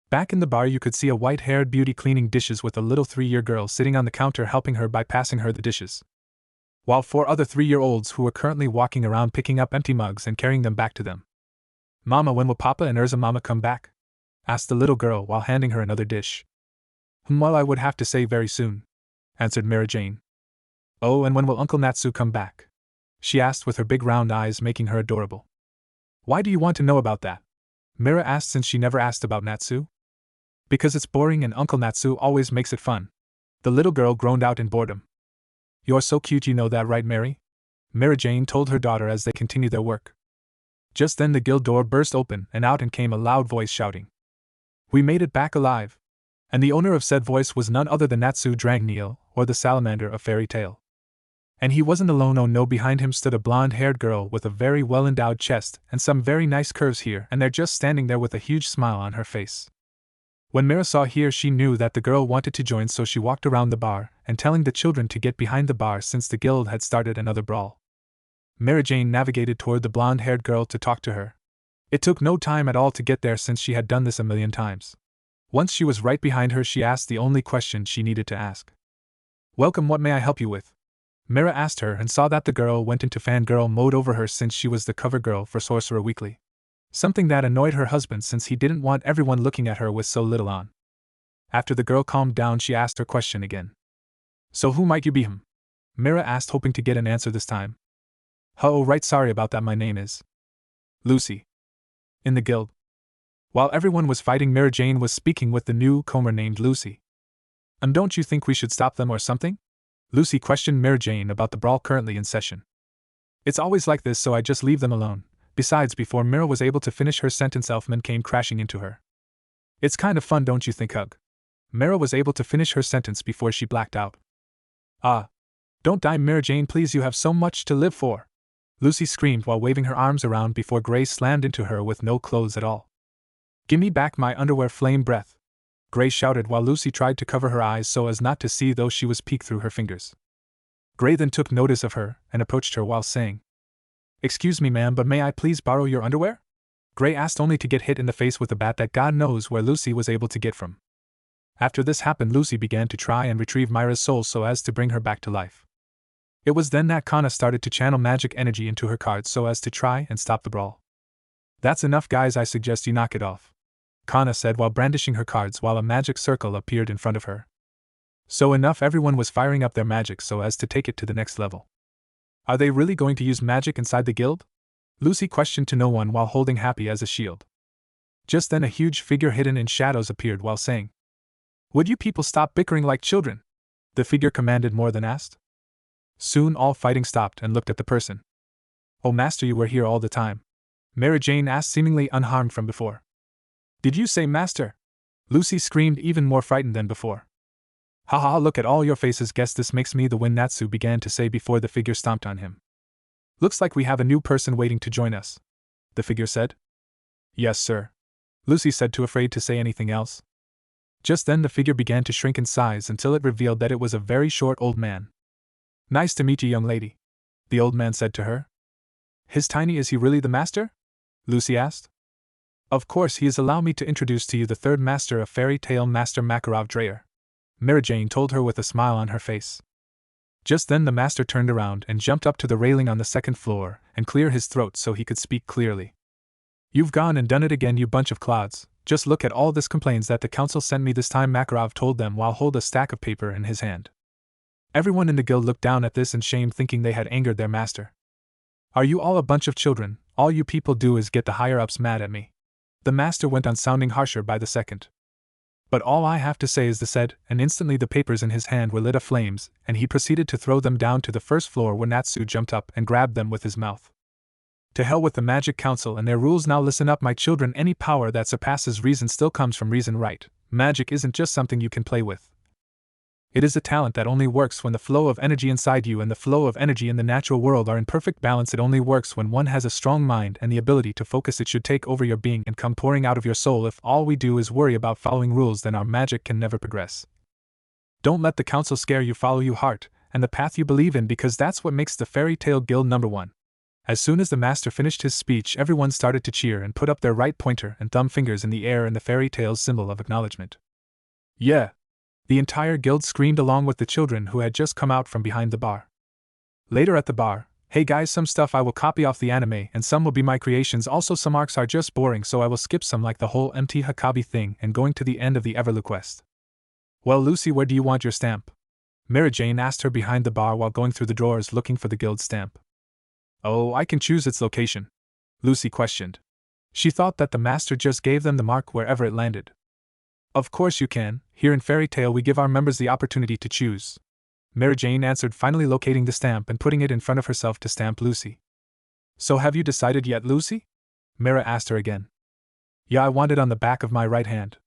Back in the bar, you could see a white-haired beauty cleaning dishes with a little 3-year girl sitting on the counter helping her by passing her the dishes, while 4 other 3-year-olds who were currently walking around picking up empty mugs and carrying them back to them. "Mama, when will Papa and Urza Mama come back?" asked the little girl while handing her another dish. "Well, I would have to say very soon," answered Mira Jane. "Oh, and when will Uncle Natsu come back?" she asked with her big round eyes making her adorable. "Why do you want to know about that?" Mira asked, since she never asked about Natsu. "Because it's boring and Uncle Natsu always makes it fun," the little girl groaned out in boredom. "You're so cute, you know that, right, Mary?" Mira Jane told her daughter as they continued their work. Just then the guild door burst open, and out came a loud voice shouting, "We made it back alive!" And the owner of said voice was none other than Natsu Dragneel, or the Salamander of Fairy Tail. And he wasn't alone, oh no, behind him stood a blonde-haired girl with a very well-endowed chest and some very nice curves here and there, just standing there with a huge smile on her face. When Mira saw her, she knew that the girl wanted to join, so she walked around the bar and telling the children to get behind the bar since the guild had started another brawl. Mary Jane navigated toward the blonde-haired girl to talk to her. It took no time at all to get there, since she had done this a million times. Once she was right behind her, she asked the only question she needed to ask. "Welcome, what may I help you with?" Mira asked her, and saw that the girl went into fangirl mode over her, since she was the cover girl for Sorcerer Weekly. Something that annoyed her husband, since he didn't want everyone looking at her with so little on. After the girl calmed down, she asked her question again. So who might you be, Mira asked, hoping to get an answer this time. Oh, right, sorry about that, my name is Lucy. In the guild. While everyone was fighting, Mary Jane was speaking with the newcomer named Lucy. And don't you think we should stop them or something? Lucy questioned Mary Jane about the brawl currently in session. It's always like this, so I just leave them alone. Besides, before Mira was able to finish her sentence, Elfman came crashing into her. It's kind of fun, don't you think, Hug? Mira was able to finish her sentence before she blacked out. Ah. Don't die, Mary Jane, please, you have so much to live for. Lucy screamed while waving her arms around before Gray slammed into her with no clothes at all. Gimme back my underwear, flame breath, Gray shouted while Lucy tried to cover her eyes so as not to see, though she was peeked through her fingers. Gray then took notice of her and approached her while saying, Excuse me, ma'am, but may I please borrow your underwear? Gray asked, only to get hit in the face with a bat that God knows where Lucy was able to get from. After this happened, Lucy began to try and retrieve Myra's soul so as to bring her back to life. It was then that Kana started to channel magic energy into her cards so as to try and stop the brawl. That's enough, guys, I suggest you knock it off, Kana said while brandishing her cards while a magic circle appeared in front of her. So enough, everyone was firing up their magic so as to take it to the next level. Are they really going to use magic inside the guild? Lucy questioned to no one while holding Happy as a shield. Just then a huge figure hidden in shadows appeared while saying, Would you people stop bickering like children? The figure commanded more than asked. Soon all fighting stopped and looked at the person. Oh, master, you were here all the time? Mary Jane asked, seemingly unharmed from before. Did you say master? Lucy screamed, even more frightened than before. Ha ha, look at all your faces, guess this makes me the win, Natsu began to say before the figure stomped on him. Looks like we have a new person waiting to join us, the figure said. Yes, sir, Lucy said, too afraid to say anything else. Just then the figure began to shrink in size until it revealed that it was a very short old man. Nice to meet you, young lady, the old man said to her. Is he really the master? Lucy asked. Of course he is. Allow me to introduce to you the third master of Fairy Tale, Master Makarov Dreyer, Mary Jane told her with a smile on her face. Just then the master turned around and jumped up to the railing on the second floor and cleared his throat so he could speak clearly. You've gone and done it again, you bunch of clods. Just look at all this complaints that the council sent me this time, Makarov told them while holding a stack of paper in his hand. Everyone in the guild looked down at this in shame, thinking they had angered their master. Are you all a bunch of children? All you people do is get the higher-ups mad at me. The master went on, sounding harsher by the second. But all I have to say is the said, and instantly the papers in his hand were lit aflames, and he proceeded to throw them down to the first floor, where Natsu jumped up and grabbed them with his mouth. To hell with the Magic Council and their rules. Now listen up, my children. Any power that surpasses reason still comes from reason, right? Magic isn't just something you can play with. It is a talent that only works when the flow of energy inside you and the flow of energy in the natural world are in perfect balance. It only works when one has a strong mind and the ability to focus. It should take over your being and come pouring out of your soul. If all we do is worry about following rules, then our magic can never progress. Don't let the council scare you. Follow your heart and the path you believe in, because that's what makes the Fairy Tale Guild #1. As soon as the master finished his speech, everyone started to cheer and put up their right pointer and thumb fingers in the air in the fairy tale's symbol of acknowledgement. Yeah! The entire guild screamed along with the children who had just come out from behind the bar. Later at the bar, hey guys, some stuff I will copy off the anime and some will be my creations. Also some arcs are just boring, so I will skip some, like the whole empty Hakabi thing and going to the end of the Everlu quest. Well, Lucy, where do you want your stamp? Mary Jane asked her behind the bar while going through the drawers looking for the guild stamp. Oh, I can choose its location, Lucy questioned. She thought that the master just gave them the mark wherever it landed. Of course you can. Here in Fairy Tale we give our members the opportunity to choose, Mary Jane answered, finally locating the stamp and putting it in front of herself to stamp Lucy. So have you decided yet, Lucy? Mira asked her again. Yeah, I want it on the back of my right hand,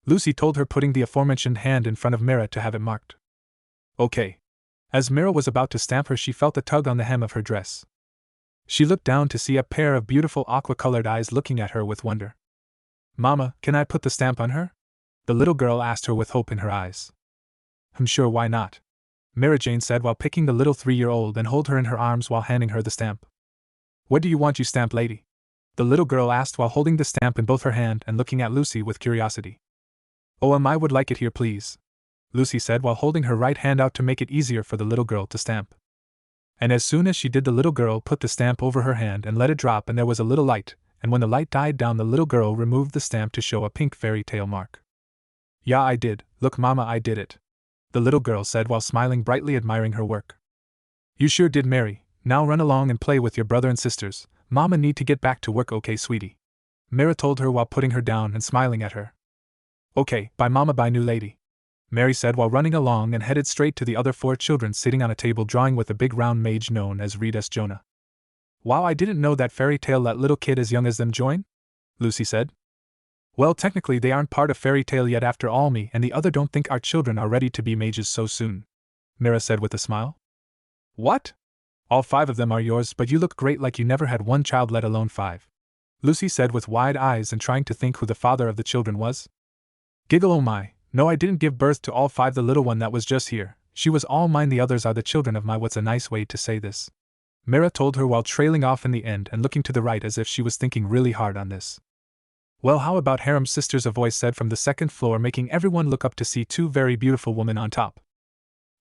Lucy told her, putting the aforementioned hand in front of Mira to have it marked. Okay. As Mira was about to stamp her, she felt a tug on the hem of her dress. She looked down to see a pair of beautiful aqua-colored eyes looking at her with wonder. Mama, can I put the stamp on her? The little girl asked her with hope in her eyes. I'm sure, why not? Mary Jane said while picking the little 3-year-old and hold her in her arms while handing her the stamp. What do you want, you stamp lady? The little girl asked while holding the stamp in both her hand and looking at Lucy with curiosity. Oh, I would like it here, please, Lucy said while holding her right hand out to make it easier for the little girl to stamp. And as soon as she did, the little girl put the stamp over her hand and let it drop, and there was a little light, and when the light died down, the little girl removed the stamp to show a pink fairy tale mark. Yeah, I did. Look, Mama, I did it, the little girl said while smiling brightly, admiring her work. You sure did, Mary. Now run along and play with your brother and sisters. Mama need to get back to work, okay, sweetie? Mira told her while putting her down and smiling at her. Okay, bye mama, bye new lady, Mary said while running along and headed straight to the other 4 children sitting on a table drawing with a big round mage known as Reed S. Jonah. Wow, I didn't know that fairy tale let little kid as young as them join? Lucy said. Well, technically they aren't part of fairy tale yet after all. Me and the other don't think our children are ready to be mages so soon, Mira said with a smile. What? All 5 of them are yours, but you look great like you never had one child, let alone 5. Lucy said with wide eyes and trying to think who the father of the children was. Giggle, oh my, no, I didn't give birth to all 5, the little one that was just here, she was all mine, the others are the children of my. What's a nice way to say this? Mira told her while trailing off in the end and looking to the right as if she was thinking really hard on this. Well, how about harem sisters, a voice said from the 2nd floor, making everyone look up to see 2 very beautiful women on top.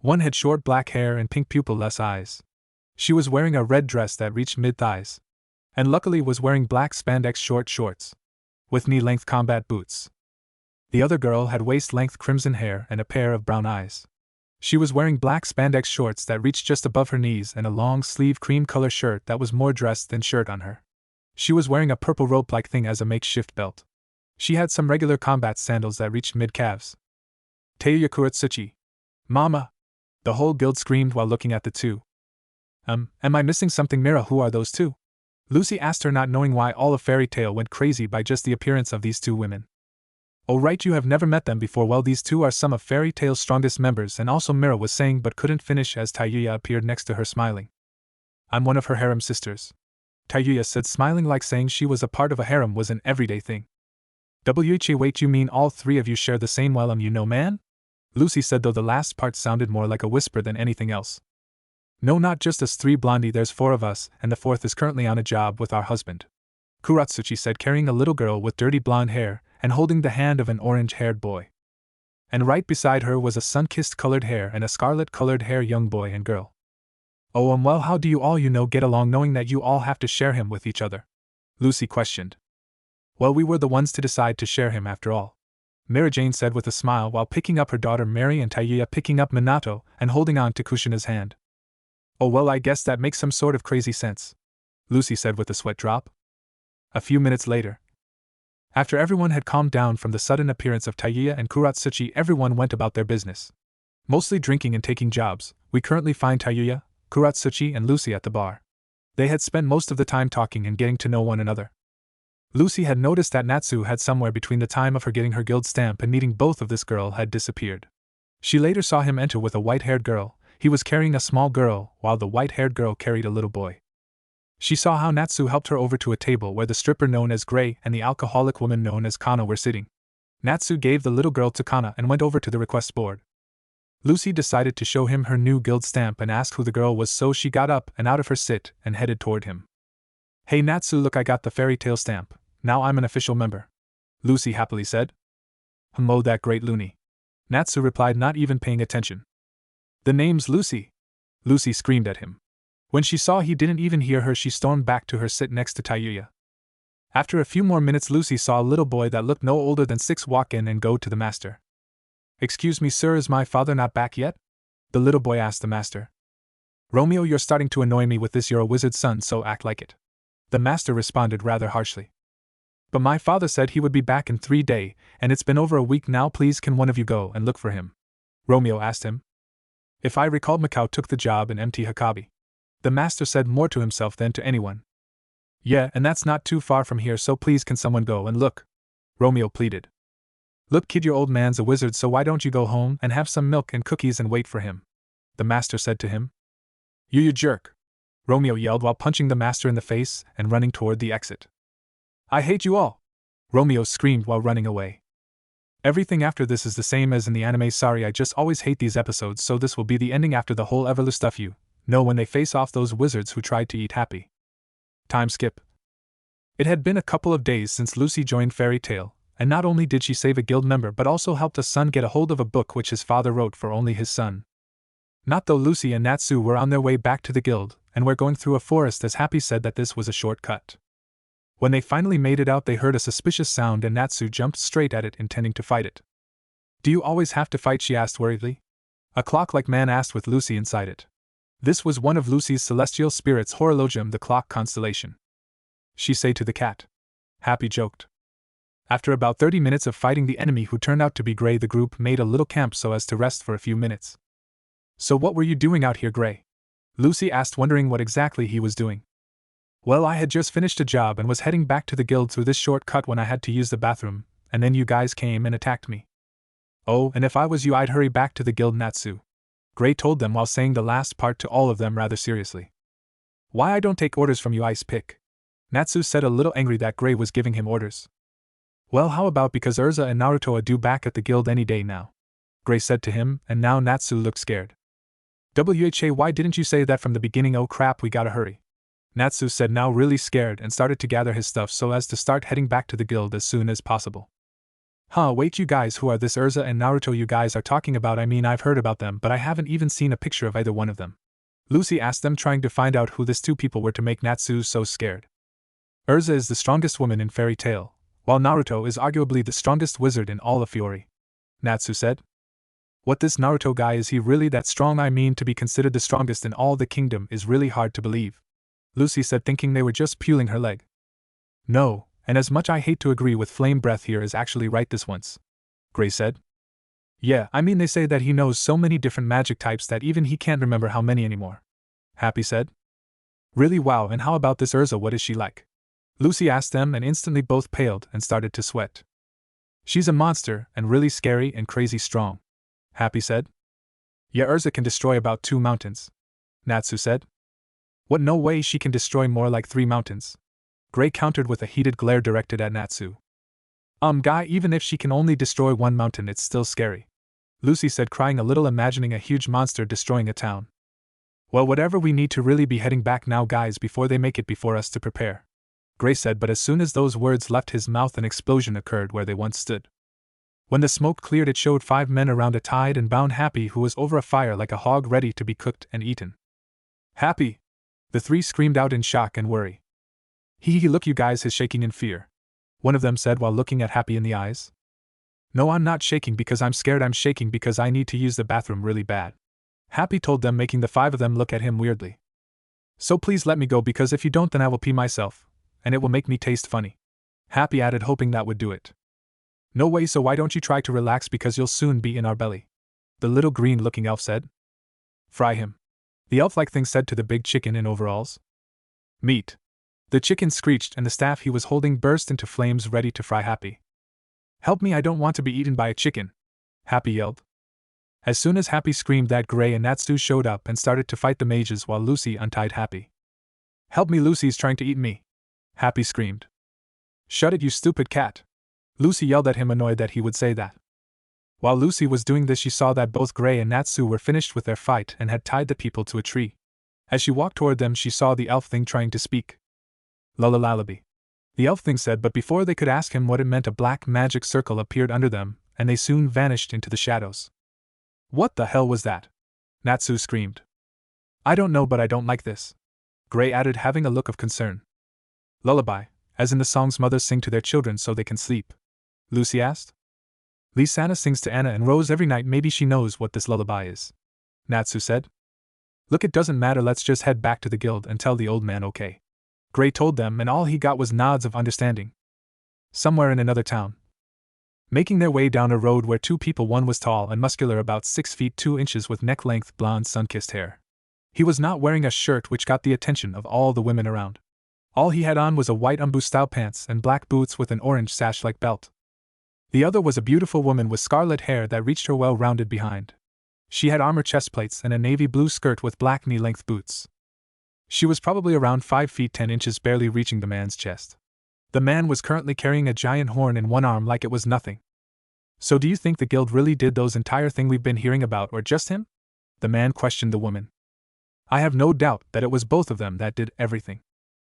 One had short black hair and pink pupil-less eyes. She was wearing a red dress that reached mid-thighs, and luckily was wearing black spandex short shorts, with knee-length combat boots. The other girl had waist-length crimson hair and a pair of brown eyes. She was wearing black spandex shorts that reached just above her knees and a long-sleeve cream-color shirt that was more dress than shirt on her. She was wearing a purple rope-like thing as a makeshift belt. She had some regular combat sandals that reached mid-calves. Teiya Kuratsuchi. Mama! The whole guild screamed while looking at the 2. Am I missing something, Mira? Who are those 2? Lucy asked her, not knowing why all of fairy tale went crazy by just the appearance of these 2 women. Oh right, you have never met them before. Well, these 2 are some of fairy tale's strongest members, and also Mira was saying but couldn't finish as Tayuya appeared next to her smiling. I'm one of her harem sisters, Tayuya said, smiling like saying she was a part of a harem was an everyday thing. Wait, you mean all 3 of you share the same you know man? Lucy said, though the last part sounded more like a whisper than anything else. No, not just us 3, Blondie, there's 4 of us, and the 4th is currently on a job with our husband, Kuratsuchi said, carrying a little girl with dirty blonde hair and holding the hand of an orange-haired boy. And right beside her was a sun-kissed colored hair and a scarlet-colored hair young boy and girl. Oh, well, how do you all get along knowing that you all have to share him with each other? Lucy questioned. Well, we were the ones to decide to share him after all, Mary Jane said with a smile while picking up her daughter Mary and Tayuya picking up Minato and holding on to Kushina's hand. Oh well, I guess that makes some sort of crazy sense, Lucy said with a sweat drop. A few minutes later, after everyone had calmed down from the sudden appearance of Tayuya and Kuratsuchi, everyone went about their business, mostly drinking and taking jobs. We currently find Tayuya, Kuratsuchi, and Lucy at the bar. They had spent most of the time talking and getting to know one another. Lucy had noticed that Natsu had somewhere between the time of her getting her guild stamp and meeting both of this girl had disappeared. She later saw him enter with a white-haired girl. He was carrying a small girl, while the white-haired girl carried a little boy. She saw how Natsu helped her over to a table where the stripper known as Grey and the alcoholic woman known as Kana were sitting. Natsu gave the little girl to Kana and went over to the request board. Lucy decided to show him her new guild stamp and asked who the girl was, so she got up and out of her sit and headed toward him. Hey Natsu, look, I got the fairy tale stamp. Now I'm an official member, Lucy happily said. Oh, that great loony, Natsu replied, not even paying attention. The name's Lucy, Lucy screamed at him. When she saw he didn't even hear her, she stormed back to her sit next to Tayuya. After a few more minutes, Lucy saw a little boy that looked no older than 6 walk in and go to the master. Excuse me, sir, is my father not back yet? The little boy asked the master. Romeo, you're starting to annoy me with this. You're a wizard's son, so act like it, the master responded rather harshly. But my father said he would be back in 3 days, and it's been over a week now. Please, can one of you go and look for him? Romeo asked him. If I recalled, Mikao took the job in MT Hakabi, the master said, more to himself than to anyone. Yeah, and that's not too far from here, so please can someone go and look? Romeo pleaded. Look kid, your old man's a wizard, so why don't you go home and have some milk and cookies and wait for him? The master said to him. You jerk, Romeo yelled while punching the master in the face and running toward the exit. I hate you all, Romeo screamed while running away. Everything after this is the same as in the anime. Sorry, I just always hate these episodes, so this will be the ending after the whole Everlu stuff you know when they face off those wizards who tried to eat Happy. Time skip. It had been a couple of days since Lucy joined Fairy Tail, and not only did she save a guild member but also helped a son get a hold of a book which his father wrote for only his son. Not though Lucy and Natsu were on their way back to the guild, and were going through a forest as Happy said that this was a shortcut. When they finally made it out, they heard a suspicious sound and Natsu jumped straight at it, intending to fight it. Do you always have to fight? She asked worriedly. A clock-like man asked with Lucy inside it. This was one of Lucy's celestial spirits' horologium, the clock constellation. She said to the cat. Happy joked. After about 30 minutes of fighting the enemy who turned out to be Gray, the group made a little camp so as to rest for a few minutes. So what were you doing out here, Gray? Lucy asked, wondering what exactly he was doing. Well, I had just finished a job and was heading back to the guild through this shortcut when I had to use the bathroom, and then you guys came and attacked me. Oh, and if I was you, I'd hurry back to the guild, Natsu. Gray told them while saying the last part to all of them rather seriously. Why I don't take orders from you, Ice Pick? Natsu said, a little angry that Gray was giving him orders. Well, how about because Urza and Naruto are due back at the guild any day now? Gray said to him, and now Natsu looked scared. Wha, why didn't you say that from the beginning? Oh crap, we gotta hurry. Natsu said, now really scared, and started to gather his stuff so as to start heading back to the guild as soon as possible. Wait, you guys, who are this Urza and Naruto you guys are talking about? I mean, I've heard about them, but I haven't even seen a picture of either one of them. Lucy asked them, trying to find out who these two people were to make Natsu so scared. Urza is the strongest woman in Fairy Tail, while Naruto is arguably the strongest wizard in all of Fiori. Natsu said. What, this Naruto guy, is he really that strong? I mean, to be considered the strongest in all the kingdom is really hard to believe. Lucy said, thinking they were just pulling her leg. No, and as much I hate to agree with Flame Breath, here is actually right this once. Gray said. Yeah, I mean, they say that he knows so many different magic types that even he can't remember how many anymore. Happy said. Really? Wow, and how about this Urza, what is she like? Lucy asked them, and instantly both paled and started to sweat. She's a monster, and really scary and crazy strong. Happy said. Yeah, Urza can destroy about 2 mountains. Natsu said. What, no way, she can destroy more like 3 mountains. Gray countered with a heated glare directed at Natsu. Guy, even if she can only destroy 1 mountain, it's still scary. Lucy said, crying a little, imagining a huge monster destroying a town. Well, whatever, we need to really be heading back now, guys, before they make it before us to prepare. Gray said, but as soon as those words left his mouth, an explosion occurred where they once stood. When the smoke cleared, it showed 5 men around a tied and bound Happy, who was over a fire like a hog ready to be cooked and eaten. Happy! The 3 screamed out in shock and worry. Look, you guys, he's shaking in fear. One of them said while looking at Happy in the eyes. No, I'm not shaking because I'm scared, I'm shaking because I need to use the bathroom really bad. Happy told them, making the 5 of them look at him weirdly. So please let me go, because if you don't, then I will pee myself, and it will make me taste funny. Happy added, hoping that would do it. No way, so why don't you try to relax, because you'll soon be in our belly. The little green-looking elf said. Fry him. The elf-like thing said to the big chicken in overalls. Meat. The chicken screeched, and the staff he was holding burst into flames, ready to fry Happy. Help me, I don't want to be eaten by a chicken, Happy yelled. As soon as Happy screamed that, Gray and Natsu showed up and started to fight the mages while Lucy untied Happy. Help me, Lucy's trying to eat me, Happy screamed. Shut it, you stupid cat, Lucy yelled at him, annoyed that he would say that. While Lucy was doing this, she saw that both Gray and Natsu were finished with their fight and had tied the people to a tree. As she walked toward them, she saw the elf thing trying to speak. Lullaby. The elf thing said, but before they could ask him what it meant, a black magic circle appeared under them, and they soon vanished into the shadows. What the hell was that? Natsu screamed. I don't know, but I don't like this, Gray added, having a look of concern. Lullaby, as in the songs mothers sing to their children so they can sleep, Lucy asked. Lisana sings to Anna and Rose every night, maybe she knows what this lullaby is, Natsu said. Look, it doesn't matter, let's just head back to the guild and tell the old man okay, Gray told them, and all he got was nods of understanding. Somewhere in another town, making their way down a road where 2 people, one was tall and muscular, about 6 feet 2 inches, with neck-length blonde sun-kissed hair. He was not wearing a shirt, which got the attention of all the women around. All he had on was a white umbu-style pants and black boots with an orange sash-like belt. The other was a beautiful woman with scarlet hair that reached her well-rounded behind. She had armor chest plates and a navy blue skirt with black knee-length boots. She was probably around 5 feet 10 inches, barely reaching the man's chest. The man was currently carrying a giant horn in one arm like it was nothing. So do you think the guild really did those entire thing we've been hearing about, or just him? The man questioned the woman. I have no doubt that it was both of them that did everything,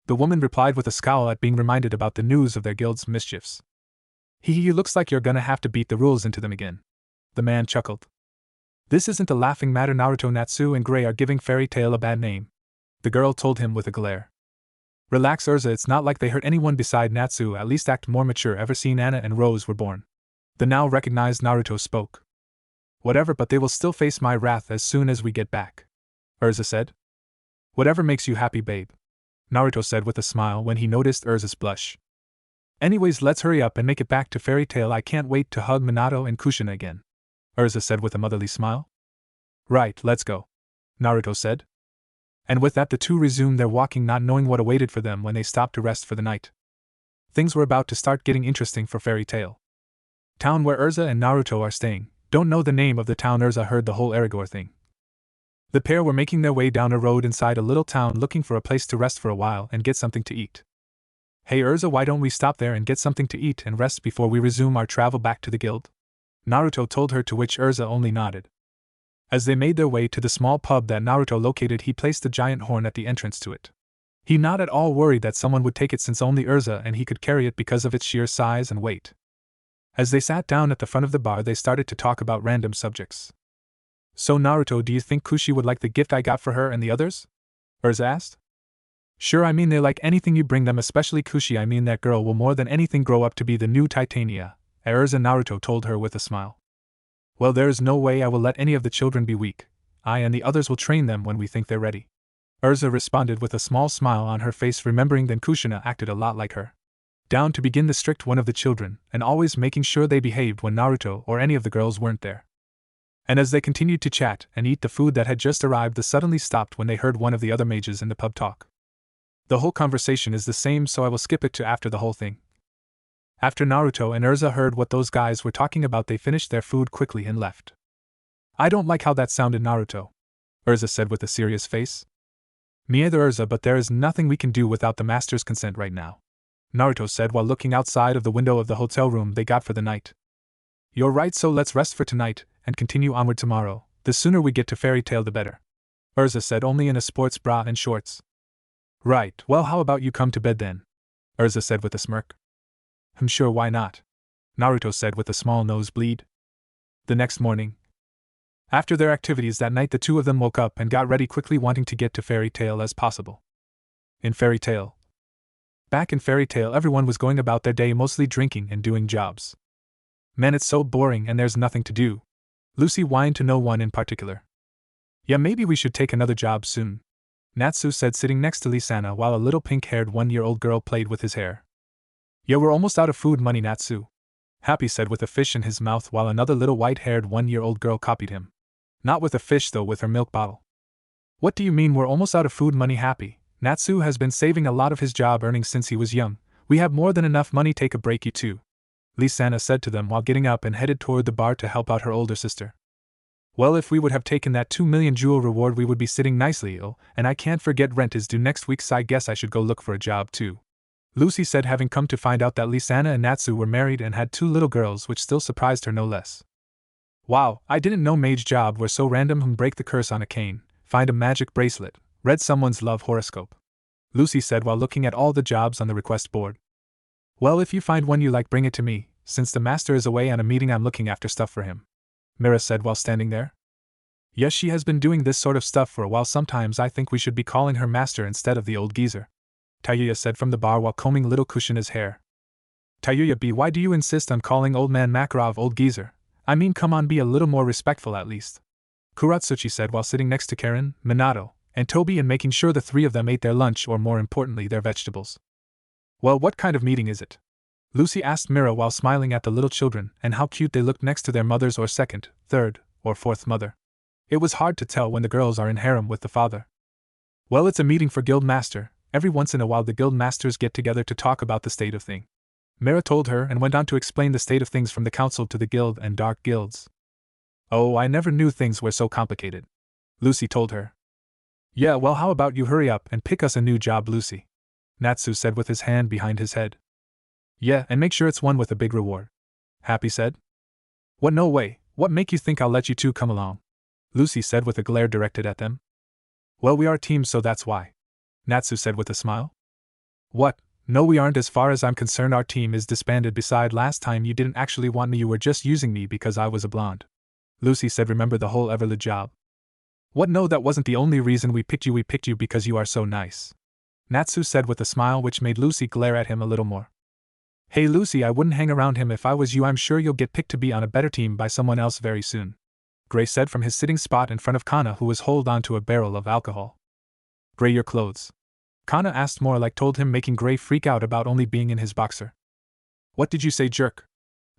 the woman replied with a scowl at being reminded about the news of their guild's mischiefs. Looks like you're gonna have to beat the rules into them again, the man chuckled. This isn't a laughing matter, Naruto, Natsu and Gray are giving Fairy Tail a bad name, the girl told him with a glare. Relax, Urza, it's not like they hurt anyone beside Natsu, at least act more mature, ever seen Anna and Rose were born. The now recognized Naruto spoke. Whatever, but they will still face my wrath as soon as we get back. Urza said. Whatever makes you happy, babe. Naruto said with a smile when he noticed Urza's blush. Anyways, let's hurry up and make it back to Fairy Tail. I can't wait to hug Minato and Kushina again. Urza said with a motherly smile. Right, let's go. Naruto said. And with that the two resumed their walking, not knowing what awaited for them when they stopped to rest for the night. Things were about to start getting interesting for Fairy Tail. Town where Urza and Naruto are staying. Don't know the name of the town. Urza heard the whole Aragorn thing. The pair were making their way down a road inside a little town looking for a place to rest for a while and get something to eat. Hey Urza, why don't we stop there and get something to eat and rest before we resume our travel back to the guild? Naruto told her, to which Urza only nodded. As they made their way to the small pub that Naruto located, he placed a giant horn at the entrance to it. He not at all worried that someone would take it since only Urza and he could carry it because of its sheer size and weight. As they sat down at the front of the bar, they started to talk about random subjects. So Naruto, do you think Kushi would like the gift I got for her and the others? Urza asked. Sure, I mean they like anything you bring them, especially Kushi. I mean that girl will more than anything grow up to be the new Titania, Urza, Naruto told her with a smile. Well, there is no way I will let any of the children be weak. I and the others will train them when we think they're ready. Urza responded with a small smile on her face, remembering that Kushina acted a lot like her. Down to begin the strict one of the children, and always making sure they behaved when Naruto or any of the girls weren't there. And as they continued to chat and eat the food that had just arrived, they suddenly stopped when they heard one of the other mages in the pub talk. The whole conversation is the same, so I will skip it to after the whole thing. After Naruto and Urza heard what those guys were talking about, they finished their food quickly and left. I don't like how that sounded, Naruto, Urza said with a serious face. Me either, Urza, but there is nothing we can do without the master's consent right now, Naruto said while looking outside of the window of the hotel room they got for the night. You're right, so let's rest for tonight and continue onward tomorrow. The sooner we get to Fairy Tail the better, Urza said, only in a sports bra and shorts. Right, well, how about you come to bed then? Urza said with a smirk. I'm sure, why not? Naruto said with a small nosebleed. The next morning, after their activities that night, the two of them woke up and got ready quickly, wanting to get to Fairy Tail as possible. In Fairy Tail. Back in Fairy Tail, everyone was going about their day mostly drinking and doing jobs. Man, it's so boring and there's nothing to do. Lucy whined to no one in particular. Yeah, maybe we should take another job soon, Natsu said, sitting next to Lisana while a little pink-haired one-year-old girl played with his hair. Yeah, we're almost out of food money, Natsu, Happy said with a fish in his mouth while another little white-haired one-year-old girl copied him. Not with a fish though, with her milk bottle. What do you mean we're almost out of food money, Happy? Natsu has been saving a lot of his job earnings since he was young. We have more than enough money, take a break you two, Lisana said to them while getting up and headed toward the bar to help out her older sister. Well, if we would have taken that 2 million jewel reward, we would be sitting nicely. Oh, and I can't forget rent is due next week, so I guess I should go look for a job too, Lucy said, having come to find out that Lisana and Natsu were married and had 2 little girls, which still surprised her no less. Wow, I didn't know mage job were so random. Break the curse on a cane, find a magic bracelet, read someone's love horoscope, Lucy said while looking at all the jobs on the request board. Well, if you find one you like, bring it to me, since the master is away on a meeting. I'm looking after stuff for him, Mira said while standing there. Yes, she has been doing this sort of stuff for a while. Sometimes I think we should be calling her master instead of the old geezer, Tayuya said from the bar while combing little Kushina's hair. Tayuya B, why do you insist on calling old man Makarov old geezer? I mean, come on, be a little more respectful at least, Kuratsuchi said while sitting next to Karen, Minato, and Toby and making sure the 3 of them ate their lunch, or more importantly their vegetables. Well, what kind of meeting is it? Lucy asked Mira while smiling at the little children and how cute they looked next to their mothers, or second, third, or fourth mother. It was hard to tell when the girls are in harem with the father. Well, it's a meeting for guild master. Every once in a while the guild masters get together to talk about the state of things, Mira told her and went on to explain the state of things from the council to the guild and dark guilds. Oh, I never knew things were so complicated, Lucy told her. Yeah, well, how about you hurry up and pick us a new job, Lucy, Natsu said with his hand behind his head. Yeah, and make sure it's one with a big reward, Happy said. What, no way, what make you think I'll let you two come along? Lucy said with a glare directed at them. Well, we are a team, so that's why, Natsu said with a smile. What? No, we aren't. As far as I'm concerned, our team is disbanded. Beside, last time you didn't actually want me, you were just using me because I was a blonde, Lucy said. Remember the whole Everly job? What? No, that wasn't the only reason we picked you because you are so nice, Natsu said with a smile which made Lucy glare at him a little more. Hey Lucy, I wouldn't hang around him if I was you. I'm sure you'll get picked to be on a better team by someone else very soon, Gray said from his sitting spot in front of Kana, who was holding on to a barrel of alcohol. Gray, your clothes? Kana asked, more like told him, making Gray freak out about only being in his boxer. What did you say, jerk?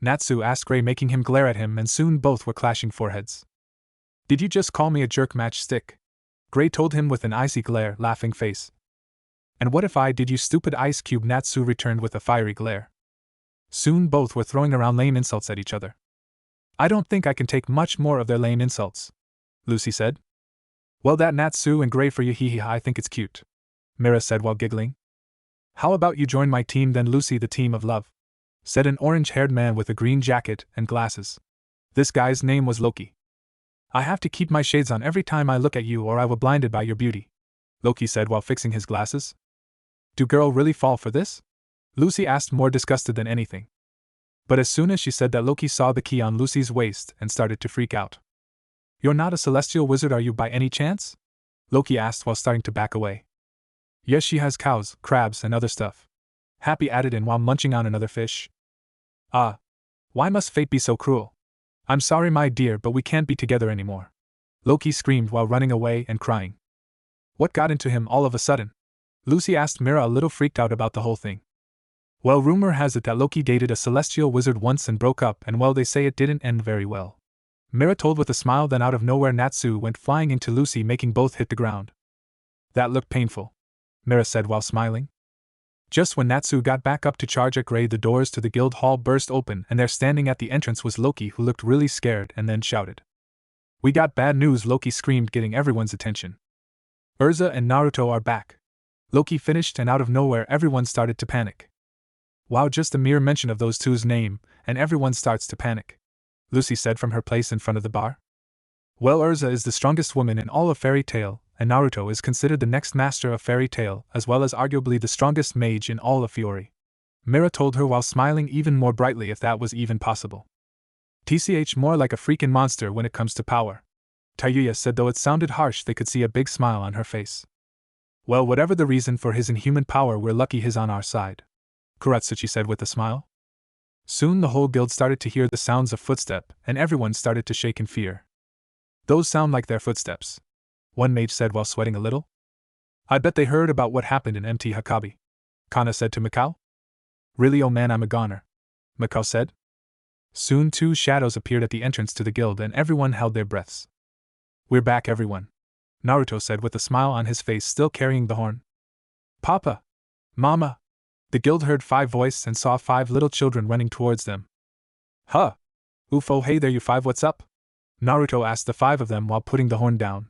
Natsu asked Gray, making him glare at him, and soon both were clashing foreheads. Did you just call me a jerk, matchstick? Gray told him with an icy glare, laughing face. And what if I did, you stupid ice cube? Natsu returned with a fiery glare. Soon both were throwing around lame insults at each other. I don't think I can take much more of their lame insults, Lucy said. Well, that Natsu and Gray for you, hee hee, I think it's cute, Mira said while giggling. How about you join my team then, Lucy? The team of love, said an orange-haired man with a green jacket and glasses. This guy's name was Loki. I have to keep my shades on every time I look at you or I will blinded by your beauty, Loki said while fixing his glasses. Do girl really fall for this? Lucy asked, more disgusted than anything. But as soon as she said that, Loki saw the key on Lucy's waist and started to freak out. You're not a celestial wizard, are you, by any chance? Loki asked while starting to back away. Yes, she has cows, crabs, and other stuff, Happy added in while munching on another fish. Ah. Why must fate be so cruel? I'm sorry, my dear, but we can't be together anymore, Loki screamed while running away and crying. What got into him all of a sudden? Lucy asked Mira, a little freaked out about the whole thing. Well, rumor has it that Loki dated a celestial wizard once and broke up, and well, they say it didn't end very well, Mira told with a smile. Then out of nowhere Natsu went flying into Lucy, making both hit the ground. That looked painful, Mira said while smiling. Just when Natsu got back up to charge at Gray, the doors to the guild hall burst open, and there standing at the entrance was Loki, who looked really scared and then shouted. We got bad news, Loki screamed, getting everyone's attention. Urza and Naruto are back, Loki finished, and out of nowhere everyone started to panic. Wow, just a mere mention of those two's name, and everyone starts to panic, Lucy said from her place in front of the bar. Well, Urza is the strongest woman in all of Fairy Tail, and Naruto is considered the next master of Fairy Tail, as well as arguably the strongest mage in all of Fiori, Mira told her while smiling even more brightly, if that was even possible. TCH, more like a freaking monster when it comes to power, Tayuya said, though it sounded harsh. They could see a big smile on her face. Well, whatever the reason for his inhuman power, we're lucky he's on our side, Kuratsuchi said with a smile. Soon the whole guild started to hear the sounds of footstep, and everyone started to shake in fear. Those sound like their footsteps, one mage said while sweating a little. I bet they heard about what happened in MT Hakabi, Kana said to Mikao. Really, oh man, I'm a goner, Mikao said. Soon two shadows appeared at the entrance to the guild, and everyone held their breaths. We're back, everyone, Naruto said with a smile on his face, still carrying the horn. Papa! Mama! The guild heard 5 voices and saw 5 little children running towards them. Huh! Oof, oh hey there you 5, what's up? Naruto asked the 5 of them while putting the horn down.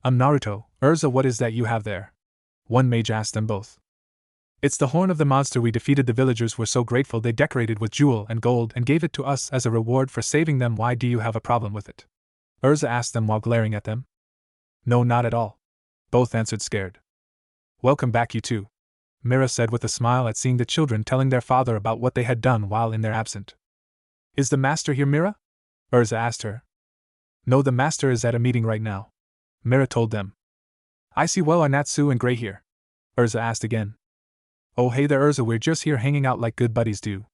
Naruto, Urza, what is that you have there? One mage asked them both. It's the horn of the monster we defeated. The villagers were so grateful they decorated with jewel and gold and gave it to us as a reward for saving them. Why do you have a problem with it? Urza asked them while glaring at them. No, not at all, both answered scared. Welcome back, you two, Mira said with a smile at seeing the children telling their father about what they had done while in their absent. Is the master here, Mira? Urza asked her. No, the master is at a meeting right now, Mira told them. I see. Well, are Natsu and Gray here? Urza asked again. Oh hey there, Urza, we're just here hanging out like good buddies do,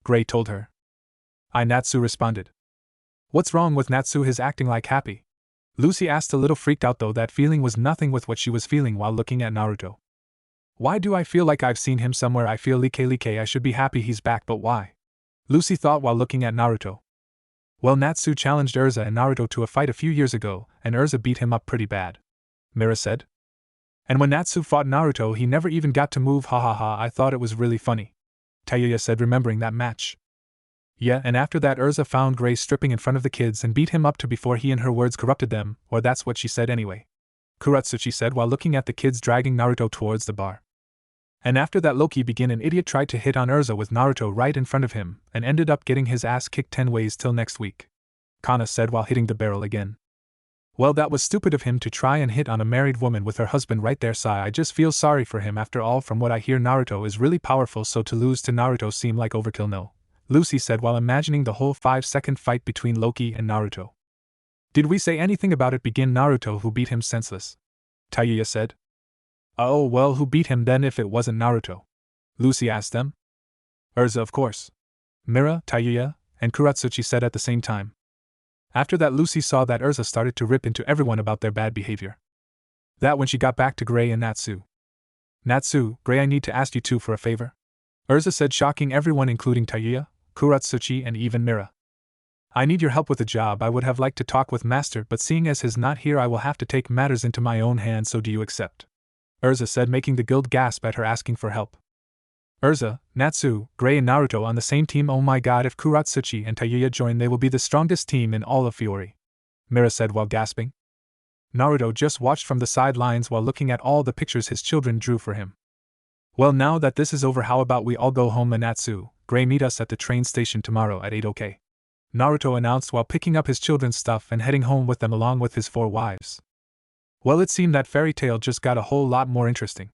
Gray told her. Natsu responded. What's wrong with Natsu? He's acting like happy, Lucy asked, a little freaked out, though that feeling was nothing with what she was feeling while looking at Naruto. Why do I feel like I've seen him somewhere? I feel like I should be happy he's back, but why? Lucy thought while looking at Naruto. Well, Natsu challenged Urza and Naruto to a fight a few years ago, and Urza beat him up pretty bad, Mira said. And when Natsu fought Naruto, he never even got to move. Ha ha ha, I thought it was really funny, Tayuya said, remembering that match. Yeah, and after that Urza found Gray stripping in front of the kids and beat him up before he and her words corrupted them, or that's what she said anyway, Kuratsuchi said while looking at the kids dragging Naruto towards the bar. And after that Loki began, an idiot tried to hit on Urza with Naruto right in front of him, and ended up getting his ass kicked 10 ways till next week, Kana said while hitting the barrel again. Well, that was stupid of him to try and hit on a married woman with her husband right there, Sai. I just feel sorry for him. After all, from what I hear, Naruto is really powerful, so to lose to Naruto seemed like overkill. No, Lucy said while imagining the whole 5-second fight between Loki and Naruto. Did we say anything about it? Began Naruto, who beat him senseless, Tayuya said. Oh, well, who beat him then if it wasn't Naruto? Lucy asked them. Urza, of course, Mira, Tayuya, and Kuratsuchi said at the same time. After that, Lucy saw that Urza started to rip into everyone about their bad behavior. That when she got back to Gray and Natsu. Natsu, Gray, I need to ask you two for a favor, Urza said, shocking everyone including Taiya, Kuratsuchi and even Mira. I need your help with a job. I would have liked to talk with Master, but seeing as he's not here I will have to take matters into my own hands, so do you accept? Urza said, making the guild gasp at her asking for help. Urza, Natsu, Gray and Naruto on the same team. Oh my god, if Kuratsuchi and Taiya join they will be the strongest team in all of Fiori, Mira said while gasping. Naruto just watched from the sidelines while looking at all the pictures his children drew for him. Well, now that this is over, how about we all go home? Natsu, Gray, meet us at the train station tomorrow at 8 OK. Naruto announced while picking up his children's stuff and heading home with them along with his 4 wives. Well, it seemed that fairy tale just got a whole lot more interesting,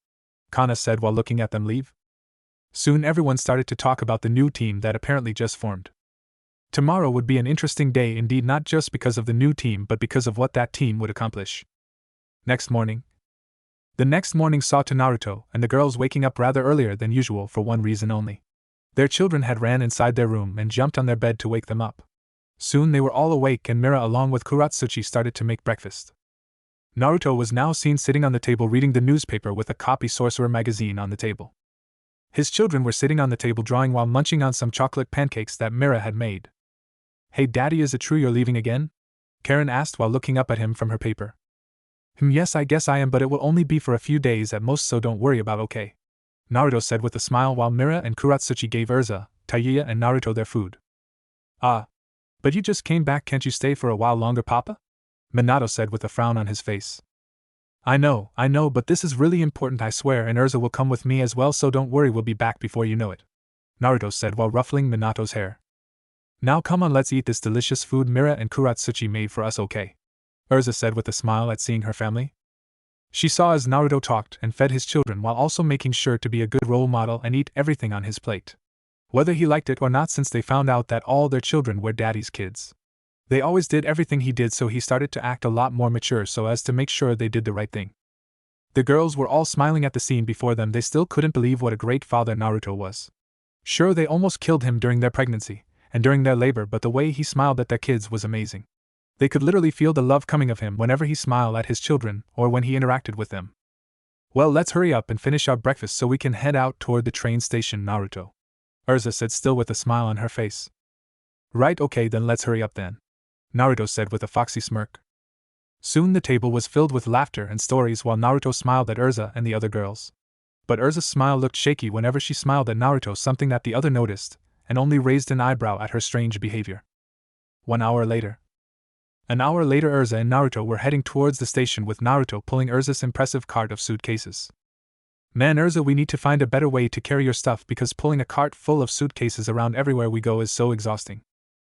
Kana said while looking at them leave. Soon everyone started to talk about the new team that apparently just formed. Tomorrow would be an interesting day indeed, not just because of the new team but because of what that team would accomplish. The next morning saw to Naruto and the girls waking up rather earlier than usual for one reason only. Their children had ran inside their room and jumped on their bed to wake them up. Soon they were all awake and Mira along with Kuratsuchi started to make breakfast. Naruto was now seen sitting on the table reading the newspaper with a copy Sorcerer magazine on the table. His children were sitting on the table drawing while munching on some chocolate pancakes that Mira had made. Hey daddy, is it true you're leaving again? Karen asked while looking up at him from her paper. Yes, I guess I am, but it will only be for a few days at most, so don't worry about okay, Naruto said with a smile while Mira and Kuratsuchi gave Urza, Taiya and Naruto their food. But you just came back, can't you stay for a while longer, Papa? Minato said with a frown on his face. I know, but this is really important, I swear, and Urza will come with me as well, so don't worry, we'll be back before you know it, Naruto said while ruffling Minato's hair. Now come on, let's eat this delicious food Mira and Kuratsuchi made for us, okay? Urza said with a smile at seeing her family. She saw as Naruto talked and fed his children while also making sure to be a good role model and eat everything on his plate. Whether he liked it or not, since they found out that all their children were daddy's kids. They always did everything he did, so he started to act a lot more mature so as to make sure they did the right thing. The girls were all smiling at the scene before them. They still couldn't believe what a great father Naruto was. Sure, they almost killed him during their pregnancy and during their labor, but the way he smiled at their kids was amazing. They could literally feel the love coming of him whenever he smiled at his children or when he interacted with them. Well, let's hurry up and finish our breakfast so we can head out toward the train station, Naruto, Urza said, still with a smile on her face. Right, okay, then let's hurry up then, Naruto said with a foxy smirk. Soon the table was filled with laughter and stories while Naruto smiled at Urza and the other girls. But Urza's smile looked shaky whenever she smiled at Naruto, something that the other noticed, and only raised an eyebrow at her strange behavior. 1 hour later. An hour later, Urza and Naruto were heading towards the station with Naruto pulling Urza's impressive cart of suitcases. Man, Urza, we need to find a better way to carry your stuff because pulling a cart full of suitcases around everywhere we go is so exhausting,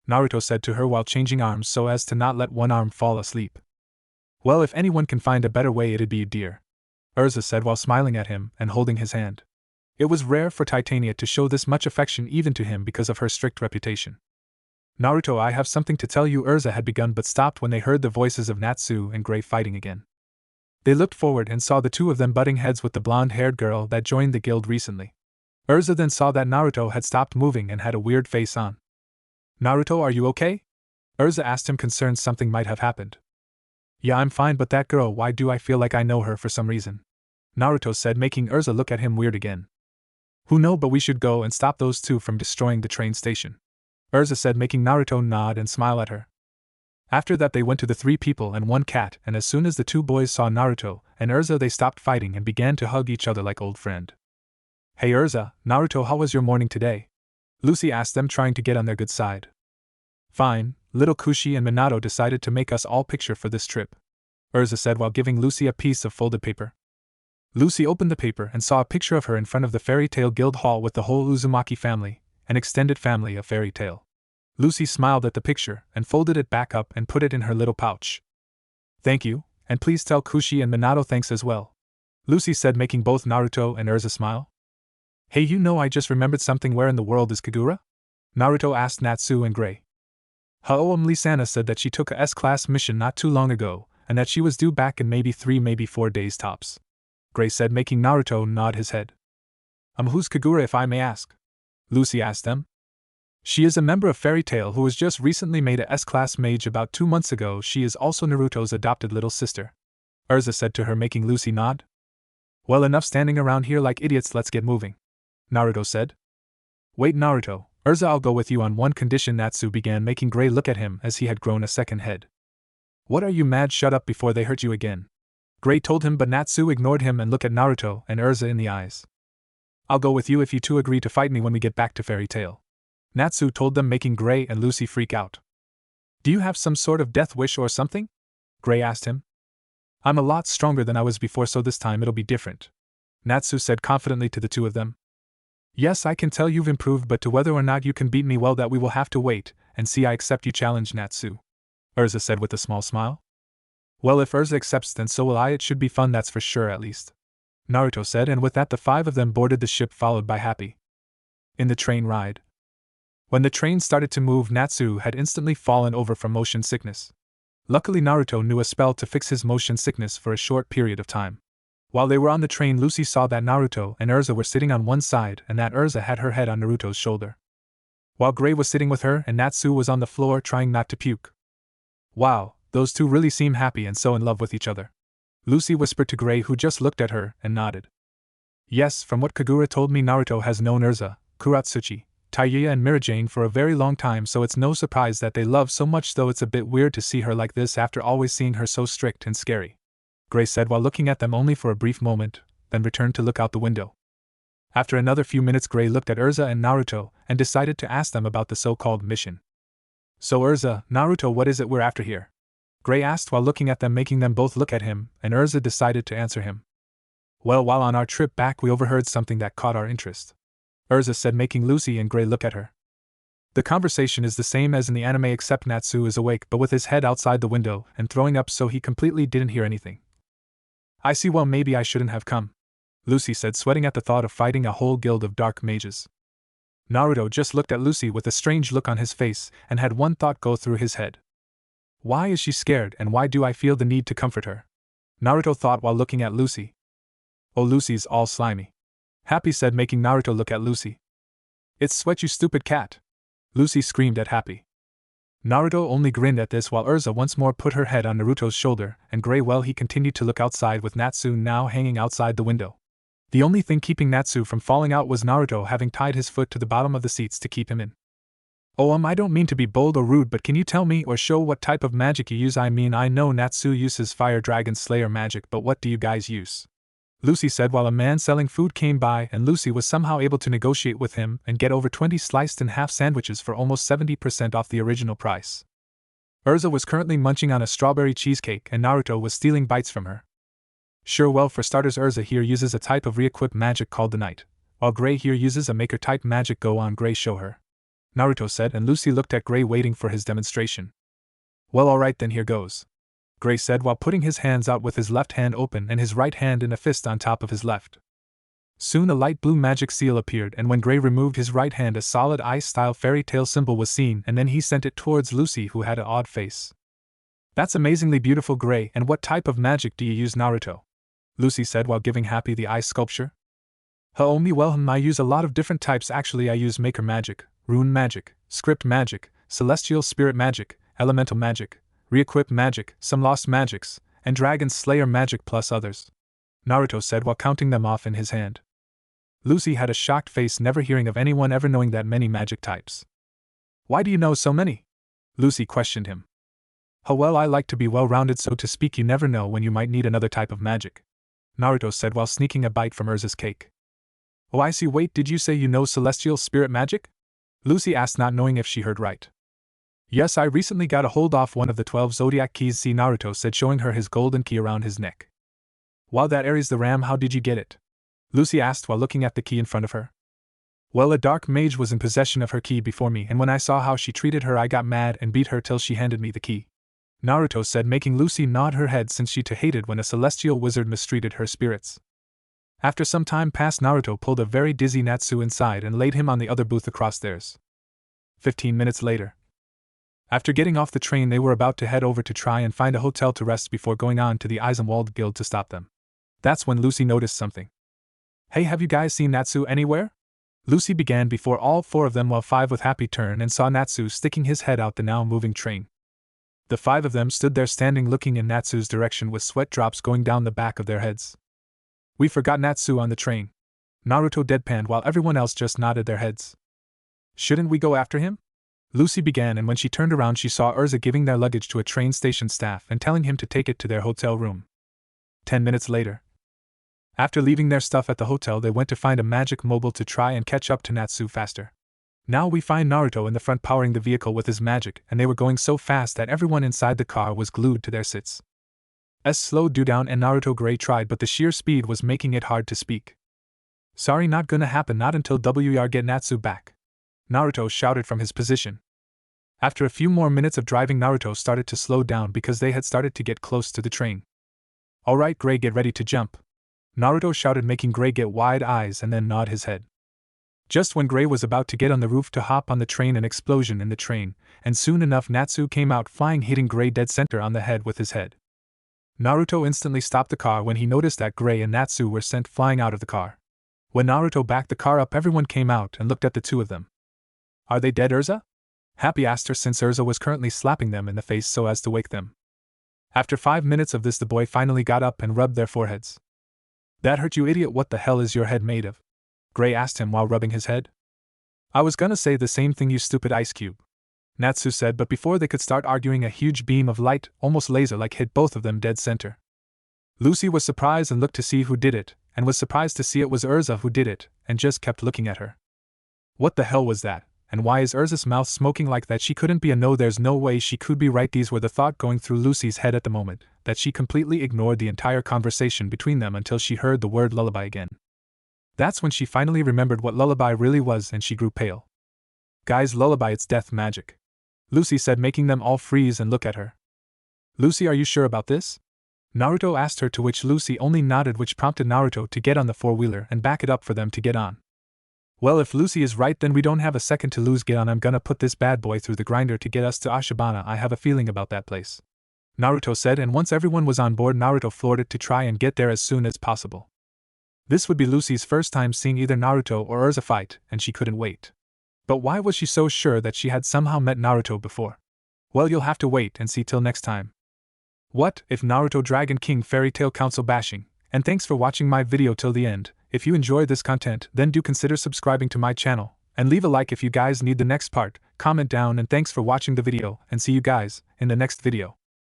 Naruto said to her while changing arms so as to not let one arm fall asleep. Well, if anyone can find a better way, it'd be you, dear, Urza said while smiling at him and holding his hand. It was rare for Titania to show this much affection even to him because of her strict reputation. Naruto, I have something to tell you, Urza had begun but stopped when they heard the voices of Natsu and Gray fighting again. They looked forward and saw the two of them butting heads with the blonde-haired girl that joined the guild recently. Urza then saw that Naruto had stopped moving and had a weird face on. Naruto, are you okay? Urza asked him, concerned something might have happened. Yeah, I'm fine, but that girl, why do I feel like I know her for some reason? Naruto said, making Urza look at him weird again. Who knows, but we should go and stop those two from destroying the train station, Urza said, making Naruto nod and smile at her. After that they went to the 3 people and 1 cat, and as soon as the 2 boys saw Naruto and Urza they stopped fighting and began to hug each other like old friend. Hey Urza, Naruto, how was your morning today? Lucy asked them, trying to get on their good side. Fine, little Kushi and Minato decided to make us all picture for this trip, Urza said while giving Lucy a piece of folded paper. Lucy opened the paper and saw a picture of her in front of the Fairy Tale Guild Hall with the whole Uzumaki family, an extended family of Fairy Tale. Lucy smiled at the picture and folded it back up and put it in her little pouch. Thank you, and please tell Kushi and Minato thanks as well, Lucy said, making both Naruto and Urza smile. Hey, you know, I just remembered something. Where in the world is Kagura? Naruto asked Natsu and Gray. Lisana said that she took a S-class mission not too long ago, and that she was due back in maybe 3, maybe 4 days tops, Gray said, making Naruto nod his head. Who's Kagura, if I may ask? Lucy asked them. She is a member of Fairy Tail who was just recently made a S-class mage about 2 months ago. She is also Naruto's adopted little sister. Urza said to her, making Lucy nod. Well, enough standing around here like idiots, let's get moving, Naruto said. Wait, Naruto, Urza, I'll go with you on one condition, Natsu began, making Gray look at him as he had grown a second head. What are you mad? Shut up before they hurt you again, Gray told him, but Natsu ignored him and looked at Naruto and Urza in the eyes. I'll go with you if you two agree to fight me when we get back to Fairy Tail, Natsu told them, making Gray and Lucy freak out. Do you have some sort of death wish or something? Gray asked him. I'm a lot stronger than I was before, so this time it'll be different, Natsu said confidently to the two of them. Yes, I can tell you've improved, but to whether or not you can beat me, well, that we will have to wait and see. I accept you challenge, Natsu, Urza said with a small smile. Well, if Urza accepts, then so will I. It should be fun, that's for sure, at least, Naruto said, and with that the 5 of them boarded the ship, followed by Happy. In the train ride. When the train started to move, Natsu had instantly fallen over from motion sickness. Luckily, Naruto knew a spell to fix his motion sickness for a short period of time. While they were on the train, Lucy saw that Naruto and Urza were sitting on one side and that Urza had her head on Naruto's shoulder, while Gray was sitting with her and Natsu was on the floor trying not to puke. Wow, those two really seem happy and so in love with each other, Lucy whispered to Gray, who just looked at her and nodded. Yes, from what Kagura told me, Naruto has known Urza, Kuratsuchi, Taiya and Mirajane for a very long time, so it's no surprise that they love so much, though it's a bit weird to see her like this after always seeing her so strict and scary, Gray said while looking at them only for a brief moment, then returned to look out the window. After another few minutes, Gray looked at Urza and Naruto and decided to ask them about the so-called mission. So Urza, Naruto, what is it we're after here? Gray asked while looking at them, making them both look at him, and Urza decided to answer him. Well, while on our trip back we overheard something that caught our interest, Urza said, making Lucy and Gray look at her. The conversation is the same as in the anime, except Natsu is awake but with his head outside the window and throwing up, so he completely didn't hear anything. I see, well, maybe I shouldn't have come, Lucy said, sweating at the thought of fighting a whole guild of dark mages. Naruto just looked at Lucy with a strange look on his face and had one thought go through his head. Why is she scared, and why do I feel the need to comfort her? Naruto thought while looking at Lucy. Oh, Lucy's all slimy, Happy said, making Naruto look at Lucy. It's Sweat, you stupid cat, Lucy screamed at Happy. Naruto only grinned at this while Urza once more put her head on Naruto's shoulder, and Gray, well, he continued to look outside with Natsu now hanging outside the window. The only thing keeping Natsu from falling out was Naruto having tied his foot to the bottom of the seats to keep him in. Oh, I don't mean to be bold or rude, but can you tell me or show what type of magic you use? I mean, I know Natsu uses Fire Dragon Slayer magic, but what do you guys use? Lucy said while a man selling food came by and Lucy was somehow able to negotiate with him and get over 20 sliced in half sandwiches for almost 70% off the original price. Urza was currently munching on a strawberry cheesecake and Naruto was stealing bites from her. Sure, well, for starters, Urza here uses a type of re-equipped magic called the Night, while Gray here uses a maker-type magic. Go on, Gray, show her, Naruto said, and Lucy looked at Gray waiting for his demonstration. Well, alright then, here goes, Gray said while putting his hands out with his left hand open and his right hand in a fist on top of his left. Soon a light blue magic seal appeared, and when Gray removed his right hand, a solid ice-style fairy tale symbol was seen, and then he sent it towards Lucy, who had an odd face. That's amazingly beautiful, Gray, and what type of magic do you use, Naruto? Lucy said while giving Happy the ice sculpture. I use a lot of different types. Actually, I use maker magic, rune magic, script magic, celestial spirit magic, elemental magic, re-equip magic, some lost magics, and dragon slayer magic plus others, Naruto said while counting them off in his hand. Lucy had a shocked face, never hearing of anyone ever knowing that many magic types. Why do you know so many? Lucy questioned him. Oh, well, I like to be well-rounded, so to speak. You never know when you might need another type of magic, Naruto said while sneaking a bite from Urza's cake. Oh, I see. Wait, did you say you know celestial spirit magic? Lucy asked, not knowing if she heard right. Yes, I recently got a hold off one of the 12 zodiac keys. See, Naruto said, showing her his golden key around his neck. Wow, that Aries the Ram, how did you get it? Lucy asked while looking at the key in front of her. Well, a dark mage was in possession of her key before me, and when I saw how she treated her, I got mad and beat her till she handed me the key, Naruto said, making Lucy nod her head since she hated when a celestial wizard mistreated her spirits. After some time passed, Naruto pulled a very dizzy Natsu inside and laid him on the other booth across theirs. 15 minutes later. After getting off the train, they were about to head over to try and find a hotel to rest before going on to the Eisenwald Guild to stop them. That's when Lucy noticed something. Hey, have you guys seen Natsu anywhere? Lucy began before all four of them while five with happy turned and saw Natsu sticking his head out the now moving train. The five of them stood there standing looking in Natsu's direction with sweat drops going down the back of their heads. We forgot Natsu on the train. Naruto deadpanned while everyone else just nodded their heads. Shouldn't we go after him? Lucy began, and when she turned around she saw Urza giving their luggage to a train station staff and telling him to take it to their hotel room. 10 minutes later. After leaving their stuff at the hotel, they went to find a magic mobile to try and catch up to Natsu faster. Now we find Naruto in the front powering the vehicle with his magic, and they were going so fast that everyone inside the car was glued to their seats. Slowed down and Naruto Gray tried, but the sheer speed was making it hard to speak. Sorry, not gonna happen, not until we get Natsu back. Naruto shouted from his position. After a few more minutes of driving, Naruto started to slow down because they had started to get close to the train. Alright Gray, get ready to jump. Naruto shouted, making Gray get wide eyes and then nod his head. Just when Gray was about to get on the roof to hop on the train, an explosion in the train, and soon enough Natsu came out flying, hitting Gray dead center on the head with his head. Naruto instantly stopped the car when he noticed that Gray and Natsu were sent flying out of the car. When Naruto backed the car up, everyone came out and looked at the two of them. Are they dead, Urza? Happy asked her, since Urza was currently slapping them in the face so as to wake them. After 5 minutes of this, the boy finally got up and rubbed their foreheads. That hurt, you idiot, what the hell is your head made of? Gray asked him while rubbing his head. I was gonna say the same thing, you stupid ice cube, Natsu said, but before they could start arguing, a huge beam of light, almost laser-like, hit both of them dead center. Lucy was surprised and looked to see who did it, and was surprised to see it was Urza who did it, and just kept looking at her. What the hell was that, and why is Urza's mouth smoking like that? She couldn't be there's no way she could be right. These were the thought going through Lucy's head at the moment, that she completely ignored the entire conversation between them until she heard the word lullaby again. That's when she finally remembered what lullaby really was, and she grew pale. Guys, lullaby, it's death magic, Lucy said, making them all freeze and look at her. Lucy, are you sure about this? Naruto asked her, to which Lucy only nodded, which prompted Naruto to get on the four-wheeler and back it up for them to get on. Well, if Lucy is right, then we don't have a second to lose. Get on, I'm gonna put this bad boy through the grinder to get us to Ashibana. I have a feeling about that place, Naruto said, and once everyone was on board, Naruto floored it to try and get there as soon as possible. This would be Lucy's first time seeing either Naruto or Urza fight, and she couldn't wait. But why was she so sure that she had somehow met Naruto before? Well, you'll have to wait and see till next time. What if Naruto Dragon King Fairy Tail Council bashing? And thanks for watching my video till the end. If you enjoyed this content, then do consider subscribing to my channel, and leave a like if you guys need the next part. Comment down, and thanks for watching the video, and see you guys in the next video.